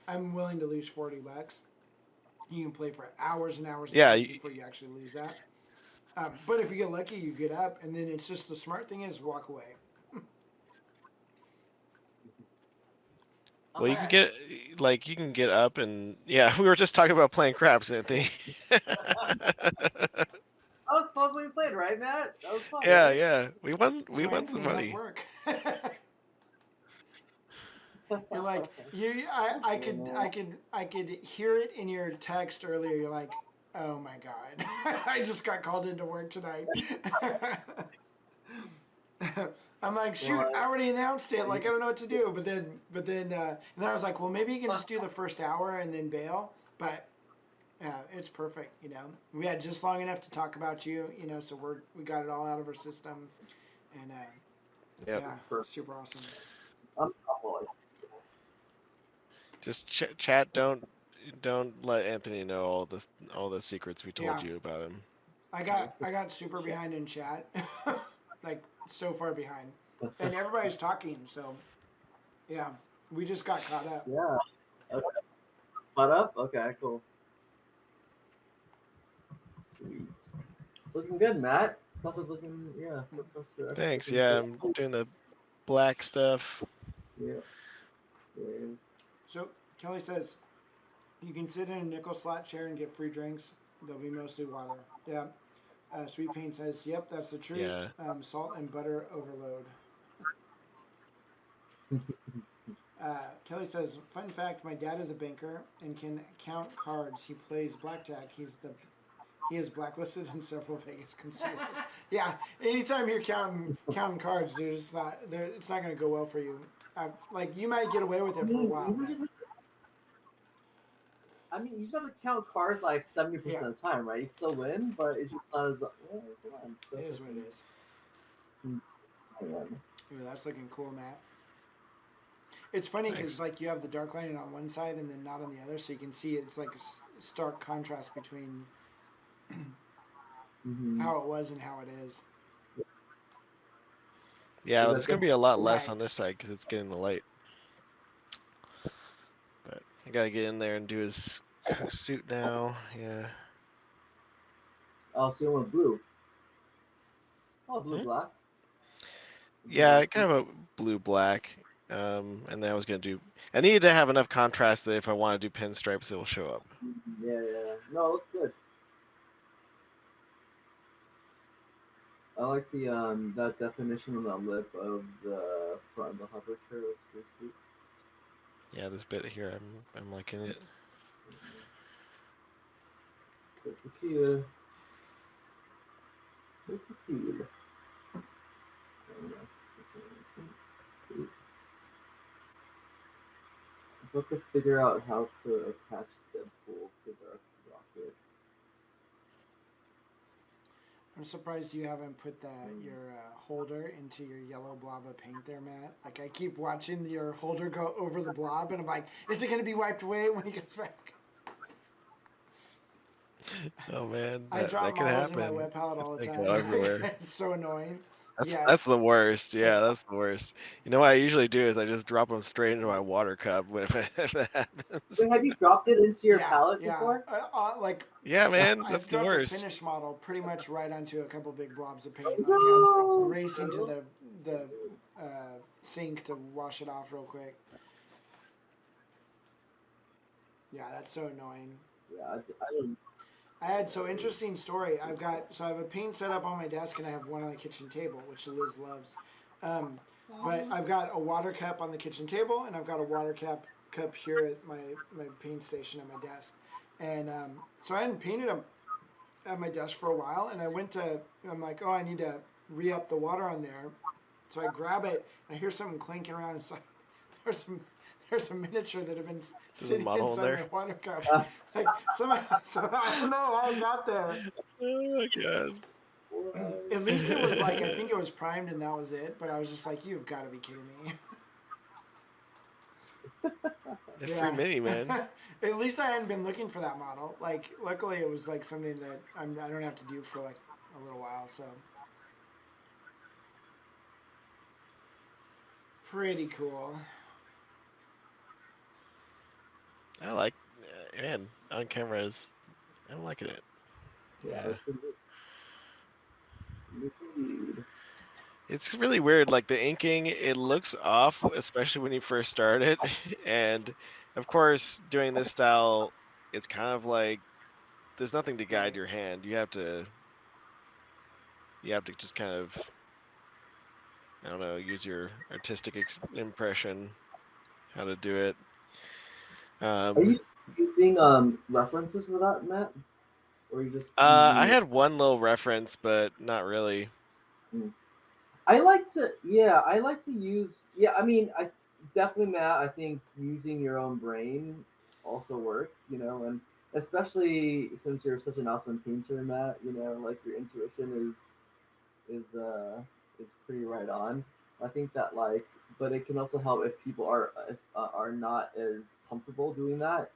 I'm willing to lose $40. You can play for hours and hours and hours before you actually lose that. But if you get lucky, you get up, and then it's just the smart thing is walk away. Well, you can Okay. get up and yeah, we were just talking about playing craps, Anthony. That was fun when we played, right, Matt? That was fun, Yeah, right? yeah. We won So some Anthony, how's money. work? You're like I could hear it in your text earlier. You're like, oh my god, I just got called into work tonight. I'm like, shoot, I already announced it. Like, I don't know what to do. And then I was like, well, maybe you can just do the first hour and then bail. But it's perfect. You know, we had just long enough to talk about you. You know, so we got it all out of our system, and Yep. yeah, super awesome. Just chat. Don't let Anthony know all the secrets we told Yeah, you about him. I got super behind in chat, like so far behind, and everybody's talking. So yeah, we just got caught up. Yeah. Okay. Caught up? Okay, cool. Sweet. Looking good, Matt. Stuff is looking, yeah. Thanks. Yeah, I'm doing the black stuff. Yeah. Yeah. So Kelly says, you can sit in a nickel slot chair and get free drinks. They'll be mostly water. Yeah. Sweet Pain says, yep, that's the truth. Yeah. Salt and butter overload. Kelly says, fun fact, my dad is a banker and can count cards. He plays blackjack. He is blacklisted in several Vegas casinos. Yeah, anytime you're counting cards, dude, it's not going to go well for you. Like, you might get away with it for a while. You just have to count cards like 70% Yeah. of the time, right? You still win, but it's just not as. Come on. It is what it is. Ooh, that's looking cool, Matt. It's funny because like you have the dark lining on one side and then not on the other, so you can see it's like a stark contrast between how it was and how it is. Yeah, well, there's gonna be a lot less Right. on this side because it's getting the light. But I gotta get in there and do his suit now. Yeah. Oh, so you want blue? Oh, blue black. Yeah, kind of a blue black. And then I was gonna do. I needed to have enough contrast that if I want to do pinstripes, it will show up. Yeah. No, it looks good. I like the that definition on the lip of the front of the hover chair. Looks pretty sweet. Yeah, this bit here, I'm liking it. Tequila. So I have to figure out how to attach Deadpool to the rocket. I'm surprised you haven't put your holder into your yellow blob of paint there, Matt. Like, I keep watching your holder go over the blob, and I'm like, is it going to be wiped away when he gets back? Oh man, I drop that can models happen. in my web palette all the time. Go everywhere. It's so annoying. That's the worst. Yeah, that's the worst. You know what I usually do is I just drop them straight into my water cup if it happens. Wait, have you dropped it into your palette before? Like, yeah, man, that's I've the dropped worst. the finished model pretty much right onto a couple big blobs of paint. Like, I was like, racing to the sink to wash it off real quick. Yeah, that's so annoying. Yeah, I don't. I had interesting story. I have a paint set up on my desk and I have one on the kitchen table, which Liz loves. But I've got a water cup on the kitchen table and I've got a water cup here at my paint station at my desk. And so I hadn't painted them at my desk for a while, and I'm like, oh, I need to re-up the water on there. So I grab it and I hear something clinking around inside. There's a miniature that had been sitting inside my water cup. Like somehow, I don't know how it got there. Oh my god. At least it was like, I think it was primed and that was it. But I was just like, you've got to be kidding me. Free mini, man. At least I hadn't been looking for that model. Like, luckily it was like something that I don't have to do for like a little while. So pretty cool. I like, man, on cameras, I'm liking it. Yeah. It's really weird. Like the inking, it looks off, especially when you first start it. And of course, doing this style, it's kind of like there's nothing to guide Right. your hand. You have to just kind of, I don't know, use your artistic impression how to do it. Are you using references for that, Matt? Or are you just I using your? had one little reference, but not really. I like to use. Yeah, I mean, I definitely, Matt. I think using your own brain also works. And especially since you're such an awesome painter, Matt. Like your intuition is pretty right on. I think that but it can also help if people are not as comfortable doing that.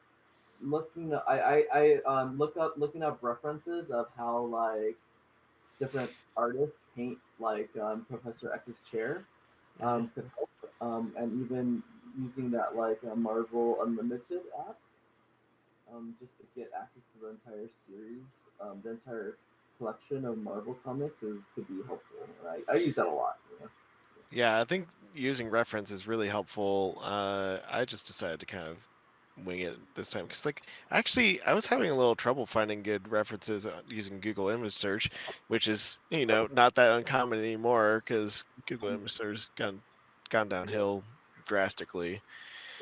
Looking up references of how different artists paint Professor X's chair could help, and even using that Marvel Unlimited app just to get access to the entire series, the entire collection of Marvel comics could be helpful. I use that a lot. Yeah, I think using reference is really helpful. I just decided to kind of wing it this time because, like, actually, I was having a little trouble finding good references using Google Image Search, which is, not that uncommon anymore because Google Image Search has gone downhill drastically,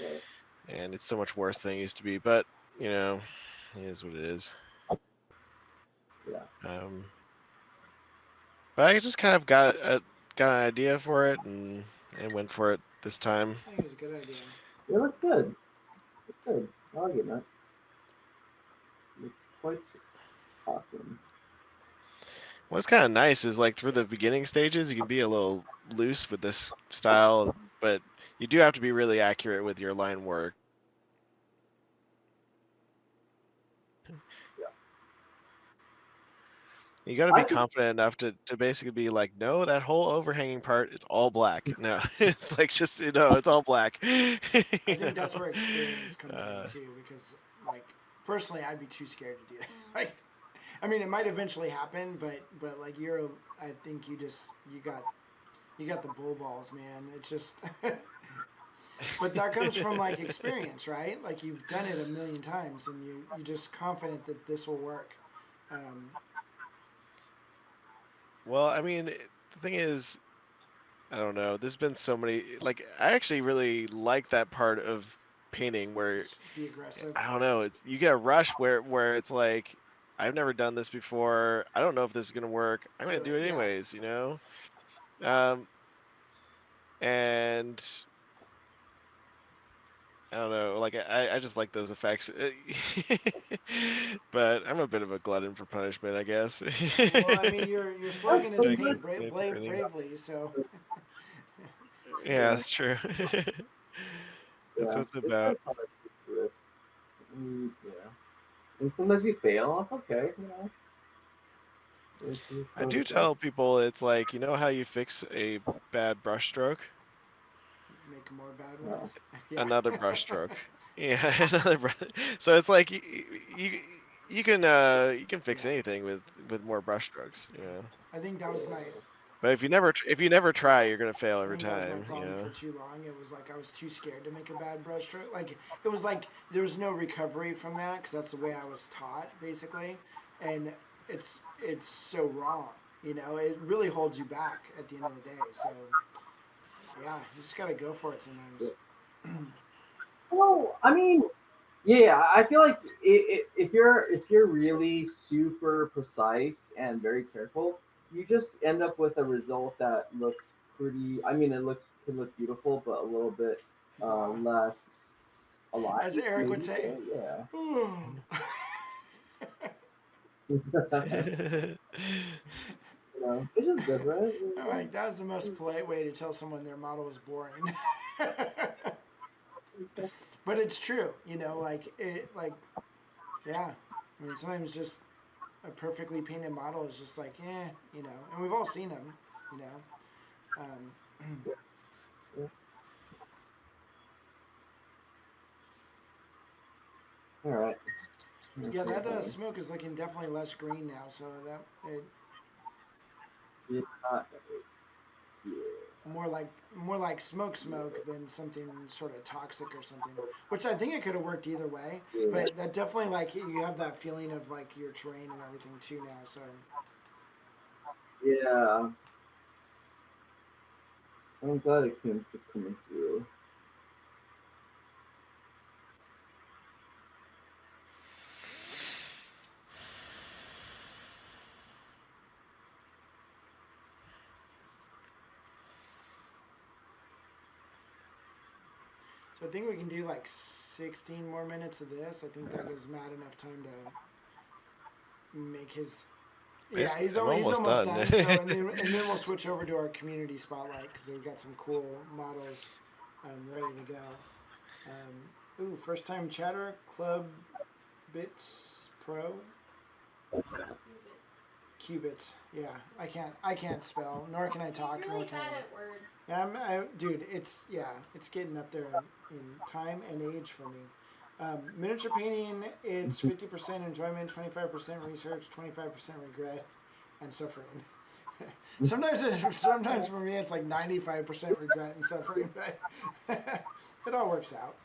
Right. and it's so much worse than it used to be. But it is what it is. Yeah. But I just kind of got an idea for it and went for it this time. I think it was a good idea. Yeah, that's good. That's good. I like it, man. It's quite awesome. What's kind of nice is like through the beginning stages, you can be a little loose with this style, but you do have to be really accurate with your line work. Yeah. You got to be I just confident enough to basically be like, no, that whole overhanging part, it's all black. No, it's like just, it's all black. I You think that's know? where experience comes in Uh, too, because like personally, I'd be too scared to do that. Like, I mean, it might eventually happen, but like I think you got the bull balls, man. It's just, but that comes from like experience, right? Like you've done it a million times, and you just confident that this will work. Um, well, I mean, the thing is, I don't know. There's been so many, like, I actually really like that part of painting where just be aggressive. I don't know. You get a rush where it's like, I've never done this before. I don't know if this is gonna work. I'm Do gonna do it, it yeah. anyways. Um, and I don't know. Like I just like those effects. But I'm a bit of a glutton for punishment, I guess. Well, I mean, your that's slogan is so Like good. paint just paint for painting. bravely, so Yeah, Yeah. that's true. That's Yeah. what it's It's about. like how much risks. Yeah. And sometimes you fail. That's okay. It's I part of do the process. tell people it's like, how you fix a bad brush stroke? make more bad No. ones. Yeah. Another brush stroke. Yeah, another brush. So it's like you you can fix Yeah. anything with more brush strokes. I think that was my But if you never try, yeah. you're gonna fail I every think that was my time. problem for too long. It was like I was too scared to make a bad brush stroke. Like it was like there was no recovery from that because that's the way I was taught basically, and it's so wrong. It really holds you back at the end of the day. So yeah, you just gotta go for it sometimes. Well, I mean, yeah, I feel like if you're really super precise and very careful, you just end up with a result that looks pretty. I mean, could look beautiful, but a little bit Blah. less alive, As Eric would maybe. say. Yeah. It's just different. I'm like, that was the most polite way to tell someone their model was boring. But it's true, yeah. I mean, sometimes just a perfectly painted model is just like, and we've all seen them, you know. Um, All right. yeah, that smoke is looking definitely less green now, so that it. Yeah, more like smoke than something sort of toxic or something. Which I think it could have worked either way, but that definitely like you have that feeling of like your terrain and everything too now. So Yeah. I'm glad it's coming through. I think we can do like 16 more minutes of this. I think that gives Matt enough time to make his. Yeah, he's I'm almost almost done. done. So and then we'll switch over to our community spotlight because we've got some cool models ready to go. Ooh, first time chatter Club Bits Pro. Qubits. Yeah, I can't spell, nor can I talk, He's nor really can bad I. at words. Yeah, dude, it's getting up there in time and age for me. Miniature painting, it's 50% enjoyment, 25% research, 25% regret, and suffering. sometimes for me it's like 95% regret and suffering, but it all works out.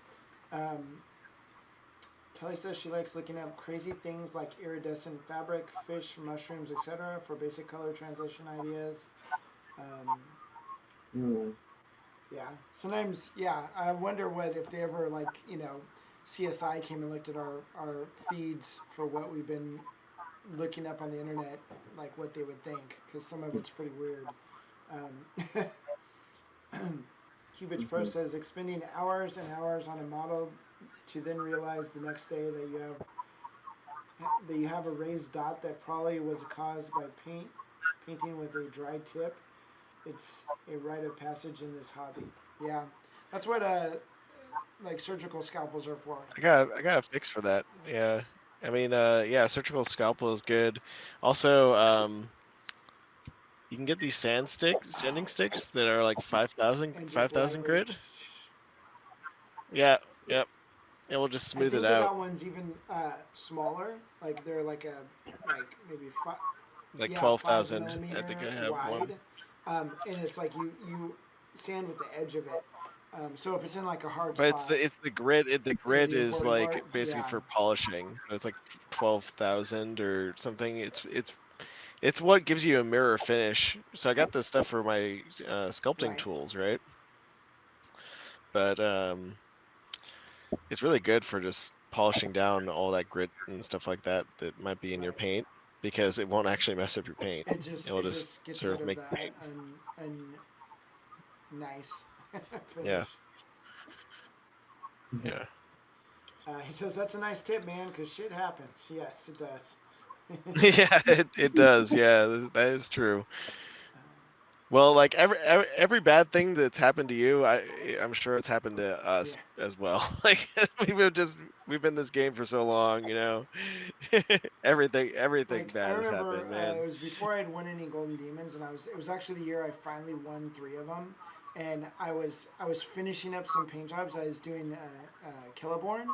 Kelly says she likes looking up crazy things like iridescent fabric, fish, mushrooms, etc. for basic color translation ideas. Yeah. Sometimes, yeah, I wonder what if they ever like, CSI came and looked at our feeds for what we've been looking up on the internet, like what they would think, because some of it's pretty weird. Cubitch Pro says expending hours and hours on a model to then realize the next day that you have a raised dot that probably was caused by painting with a dry tip. It's a rite of passage in this hobby. Yeah, that's what like surgical scalpels are for. I got a fix for that. Yeah. I mean, yeah, surgical scalpel is good. Also, you can get these sanding sticks that are like 5,000 And just 5,000 lightly. grit. Yeah, yep. It will just I smooth think it they out. got ones even smaller, like they're like maybe Like yeah, 12,000. I think I have wide, one. and it's like you sand with the edge of it. So if it's in like a hard But spot, it's the grit. The yeah, grit the is important like part, basically yeah, for polishing. So it's like 12,000 or something. It's what gives you a mirror finish. So I got this stuff for my sculpting right, tools, right? But it's really good for just polishing down all that grit and stuff like that that might be in your right. paint because it won't actually mess up your paint. It'll It just just gets sort rid of of make the paint. nice Yeah, finish. yeah. He says that's a nice tip, man, because shit happens. Yes, it does. Yeah, it does. Yeah, that is true. Well, like every bad thing that's happened to you, I'm sure it's happened to Yeah. us as well. Like we've been in this game for so long, everything Like I bad has remember, happened, man. it was before I'd won any Golden Demons, and it was actually the year I finally won 3 of them, and I was finishing up some paint jobs. I was doing Killaborn,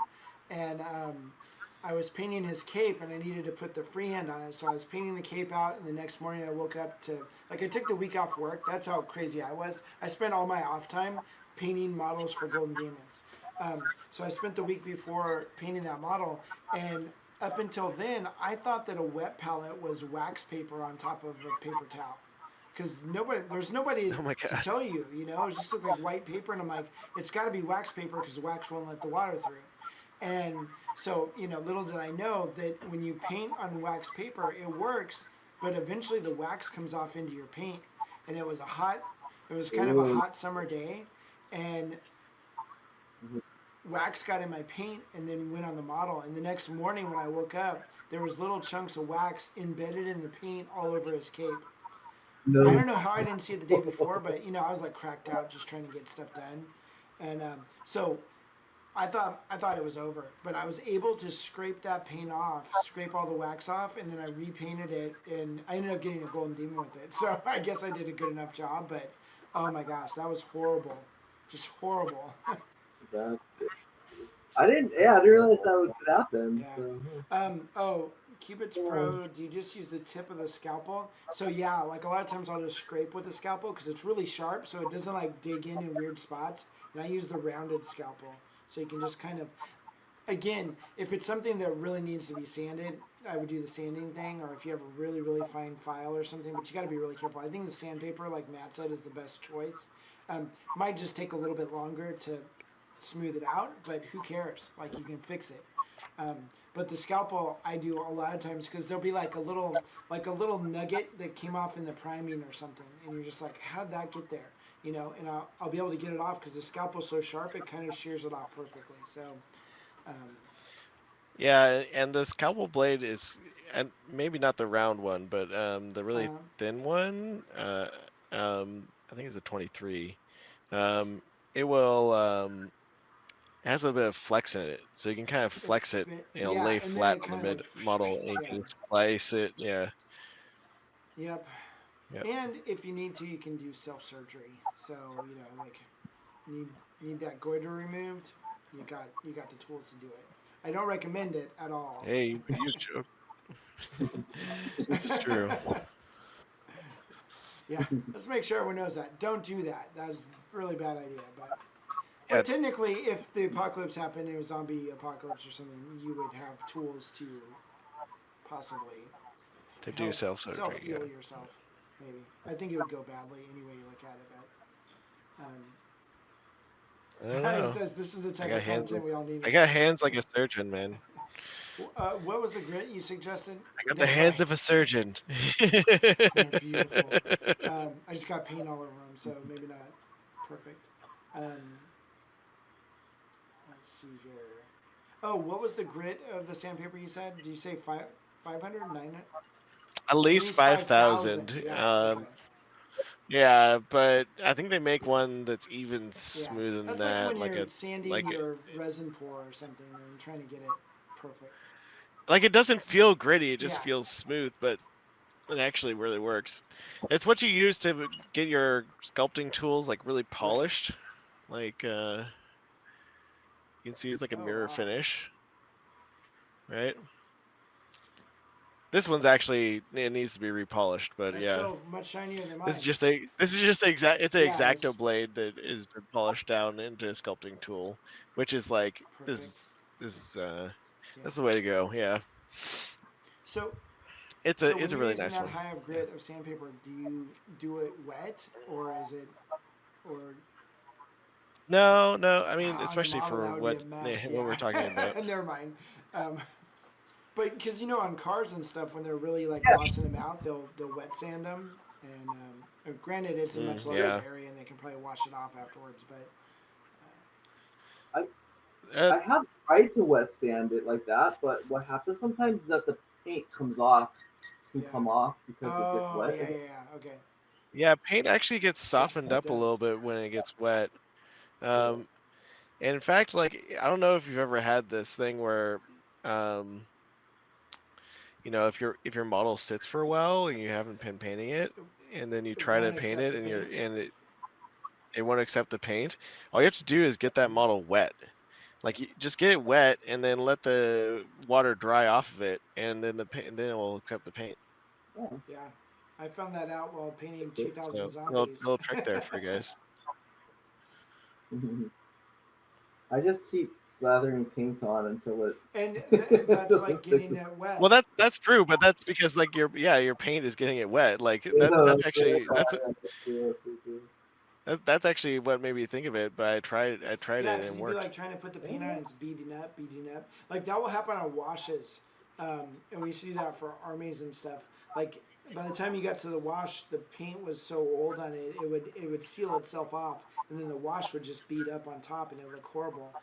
and I was painting his cape, and I needed to put the freehand on it. So I was painting the cape out, and the next morning I woke up to like I took the week off work. That's how crazy I was. I spent all my off time painting models for Golden Demons. So I spent the week before painting that model, and up until then, I thought that a wet palette was wax paper on top of a paper towel. Because there's nobody Oh my to god. tell you, it just looked like white paper, and I'm like, it's got to be wax paper because the wax won't let the water through. And so, little did I know that when you paint on wax paper, it works, but eventually the wax comes off into your paint. And it was kind of a hot summer day, and wax got in my paint and then went on the model. And the next morning when I woke up, there was little chunks of wax embedded in the paint all over his cape. I No. don't know how I didn't see it the day before, but I was like cracked out just trying to get stuff done, and so I thought it was over, but I was able to scrape that paint off, scrape all the wax off, and then I repainted it, and I ended up getting a golden demon with it. So I guess I did a good enough job, but oh my gosh, that was horrible, just horrible. I didn't. Yeah, I didn't realize that would happen. Yeah. So. Oh, Cubits Pro, do you just use the tip of the scalpel? So yeah, like a lot of times I'll just scrape with the scalpel because it's really sharp, so it doesn't like dig in weird spots. And I use the rounded scalpel, so you can just kind of, again, if it's something that really needs to be sanded, I would do the sanding thing. Or if you have a really really fine file or something, but you got to be really careful. I think the sandpaper, like Matt said, is the best choice. Might just take a little bit longer to smooth it out, but who cares? Like you can fix it. But the scalpel I do a lot of times because there'll be like a little nugget that came off in the priming or something, and you're just like, how'd that get there? You know, and I'll be able to get it off because the scalpel's so sharp it kind of shears it off perfectly. So Yeah, and the scalpel blade is, and maybe not the round one, but the really uh, thin one. I think it's a 23. It will it has a bit of flex in it, so you can kind of flex it, yeah, lay and then flat it on the kind of mid model, and you yeah, can slice it. Yeah, yep. yeah. And if you need to, you can do self surgery. So you know, like need need that goiter removed, you got the tools to do it. I don't recommend it at all. Hey, you joke. It's true. Yeah, let's make sure everyone knows that. Don't do that. That is a really bad idea. Yeah, But technically, if the apocalypse happened, it was zombie apocalypse or something, you would have tools to possibly to do health self self surgery. Yeah, heal yourself. Maybe I think it would go badly any way you look at it. I don't But he know. says this is the I type got of hands. content we all need. I got hands like a surgeon, man. What was the grit you suggested? I got the That's hands right. of a surgeon. They're beautiful. I just got paint all over them, so maybe not perfect. Um, let's see here. Oh, what was the grit of the sandpaper you said? Did you say 500, 900? At At least least 5,000. 5,000. Yeah. Okay. Yeah, but I think they make one that's even Yeah. smoother than That's like that. when you're sanding Like your resin pour or something and trying to get it perfect. it doesn't feel gritty. It just Yeah. feels smooth, but it actually really works. It's what you use to get your sculpting tools like really Right. polished. Like you can see it's like a Oh mirror wow. finish, right? This one's actually, it needs to be repolished, but That's yeah. still much shinier than This mine. is just a it's an Yeah. exacto It's blade that is been polished down into a sculpting tool, which is like perfect. this is Yeah. that's the way to go. Yeah. So It's when a you're really using nice that one. high of Yeah. grit of sandpaper, do you do it wet or is it or No, no. I mean, on the especially model for that would be a mess? what we're talking Yeah. about. Never mind. Um, but because you know on cars and stuff when they're really like Yeah. glossing them out, they'll wet sand them. And granted, it's a much larger Yeah. area and they can probably wash it off afterwards. But I Uh, I have tried to wet sand it like that, but what happens sometimes is that the paint can yeah. come off because it gets Oh wet. yeah. Okay. yeah, paint actually gets Yeah, softened it up a little does. bit when it gets wet. Um, and in fact, like I don't know if you've ever had this thing where, um, if your model sits for a while and you haven't been painting it, and then you It try to won't paint accept it the and paint. it won't accept the paint. All you have to do is get that model wet. Like you just get it wet and then let the water dry off of it, and then then it will accept the paint. Yeah. Yeah, I found that out while painting So 2,000 little zombies. little trick there for you guys. I just keep slathering paint on until it And that's until like it sticks. getting it Well, wet. that's true, but that's because like your paint is getting it wet. Like Yeah, that's that's actually true. that's actually what made me think of it. But I tried Yeah, it and because it you'd be worked. like trying to put the paint on and it's beating up, beating up. Like that will happen on washes. And we used to do that for armies and stuff. Like by the time you got to the wash, the paint was so old on it, it would seal itself off, and then the wash would just beat up on top, and it would look horrible.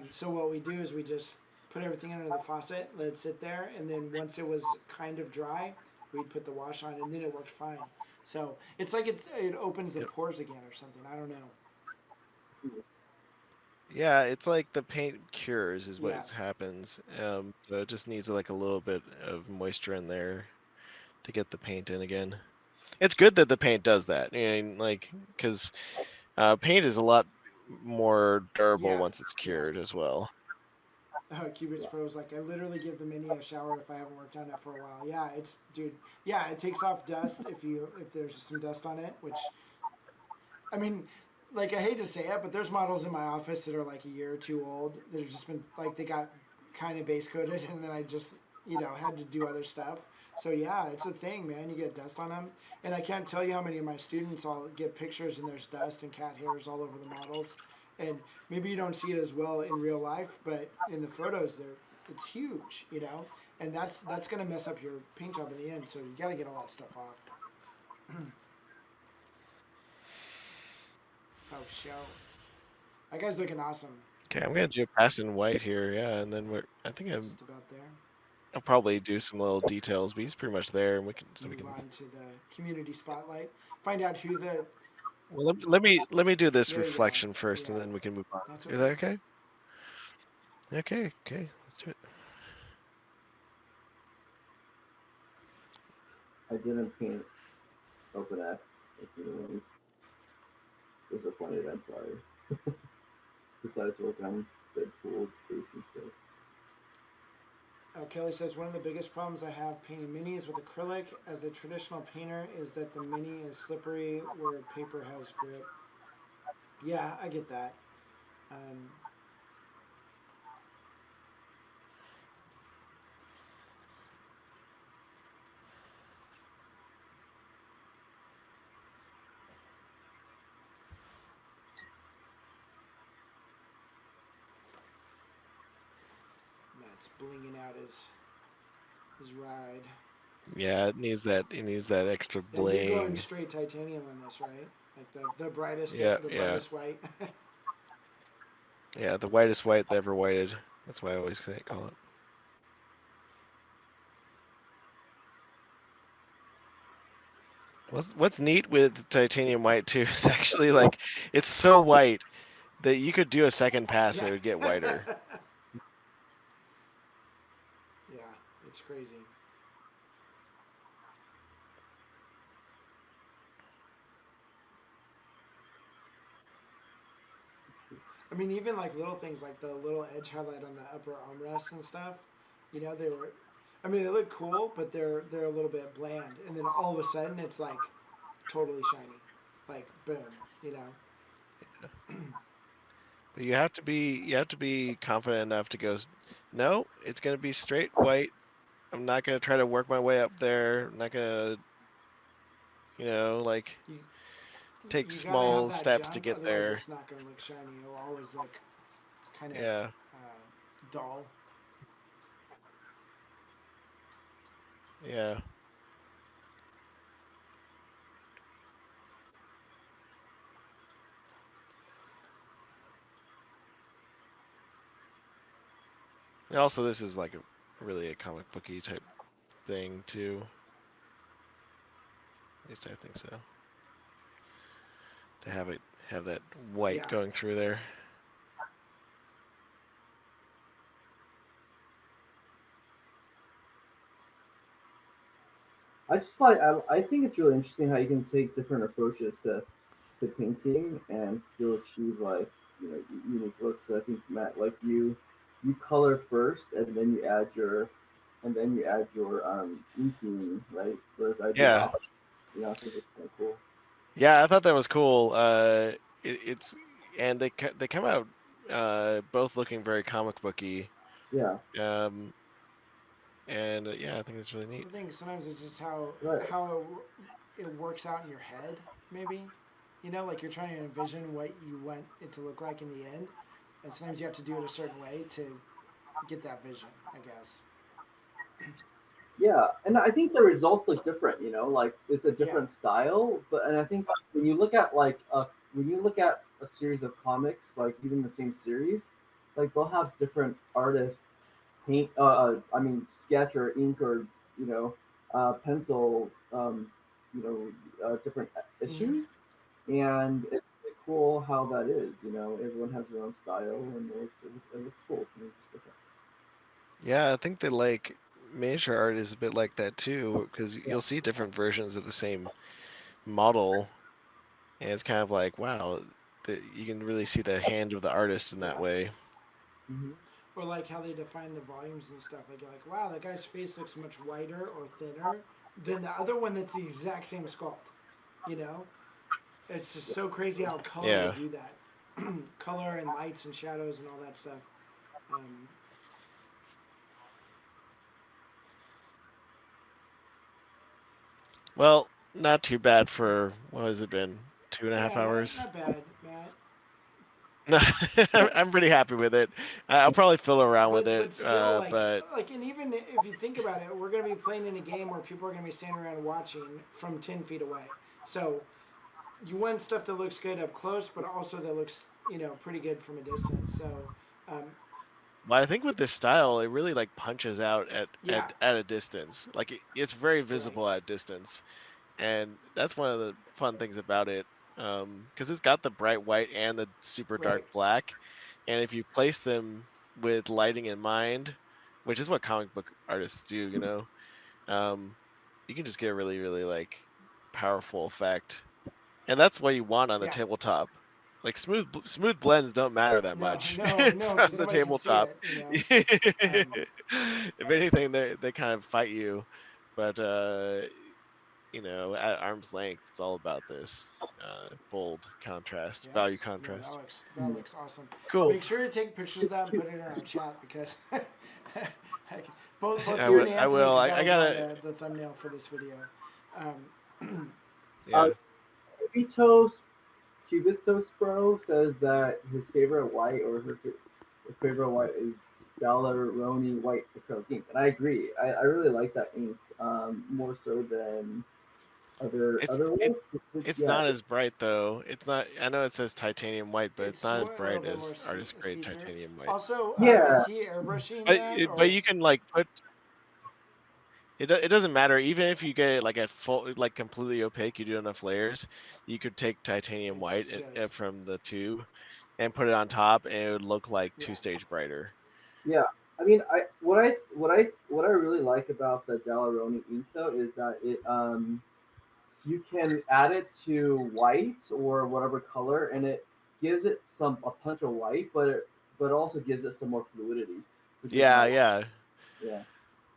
So what we do is we just put everything under the faucet, let it sit there, and then once it was kind of dry, we'd put the wash on, and then it worked fine. So it's like it opens the Yep. pores again or something. I don't know. Yeah, it's like the paint cures is what Yeah, happens. So it just needs like a little bit of moisture in there to get the paint in again. It's good that the paint does that. I mean, like, because paint is a lot more durable yeah, once it's yeah. cured as well. Cubits Pro is like, I literally give the Mini a shower if I haven't worked on it for a while. Yeah, it's dude. Yeah, it takes off dust if there's some dust on it, which I mean, like I hate to say it, but there's models in my office that are like a year or two old that have just been like they got kind of base coated, and then I just had to do other stuff. So yeah, it's a thing, man. You get dust on them, and I can't tell you how many of my students I'll get pictures and there's dust and cat hairs all over the models, and maybe you don't see it as well in real life, but in the photos, it's huge, and that's gonna mess up your paint job in the end. So you gotta get all that stuff off. Faux show. That guy's looking awesome. Okay, I'm gonna do a pass in white here, yeah, and then I think Just about there. I'll probably do some little details, but he's pretty much there, and we can Move on to the community spotlight. Find out who the. Well, let me do this There you go. reflection first, Yeah. and then we can move on. That's Is that okay? Okay, let's do it. I didn't paint OpenX. If anyone's disappointed, I'm sorry. Besides work on Deadpool space and stuff. Kelly says one of the biggest problems I have painting minis with acrylic as a traditional painter is that the mini is slippery where paper has grip. Yeah, I get that. Matt's blinging out his ride. Yeah, it needs that extra Yeah, you're going bling. straight titanium on this, right? Like the brightest, Yeah, brightest white. Yeah, the whitest white they ever whited. That's why I always call it. What's neat with titanium white too is actually like it's so white that you could do a second pass and it would get whiter. Yeah, it's crazy. I mean, even like little things like the little edge highlight on the upper armrest and stuff. They were. I mean, they look cool, but they're a little bit bland, and then all of a sudden it's like totally shiny, like boom. But you have to be confident enough to go. No, it's gonna be straight white. I'm not gonna try to work my way up there. I'm not gonna, like take You gotta have small that steps to jump, get otherwise there. it's not gonna look shiny. It'll always look kind of Yeah. dull. Yeah. And also, this is like really a comic booky type thing too. At least I think so. To have that white going through there. I think it's really interesting how you can take different approaches to painting and still achieve unique looks. So I think Matt, like you color first and then you add your inking, right? Whereas I do opposite. I think it's kind of cool. Yeah, I thought that was cool. It's and they come out both looking very comic booky. Yeah. And yeah, I think that's really neat. I think sometimes it's just how it works out in your head, maybe. Like you're trying to envision what you want it to look like in the end, and sometimes you have to do it a certain way to get that vision, I guess. Yeah, and I think the results look different. Like it's a different style, and I think when you look at a series of comics, like even the same series, like they'll have different artists paint. Sketch or ink or pencil. Different issues, and it's really cool how that is. Everyone has their own style, and it looks cool. Yeah, I think they like miniature art is a bit like that too, because you'll see different versions of the same model, and it's kind of like, wow, you can really see the hand of the artist in that way. Mm-hmm. or like how they define the volumes and stuff. Like you're like, wow, that guy's face looks much whiter or thinner than the other one that's the exact same sculpt. You know, it's just so crazy how color will Yeah. do that. Color and lights and shadows and all that stuff. Um, Well, not too bad for what has it been? 2.5 yeah, hours. not bad, Matt. I'm pretty happy with it. I'll probably fiddle around with it, But still, but and even if you think about it, we're gonna be playing in a game where people are gonna be standing around watching from 10 feet away. So you want stuff that looks good up close, but also that looks pretty good from a distance. So um, I think with this style, it really like punches out yeah, at a distance. Like it's very right, visible at distance, and that's one of the fun things about it. Because it's got the bright white and the super dark right, black, and if you place them with lighting in mind, which is what comic book artists do, um, you can just get a really, really like powerful effect, and that's what you want on the yeah. tabletop. Like smooth blends don't matter that No, much no, on because the nobody can see tabletop. it. If Um, anything, they kind of fight you, but at arm's length, it's all about this bold contrast, yeah. value No, contrast. that looks awesome. Cool. Make sure to take pictures of that and put it in our chat because both I you and will. I Anthony, will. because I that'll go on gotta. the thumbnail for this video. Uh, Yeah. Cubitos Bro says that his favorite white or her favorite white is Dalaroni white acrylic ink, and I agree. I really like that ink more so than It's other it. ones. It's Yeah, not as bright though. It's not. I know it says titanium white, but it's It's not as more a little bright bit more as artist grade see through. titanium white. Also, yeah, is he airbrushing But that but or you can like put. It doesn't matter. Even if you get it like at full, like completely opaque, you do enough layers, you could take titanium it's white just from the tube and put it on top, and it would look like yeah, two-stage brighter. yeah. I mean, what I really like about the Dalaroni ink though is that you can add it to white or whatever color, and it gives it a punch of white, but also gives it some more fluidity, which is Yeah, nice. yeah. Yeah,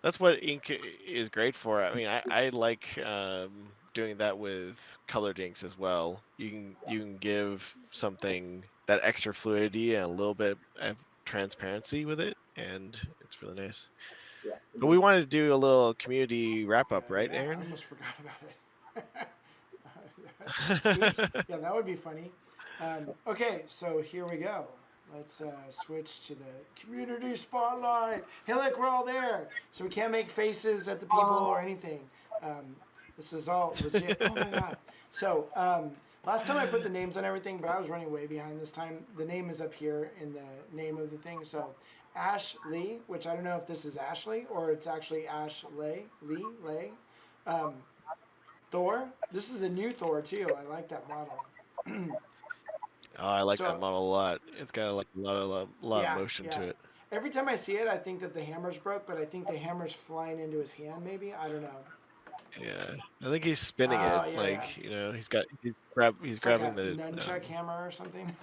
That's what ink is great for. I mean, I like doing that with colored inks as well. You can give something that extra fluidity and a little bit of transparency with it, and it's really nice. yeah. But we wanted to do a little community wrap up, right, yeah. I Aaron? almost forgot about it. Oops. Yeah, that would be funny. Okay, so here we go. Let's switch to the community spotlight. Hey, look, we're all there. So we can't make faces at the people or anything. Um, this is all legit. Oh my god. So last time I put the names on everything, but I was running way behind this time. The name is up here in the name of the thing. So Ash Lee, which I don't know if this is Ashley or it's actually Ash Lay. Um, Thor. This is the new Thor too. I like that model. Oh, I like that So model a lot. It's got like a lot of yeah, motion yeah. to it. Every time I see it, I think that the hammer's broke, but I think the hammer's flying into his hand. Maybe I don't know. Yeah, I think he's spinning it. Oh yeah, yeah. Like he's It's like grabbing a the. nunchuck hammer or something.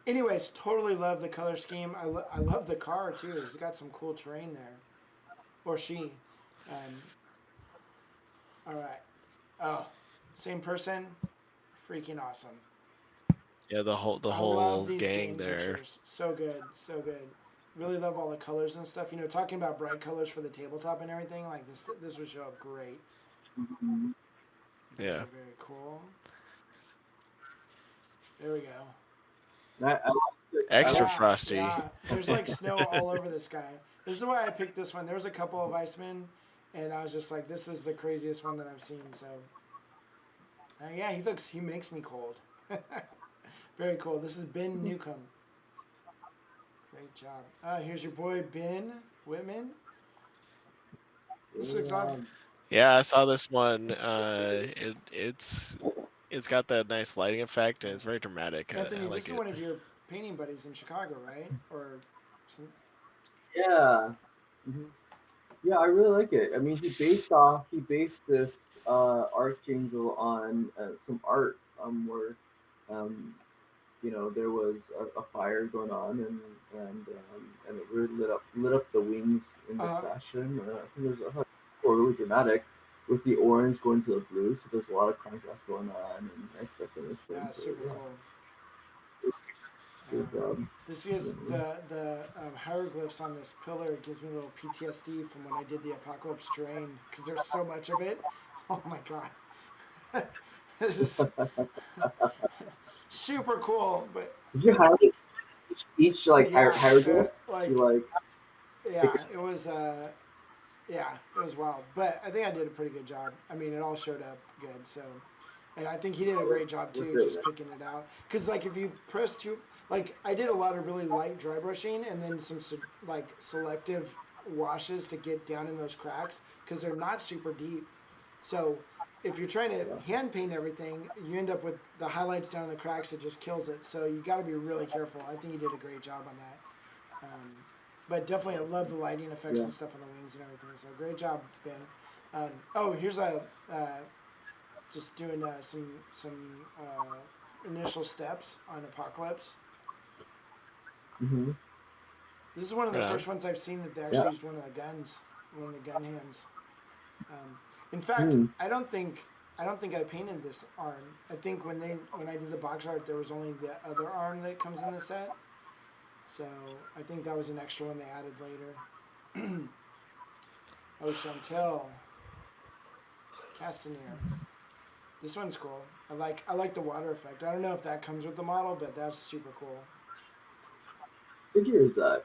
Anyways, totally love the color scheme. I love the car too. He's got some cool terrain there, or she. Um, all right. Oh, same person. Freaking awesome. Yeah, the I love whole these gang game there. pictures. So good, so good. Really love all the colors and stuff. Talking about bright colors for the tabletop and everything. Like this would show up great. Very, Yeah. very cool. There we go. I Extra like Yeah, frosty. yeah. There's like snow all over this guy. This is why I picked this one. There was a couple of Icemen, and I was just like, this is the craziest one that I've seen. So, yeah, he makes me cold. Very cool. This is Ben Newcomb. Great job. Here's your boy Ben Whitman. This looks odd. Yeah, I saw this one. It's got that nice lighting effect and it's very dramatic. I Anthony, this like is it. one of your painting buddies in Chicago, right? Or some, Yeah. Mhm. Yeah, I really like it. I mean, he based this Archangel on some art where um, there was a fire going on, and it really lit up the wings in this fashion. I think it was really dramatic with the orange going to the blue, so there's a lot of contrast going on and nice definition. Yeah, So, super yeah, cool. good job. This is the hieroglyphs on this pillar. It gives me a little PTSD from when I did the Apocalypse Terrain because there's so much of it. Oh my god, it's just super cool. But Did you highlight each like yeah, hieroglyph? like You like yeah, it was yeah, it was wild. But I think I did a pretty good job. I mean, it all showed up good. So, and I think he did a great job too, just picking it out. Because like if you press too, like I did a lot of really light dry brushing and then some like selective washes to get down in those cracks because they're not super deep. So if you're trying to hand paint everything, you end up with the highlights down in the cracks. It just kills it. So you got to be really careful. I think you did a great job on that. But definitely, I love the lighting effects and stuff on the wings and everything. So great job, Ben. Oh, here's a just doing some initial steps on Apocalypse. Mm-hmm. This is one of the first ones I've seen that they actually used one of the guns, one of the gun hands. In fact, I don't think I painted this arm. I think when I did the box art, there was only the other arm that comes in the set. So I think that was an extra one they added later. Oh, Chantel. Castaneer. This one's cool. I like the water effect. I don't know if that comes with the model, but that's super cool. What figure is that?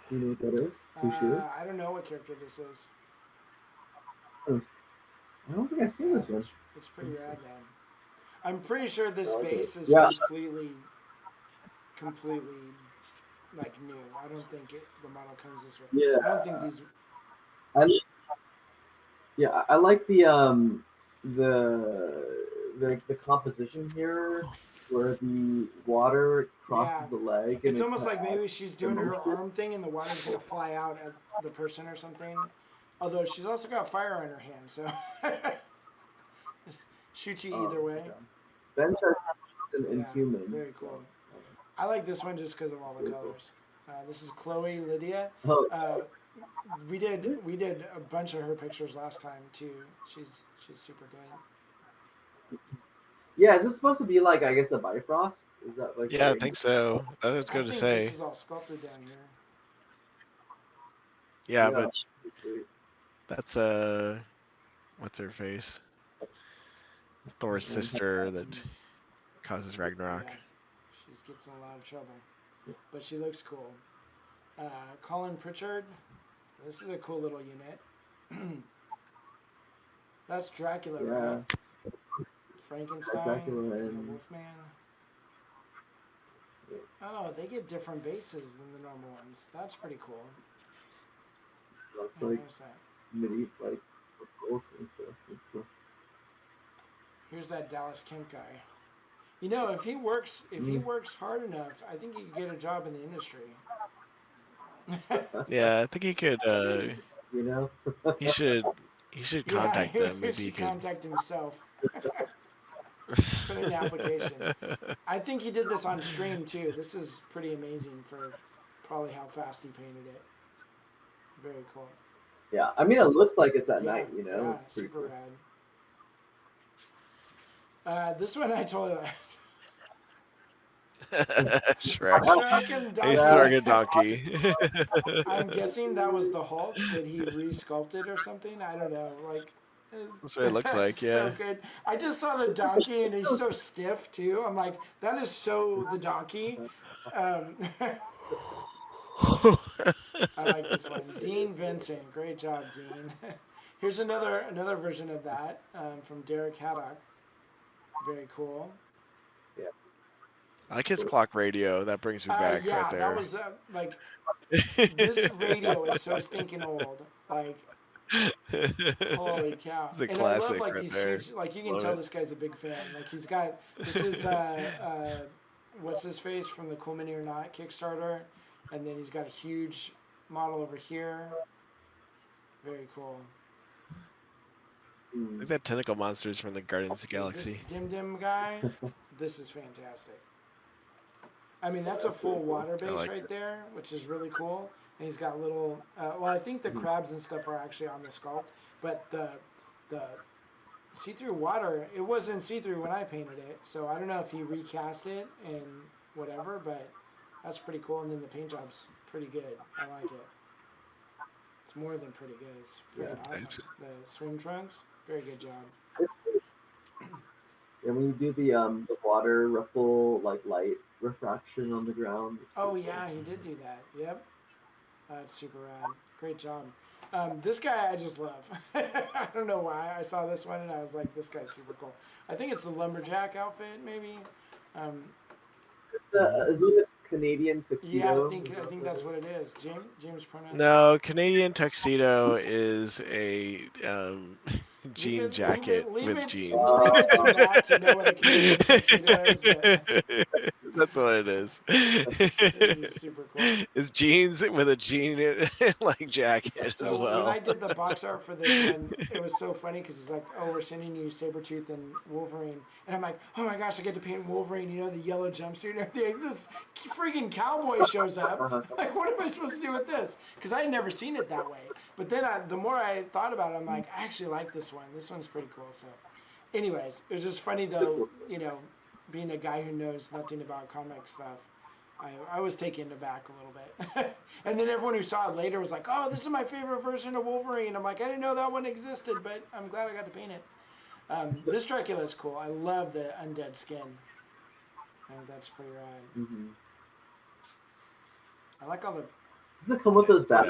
Do you know what that is? Who she is? I don't know what character this is. I don't think I've seen this one. It's pretty rad, man. I'm pretty sure this base is completely like new. I don't think the model comes this way. Yeah. I don't think these. I like the composition here, where the water crosses the leg. And it's almost like maybe she's doing her arm thing, and the water's gonna fly out at the person or something. Although she's also got fire on her hand, so just shoot you either way. Ben says inhuman. Very cool. I like this one just because of all the colors. This is Chloe Lydia. We did a bunch of her pictures last time too. She's super good. Yeah, is this supposed to be like, I guess, a Bifrost? Is that like? Yeah, I think so. I was going to say. This is all sculpted down here. Yeah, but that's what's her face? Thor's sister that causes Ragnarok. Yeah. She gets in a lot of trouble, but she looks cool. Colin Pritchard. This is a cool little unit. That's Dracula, right? Frankenstein, Dracula and Wolfman. Oh, they get different bases than the normal ones. That's pretty cool. Looks like mini, like wolf and stuff. Here's that Dallas Kemp guy. You know, if he works hard enough, I think he could get a job in the industry. Yeah, I think he could. You know, he should contact them. Maybe he should contact himself. Put in an application. I think he did this on stream too. This is pretty amazing for probably how fast he painted it. Very cool. Yeah, I mean, it looks like it's at night. You know, it's pretty super cool. rad. This one I totally liked. Shrek. He's throwing a donkey. I'm guessing that was the Hulk that he re-sculpted or something. I don't know. Like, that's what it looks like. Yeah. So good. I just saw the donkey and he's so stiff too. I'm like, that is so the donkey. I like this one. Dean Vincent. Great job, Dean. Here's another version of that from Derek Haddock. Very cool. Yeah. I like his clock radio. That brings me back right there. That was like, this radio is so stinking old. Like, holy cow. It's a and classic I love like right these there. huge, like you can tell this guy's a big fan. Like he's got, this is, what's his face from the Cool Mini or Not Kickstarter. And then he's got a huge model over here. Very cool. I think that tentacle monster is from the Guardians of the Galaxy. This Dim guy, this is fantastic. I mean, that's a full water base like right there, which is really cool. And he's got little. Well, I think the crabs and stuff are actually on the sculpt, but the see-through water, it wasn't see-through when I painted it, so I don't know if he recast it and whatever, but that's pretty cool. And then the paint job's pretty good. I like it. It's more than pretty good. It's freaking awesome. The swim trunks, very good job. And when you do the water ripple like light refraction on the ground. Oh yeah, he did do that. Yep. That's super rad. Great job. This guy I just love. I don't know why I saw this one and I was like, this guy's super cool. I think it's the lumberjack outfit, maybe. Is it a Canadian tuxedo? Yeah, I think that's what it is. James pronoun. No, Canadian tuxedo is a jean jacket with jeans. Leave it to Matt to know what a Canadian tuxedo is. But that's what it is. This is super cool. It's jeans with a jean like jacket as well. When I did the box art for this one, it was so funny because it's like, oh, we're sending you Sabretooth and Wolverine. And I'm like, oh my gosh, I get to paint Wolverine, you know, the yellow jumpsuit and everything. This freaking cowboy shows up. Like, what am I supposed to do with this? Because I had never seen it that way. But then the more I thought about it, I'm like, I actually like this one. This one's pretty cool. So anyways, it was just funny though, you know, being a guy who knows nothing about comic stuff. I was taken aback a little bit. And then everyone who saw it later was like, oh, this is my favorite version of Wolverine. I'm like, I didn't know that one existed, but I'm glad I got to paint it. This Dracula is cool. I love the undead skin. I think that's pretty rad. Mm-hmm. I like all the... Does it come with those bats?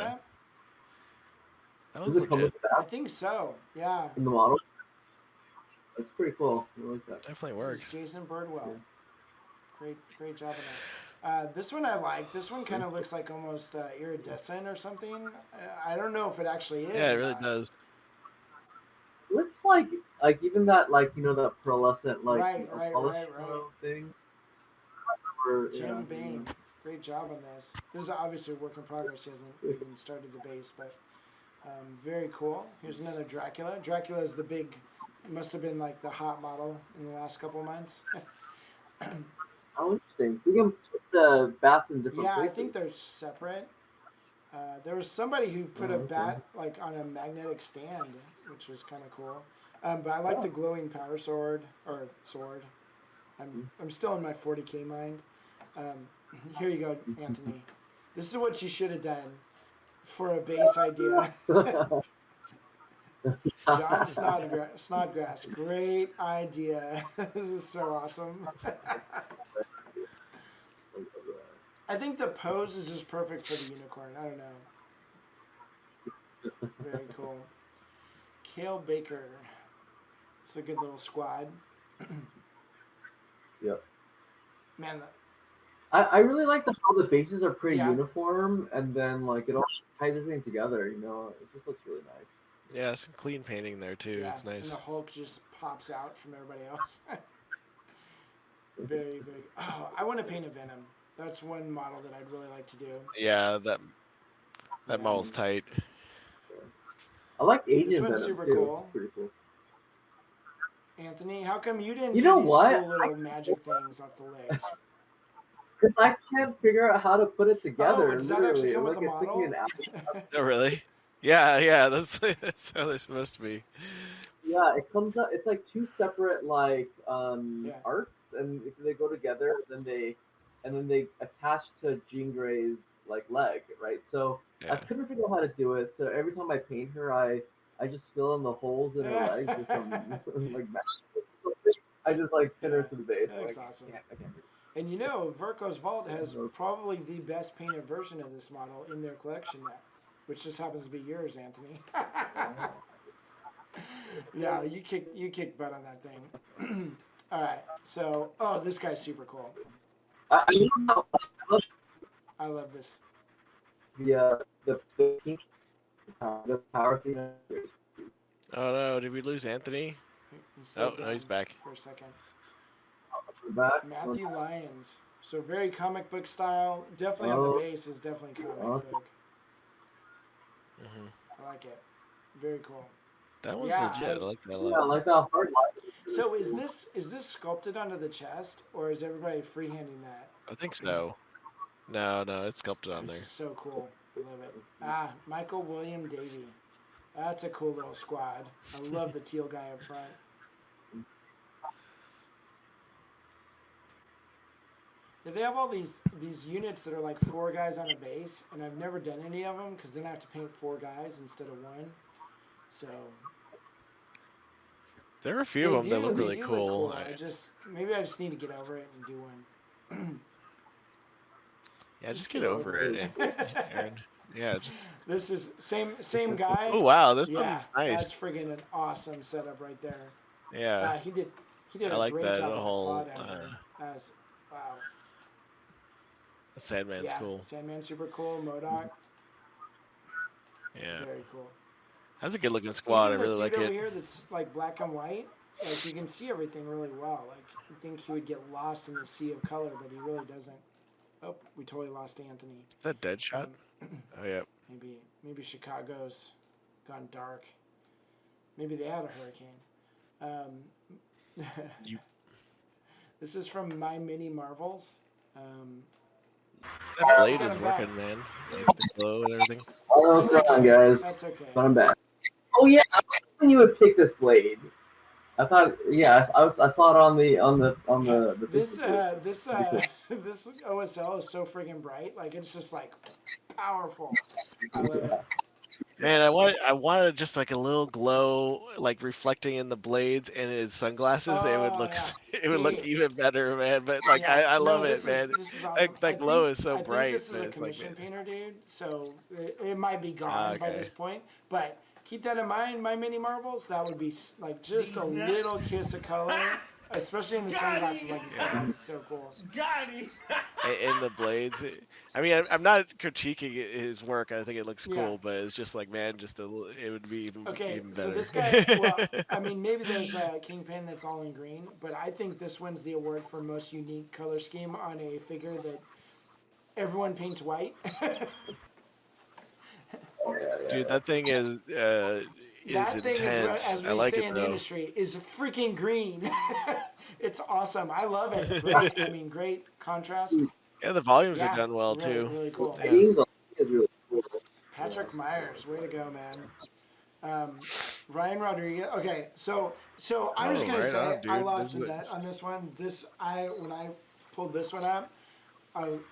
Does it come with I think so, yeah. In the model? That's pretty cool. I like that. Definitely works. Jason Birdwell. Yeah. Great job on that. This one I like. This one kind of looks like almost iridescent or something. I don't know if it actually is. Yeah, it really does. Looks like even that that pearlescent right. thing. Jim Bain, great job on this. This is obviously a work in progress. He hasn't even started the base, but very cool. Here's another Dracula. Dracula is the big, must have been like the hot model in the last couple months. Oh, interesting. So you can put the bats in different places. Yeah, I think they're separate. There was somebody who put a bat like on a magnetic stand, which was kind of cool. But I like the glowing power sword. I'm still in my 40K mind. Here you go, Anthony. This is what you should have done for a base idea. John Snodgrass, great idea. This is so awesome. I think the pose is just perfect for the unicorn. I don't know. Very cool. Cale Baker. It's a good little squad. Yep. Man, I really like how the bases are pretty uniform, and then like it all ties everything together. You know, it just looks really nice. Yeah, some clean painting there too. Yeah, it's nice. And the Hulk just pops out from everybody else. Very, very. Oh, I want to paint a Venom. That's one model that I'd really like to do. Yeah, that model's tight. I like Asian This one's Venom super too. cool. Pretty cool. Anthony, how come you didn't You do know these what? cool little magic things off the legs? Because I can't figure out how to put it together. Oh, does that actually come with Like, the it took me model? an hour. Oh, really? Yeah, that's how they're supposed to be. Yeah, it comes up. It's like two separate arcs, and if they go together, then they attach to Jean Grey's like leg, right? So I couldn't figure out how to do it. So every time I paint her, I just fill in the holes in her legs with some like magic. I just like pin her to the base. That's like, awesome. I can't. And you know, Verco's Vault has probably the best painted version of this model in their collection now, which just happens to be yours, Anthony. No, you kick butt on that thing. All right, so this guy's super cool. I love this. The power thing. Oh no, did we lose Anthony? Oh no, he's back. For a second. Back. Matthew Lyons. So very comic book style. Definitely on the base is definitely comic book. Mm-hmm. I like it. Very cool. That one's Yeah, legit. I like that a Yeah, lot. like the hard light. So is this sculpted onto the chest, or is everybody freehanding that? I think so. No, it's sculpted on This there. is so cool. I love it. Ah, Michael William Davey. That's a cool little squad. I love the teal guy up front. Yeah, they have all these units that are like 4 guys on a base, and I've never done any of them because then I have to paint 4 guys instead of 1. So There are a few of them that look they really do cool. look cool. Maybe I just need to get over it and do one. Yeah, just get over it, Aaron. Yeah, just. This is same guy. Oh wow, this Yeah, one's nice. that's friggin' an awesome setup right there. Yeah, He did I a like great that job with whole. the claw down there. That's wow. The Sandman's Yeah, cool. Sandman's super cool. MODOK. Yeah, Very cool. that's a good looking squad. Even I really this like dude over it. here that's like black and white, like you can see everything really well. Like you think he would get lost in the sea of color, but he really doesn't. Oh, we totally lost Anthony. Is that Deadshot? Oh yeah. Maybe Chicago's gone dark. Maybe they had a hurricane. This is from My Mini Marvels. That blade is working, man. Like the glow and everything. Oh, what's on, guys? That's okay. But I'm back. Oh yeah, I was hoping you would pick this blade. I thought, yeah, I saw it on the. This OSL is so friggin' bright. Like it's just like powerful. I love it. Man, I wanted just like a little glow, like reflecting in the blades and his sunglasses. It would look, it would look even better, man. But like, I love it, man. This is awesome. That glow is so I bright. think this is a commission painter, dude. So it might be gone by this point, but. Keep that in mind, My Mini Marvels. That would be like just a little kiss of color, especially in the sunglasses, like you said. That is so cool. In the blades, I mean, I'm not critiquing his work. I think it looks cool, but it's just like, man, it would be even better. So this guy, well, I mean, maybe there's a Kingpin that's all in green, but I think this wins the award for most unique color scheme on a figure that everyone paints white. Dude, that thing is intense. As we I like say it in though. the industry, is freaking green. It's awesome. I love it. I mean, great contrast. Yeah, the volumes are done well really, too. Really cool. Yeah. Patrick Myers, way to go, man. Ryan Rodriguez. Okay, so I'm just gonna say I lost the bet on this one. When I pulled this one up,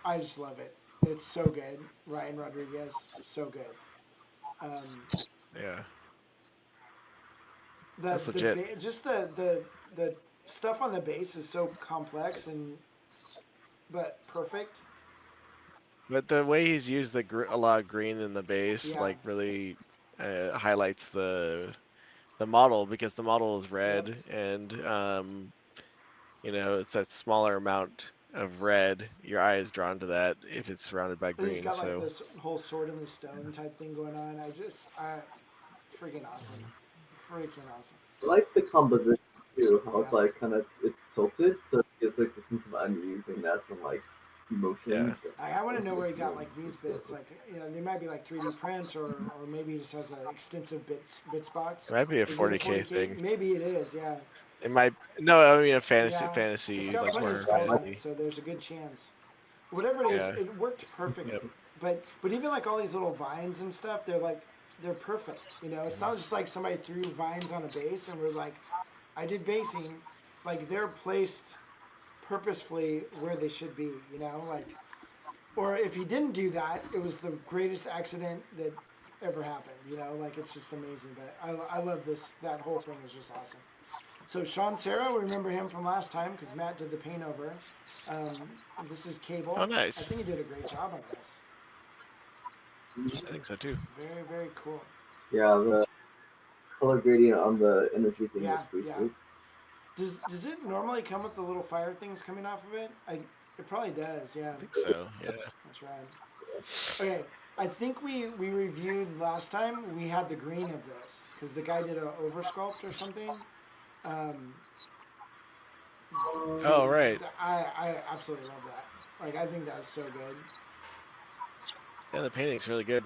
I just love it. It's so good. Ryan Rodriguez, so good. Yeah. That's legit. Just the stuff on the base is so complex but perfect. But the way he's used a lot of green in the base, like really highlights the model, because the model is red, and it's that smaller amount of red. Your eye is drawn to that if it's surrounded by green. He's got like this whole sword in the stone type thing going on. Freaking awesome. Freaking awesome. I like the composition too. How it's like it's tilted, so it gives like the sense of uneasiness and like emotion. Yeah. I want to know where he got like these bits. Like they might be like 3D prints, or maybe he just has an extensive bits box. It might be a 40K thing. Maybe it is. Yeah. It might. No, I mean a fantasy. It's got plenty of skulls on it, so there's a good chance. Whatever it is, it worked perfectly. Yep. But even like all these little vines and stuff, they're perfect. It's not just like somebody threw vines on a base and was like, I did basing. Like they're placed purposefully where they should be. Or if he didn't do that, it was the greatest accident that ever happened. Like it's just amazing. But I love this. That whole thing is just awesome. So Sean Serra, we remember him from last time because Matt did the paint over. This is Cable. Oh, nice. I think he did a great job on this. I think so too. Very, very cool. Yeah, the color gradient on the energy thing is pretty sweet. Does it normally come with the little fire things coming off of it? It probably does, yeah. I think so, yeah. That's right. Okay, I think we reviewed last time, we had the green of this, because the guy did an oversculpt or something. Oh, right. I absolutely love that. Like, I think that's so good. Yeah, the painting's really good.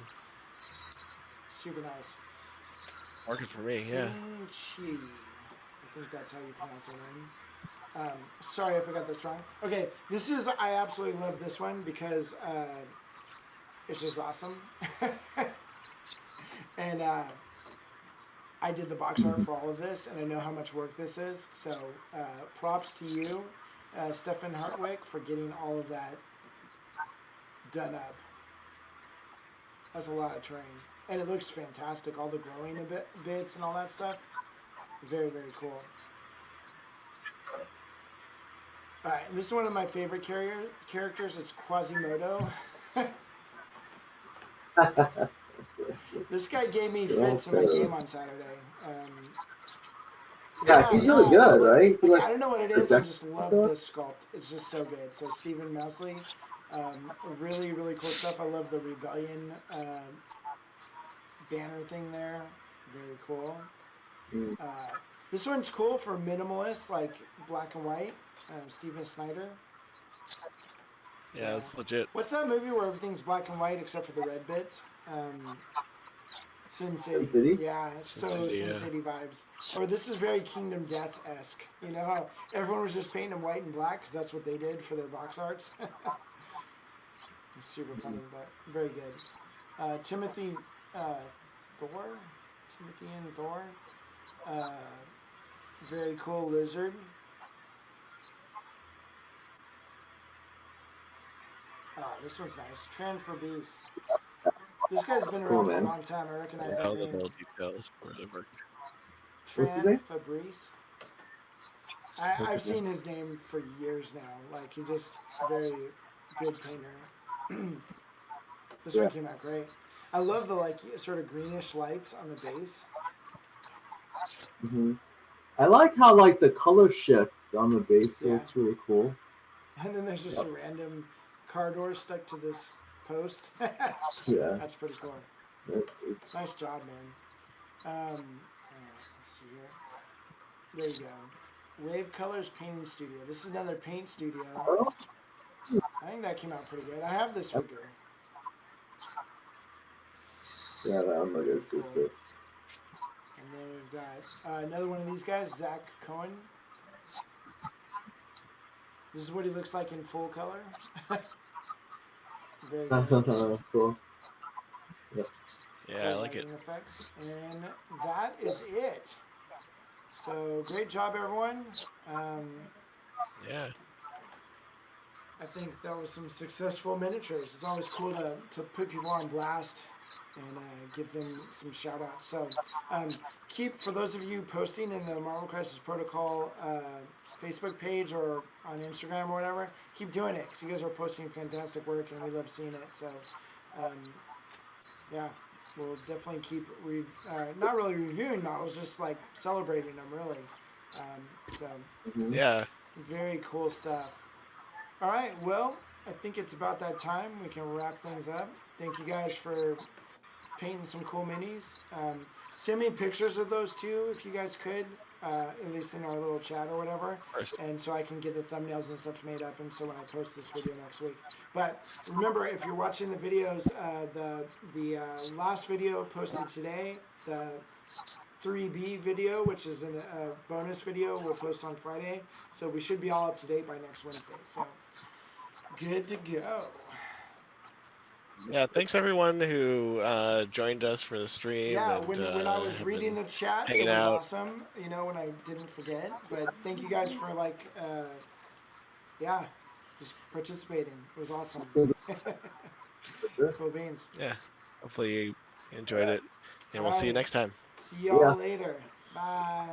Super nice. Working for me, yeah. Chi. I think that's how you pronounce her name. Sorry if I got this wrong. Okay, this is, I absolutely love this one because it's just awesome. And I did the box art for all of this, and I know how much work this is. So props to you, Stefan Hartwick, for getting all of that done up. That's a lot of terrain. And it looks fantastic, all the glowing bits and all that stuff. Very, very cool. Alright, and this is one of my favorite characters. It's Quasimodo. This guy gave me fits in my game on Saturday. Yeah, he's really good, right? Like, I don't know what it is. I just love this sculpt. It's just so good. So Stephen Mousley, really, really cool stuff. I love the Rebellion banner thing there. Very cool. This one's cool for minimalists, like black and white. Steven Snyder. Yeah, it's legit. What's that movie where everything's black and white except for the red bits? Sin City. Yeah, Sin City vibes. Or this is very Kingdom Death-esque. You know how everyone was just painting them white and black because that's what they did for their box arts? It's super funny, but very good. Timothy Thor? Timothy and Thor. Very cool lizard. Oh, this one's nice. Tran Fabrice. This guy's been around for a long time. I recognize that name. Little details, whatever. Tran Fabrice. I've seen his name for years now. Like, he's just very good painter. This one came out great. I love the, like, sort of greenish lights on the base. I like how, like, the color shift on the base looks really cool. And then there's just a random car door stuck to this post. Yeah. That's pretty cool. Nice job, man. Let's see here. There you go. Wave Colors Painting Studio. This is another paint studio. I think that came out pretty good. I have this figure. Yeah, that one looks good too. And then we've got another one of these guys, Zach Cohen. This is what he looks like in full color. Very good. Cool. Yeah, I like it. Effects. And that is it. So great job, everyone. Yeah. I think that was some successful miniatures. It's always cool to put people on blast and give them some shout outs. So keep, for those of you posting in the Marvel Crisis Protocol Facebook page or on Instagram or whatever, keep doing it because you guys are posting fantastic work and we love seeing it. So yeah, we'll definitely keep not really reviewing models, just like celebrating them really. So yeah, very cool stuff. All right, well, I think it's about that time. We can wrap things up. Thank you guys for painting some cool minis. Send me pictures of those too, if you guys could, at least in our little chat or whatever. And so I can get the thumbnails and stuff made up, and so when I post this video next week. But remember, if you're watching the videos, the last video posted today, the 3B video, which is a bonus video, we'll post on Friday. So we should be all up to date by next Wednesday. So good to go. Yeah, thanks everyone who joined us for the stream. Yeah, and, when I was reading the chat, it was awesome. You know, when I didn't forget. But thank you guys for just participating. It was awesome. Cool beans. Yeah, hopefully you enjoyed it, and we'll see you next time. See y'all later. Bye.